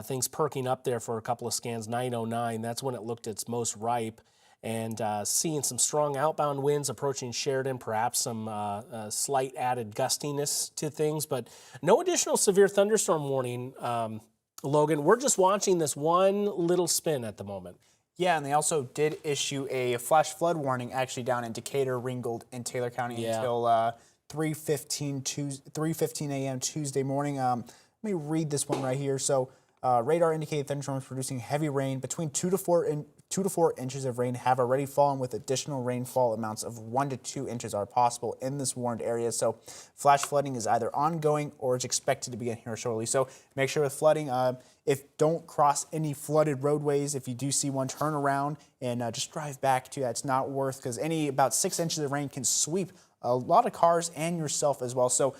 Things perking up there for a couple of scans, 909, that's when it looked its most ripe, and seeing some strong outbound winds approaching Sheridan, perhaps some slight added gustiness to things, but no additional severe thunderstorm warning, Logan. We're just watching this one little spin at the moment. Yeah, and they also did issue a flash flood warning actually down in Decatur, Ringgold, and Taylor County until 3:15 a.m. Tuesday morning. Let me read this one right here. So radar indicated thunderstorms producing heavy rain. Between 2 to 4 inches of rain have already fallen, with additional rainfall amounts of 1 to 2 inches are possible in this warned area. So flash flooding is either ongoing or is expected to begin here shortly. So make sure with flooding, don't cross any flooded roadways. If you do see one, turn around and just drive back to that. It's not worth, because about 6 inches of rain can sweep a lot of cars and yourself as well. So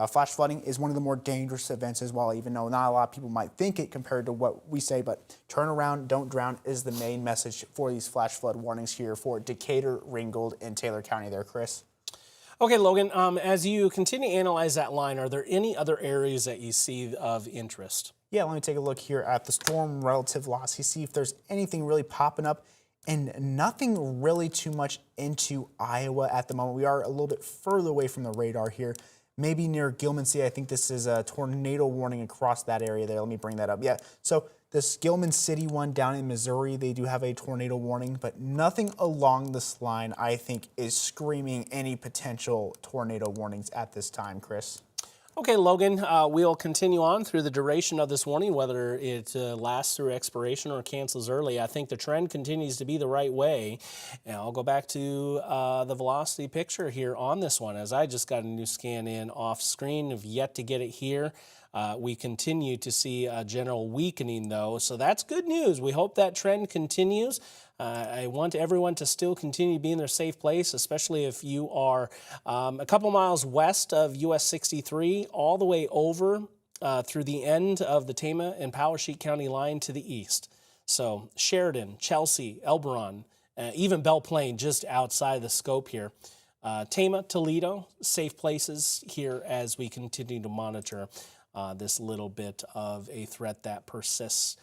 flash flooding is one of the more dangerous events as well, even though not a lot of people might think it compared to what we say, but turn around, don't drown is the main message for these flash flood warnings here for Decatur, Ringgold, and Taylor County there, Chris. Okay, Logan, as you continue to analyze that line, are there any other areas that you see of interest? Yeah, let me take a look here at the storm relative velocity, see if there's anything really popping up, and nothing really too much into Iowa at the moment. We are a little bit further away from the radar here, maybe near Gilman City. I think this is a tornado warning across that area there. Let me bring that up. Yeah, so this Gilman City one down in Missouri, they do have a tornado warning, but nothing along this line, I think, is screaming any potential tornado warnings at this time, Chris. Okay, Logan, we'll continue on through the duration of this warning, whether it lasts through expiration or cancels early. I think the trend continues to be the right way. And I'll go back to the velocity picture here on this one, as I just got a new scan in off screen. Have yet to get it here. We continue to see a general weakening, though, so that's good news. We hope that trend continues. I want everyone to still continue to be in their safe place, especially if you are a couple miles west of US 63, all the way over through the end of the Tama and Powesheik County line to the east. So Sheridan, Chelsea, Elberon, even Belle Plaine just outside the scope here. Tama, Toledo, safe places here as we continue to monitor this little bit of a threat that persists.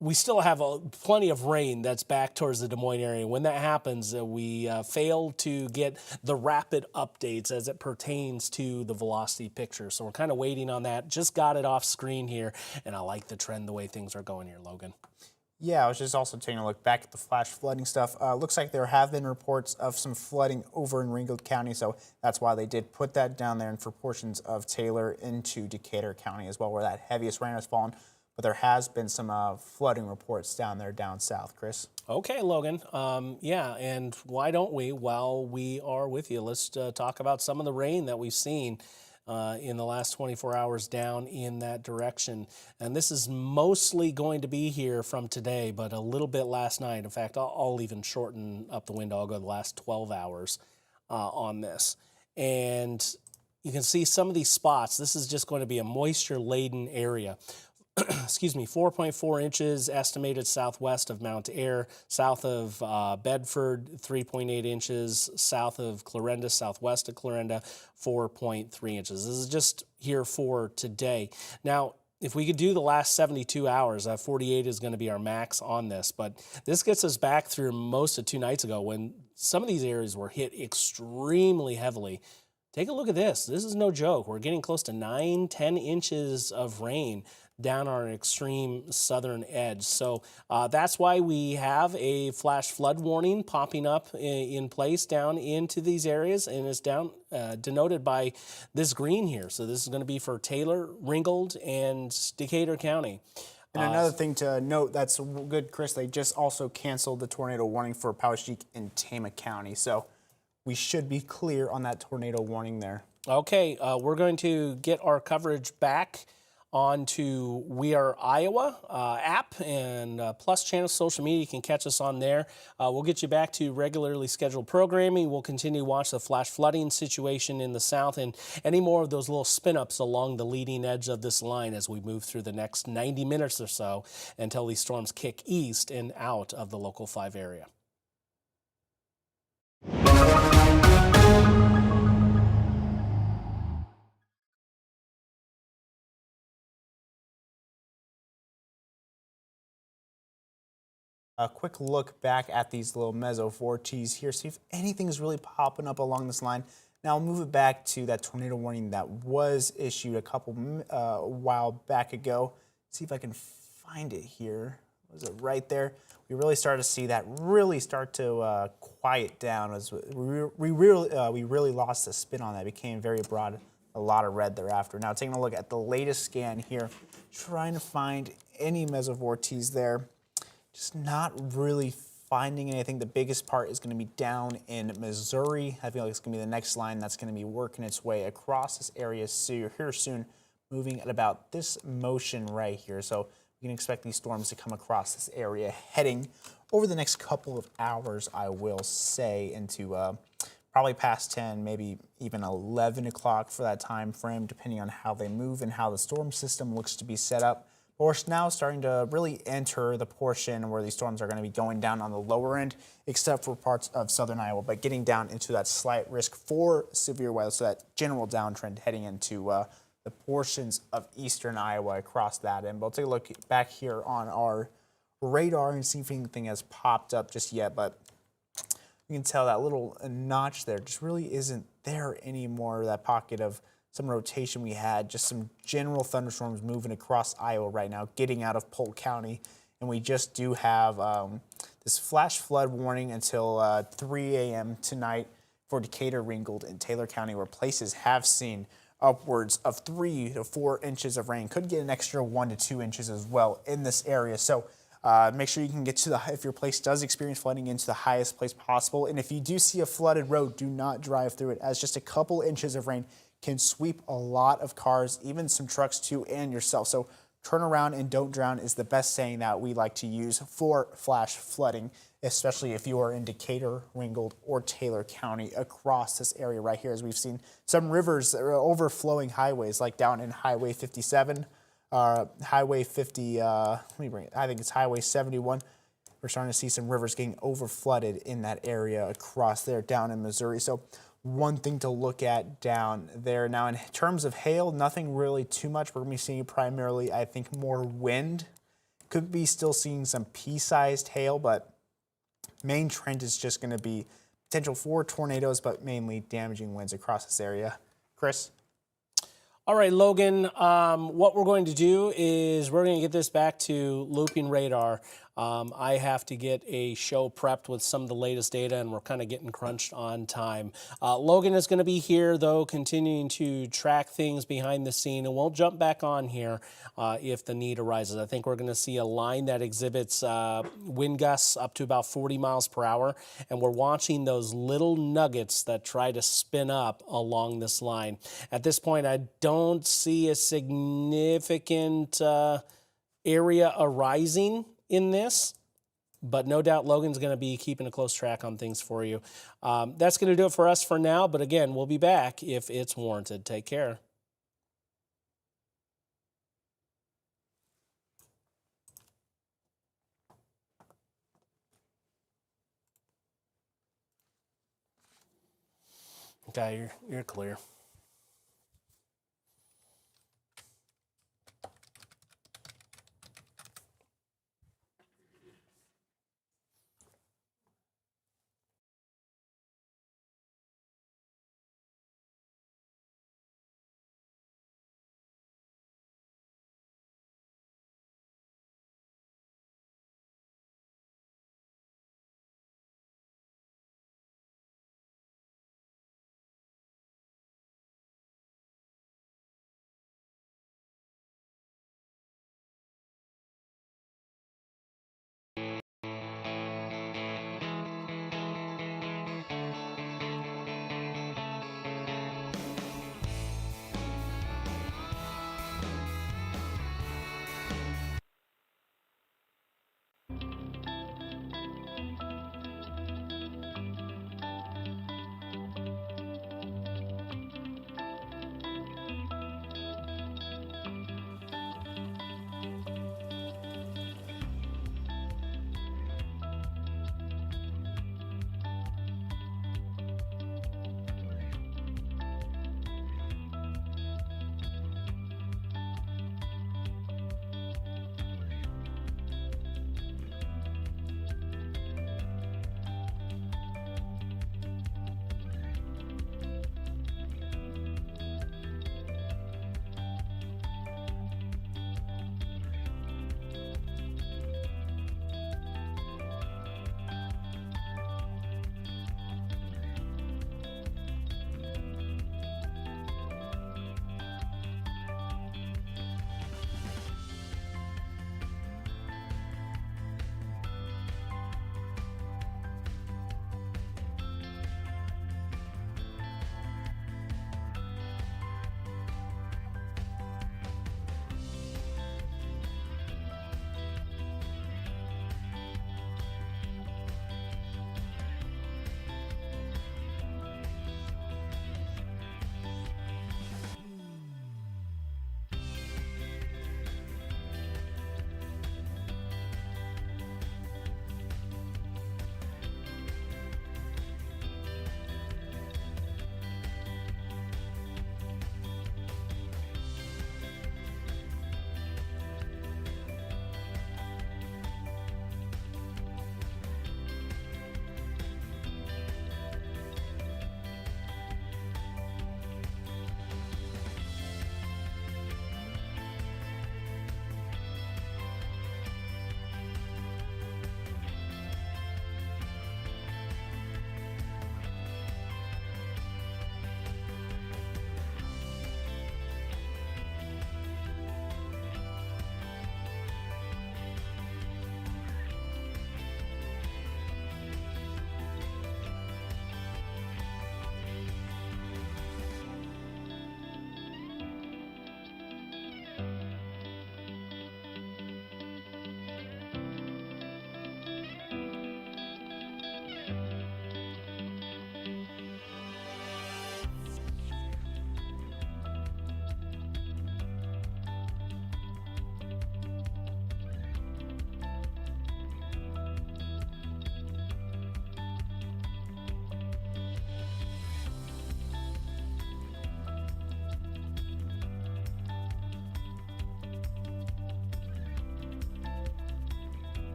We still have plenty of rain that's back towards the Des Moines area. When that happens, we fail to get the rapid updates as it pertains to the velocity picture. So we're kind of waiting on that. Just got it off screen here, and I like the trend, the way things are going here, Logan. Yeah, I was just also taking a look back at the flash flooding stuff. Looks like there have been reports of some flooding over in Ringgold County, so that's why they did put that down there, and for portions of Taylor into Decatur County as well, where that heaviest rain has fallen. But there has been some flooding reports down there down south, Chris. Okay, Logan. Yeah, and why don't we, while we are with you, let's talk about some of the rain that we've seen in the last 24 hours down in that direction. And this is mostly going to be here from today, but a little bit last night. In fact, I'll even shorten up the window. I'll go the last 12 hours on this. And you can see some of these spots. This is just going to be a moisture-laden area. Excuse me, 4.4 inches estimated southwest of Mount Ayr, south of Bedford, 3.8 inches, south of Clarinda, southwest of Clarinda, 4.3 inches. This is just here for today. Now, if we could do the last 72 hours, 48 is going to be our max on this, but this gets us back through most of 2 nights ago when some of these areas were hit extremely heavily. Take a look at this. This is no joke. We're getting close to 9-10 inches of rain down our extreme southern edge. So that's why we have a flash flood warning popping up in place down into these areas, and it's down denoted by this green here. So this is going to be for Taylor, Ringgold, and Decatur County. And another thing to note that's good, Chris, they just also canceled the tornado warning for Powesheik and Tama County. So we should be clear on that tornado warning there. Okay, we're going to get our coverage back onto We Are Iowa app and Plus Channel social media. You can catch us on there. We'll get you back to regularly scheduled programming. We'll continue to watch the flash flooding situation in the south and any more of those little spin-ups along the leading edge of this line as we move through the next 90 minutes or so until these storms kick east and out of the Local 5 area. A quick look back at these little mesovortices here, see if anything's really popping up along this line. Now I'll move it back to that tornado warning that was issued a while back ago. See if I can find it here. Was it right there? We really started to see that really start to quiet down as we really lost the spin on that. It became very broad, a lot of red thereafter. Now taking a look at the latest scan here, trying to find any mesovortices there. Just not really finding anything. The biggest part is going to be down in Missouri. I feel like it's going to be the next line that's going to be working its way across this area here soon, moving at about this motion right here. So we can expect these storms to come across this area heading over the next couple of hours, I will say, into probably past 10, maybe even 11 o'clock for that time frame, depending on how they move and how the storm system looks to be set up. We're now starting to really enter the portion where these storms are going to be going down on the lower end, except for parts of southern Iowa, but getting down into that slight risk for severe weather, so that general downtrend heading into the the portions of eastern Iowa across that end. But we'll take a look back here on our radar and see if anything has popped up just yet. But you can tell that little notch there just really isn't there anymore. That pocket of some rotation we had, just some general thunderstorms moving across Iowa right now, getting out of Polk County. And we just do have this flash flood warning until 3 a.m. tonight for Decatur, Ringgold, and Taylor County, where places have seen upwards of 3 to 4 inches of rain. Could get an extra 1 to 2 inches as well in this area. So make sure you can get to if your place does experience flooding, into the highest place possible. And if you do see a flooded road, do not drive through it, as just a couple inches of rain can sweep a lot of cars, even some trucks too, and yourself. So turn around and don't drown is the best saying that we like to use for flash flooding, especially if you are in Decatur, Ringgold, or Taylor County across this area right here, as we've seen some rivers that are overflowing highways, like down in Highway 57, Highway 50, let me bring it, I think it's Highway 71. We're starting to see some rivers getting over flooded in that area across there down in Missouri. So one thing to look at down there. Now, in terms of hail, nothing really too much. We're going to be seeing primarily, I think, more wind. Could be still seeing some pea-sized hail, but main trend is just going to be potential for tornadoes, but mainly damaging winds across this area. Chris? All right, Logan, what we're going to do is we're going to get this back to looping radar. I have to get a show prepped with some of the latest data, and we're kind of getting crunched on time. Logan is going to be here, though, continuing to track things behind the scene, and we'll jump back on here if the need arises. I think we're going to see a line that exhibits wind gusts up to about 40 miles per hour, and we're watching those little nuggets that try to spin up along this line. At this point, I don't see a significant area arising in this, but no doubt Logan's going to be keeping a close track on things for you. That's going to do it for us for now, but again, we'll be back if it's warranted. Take care. Okay, you're clear.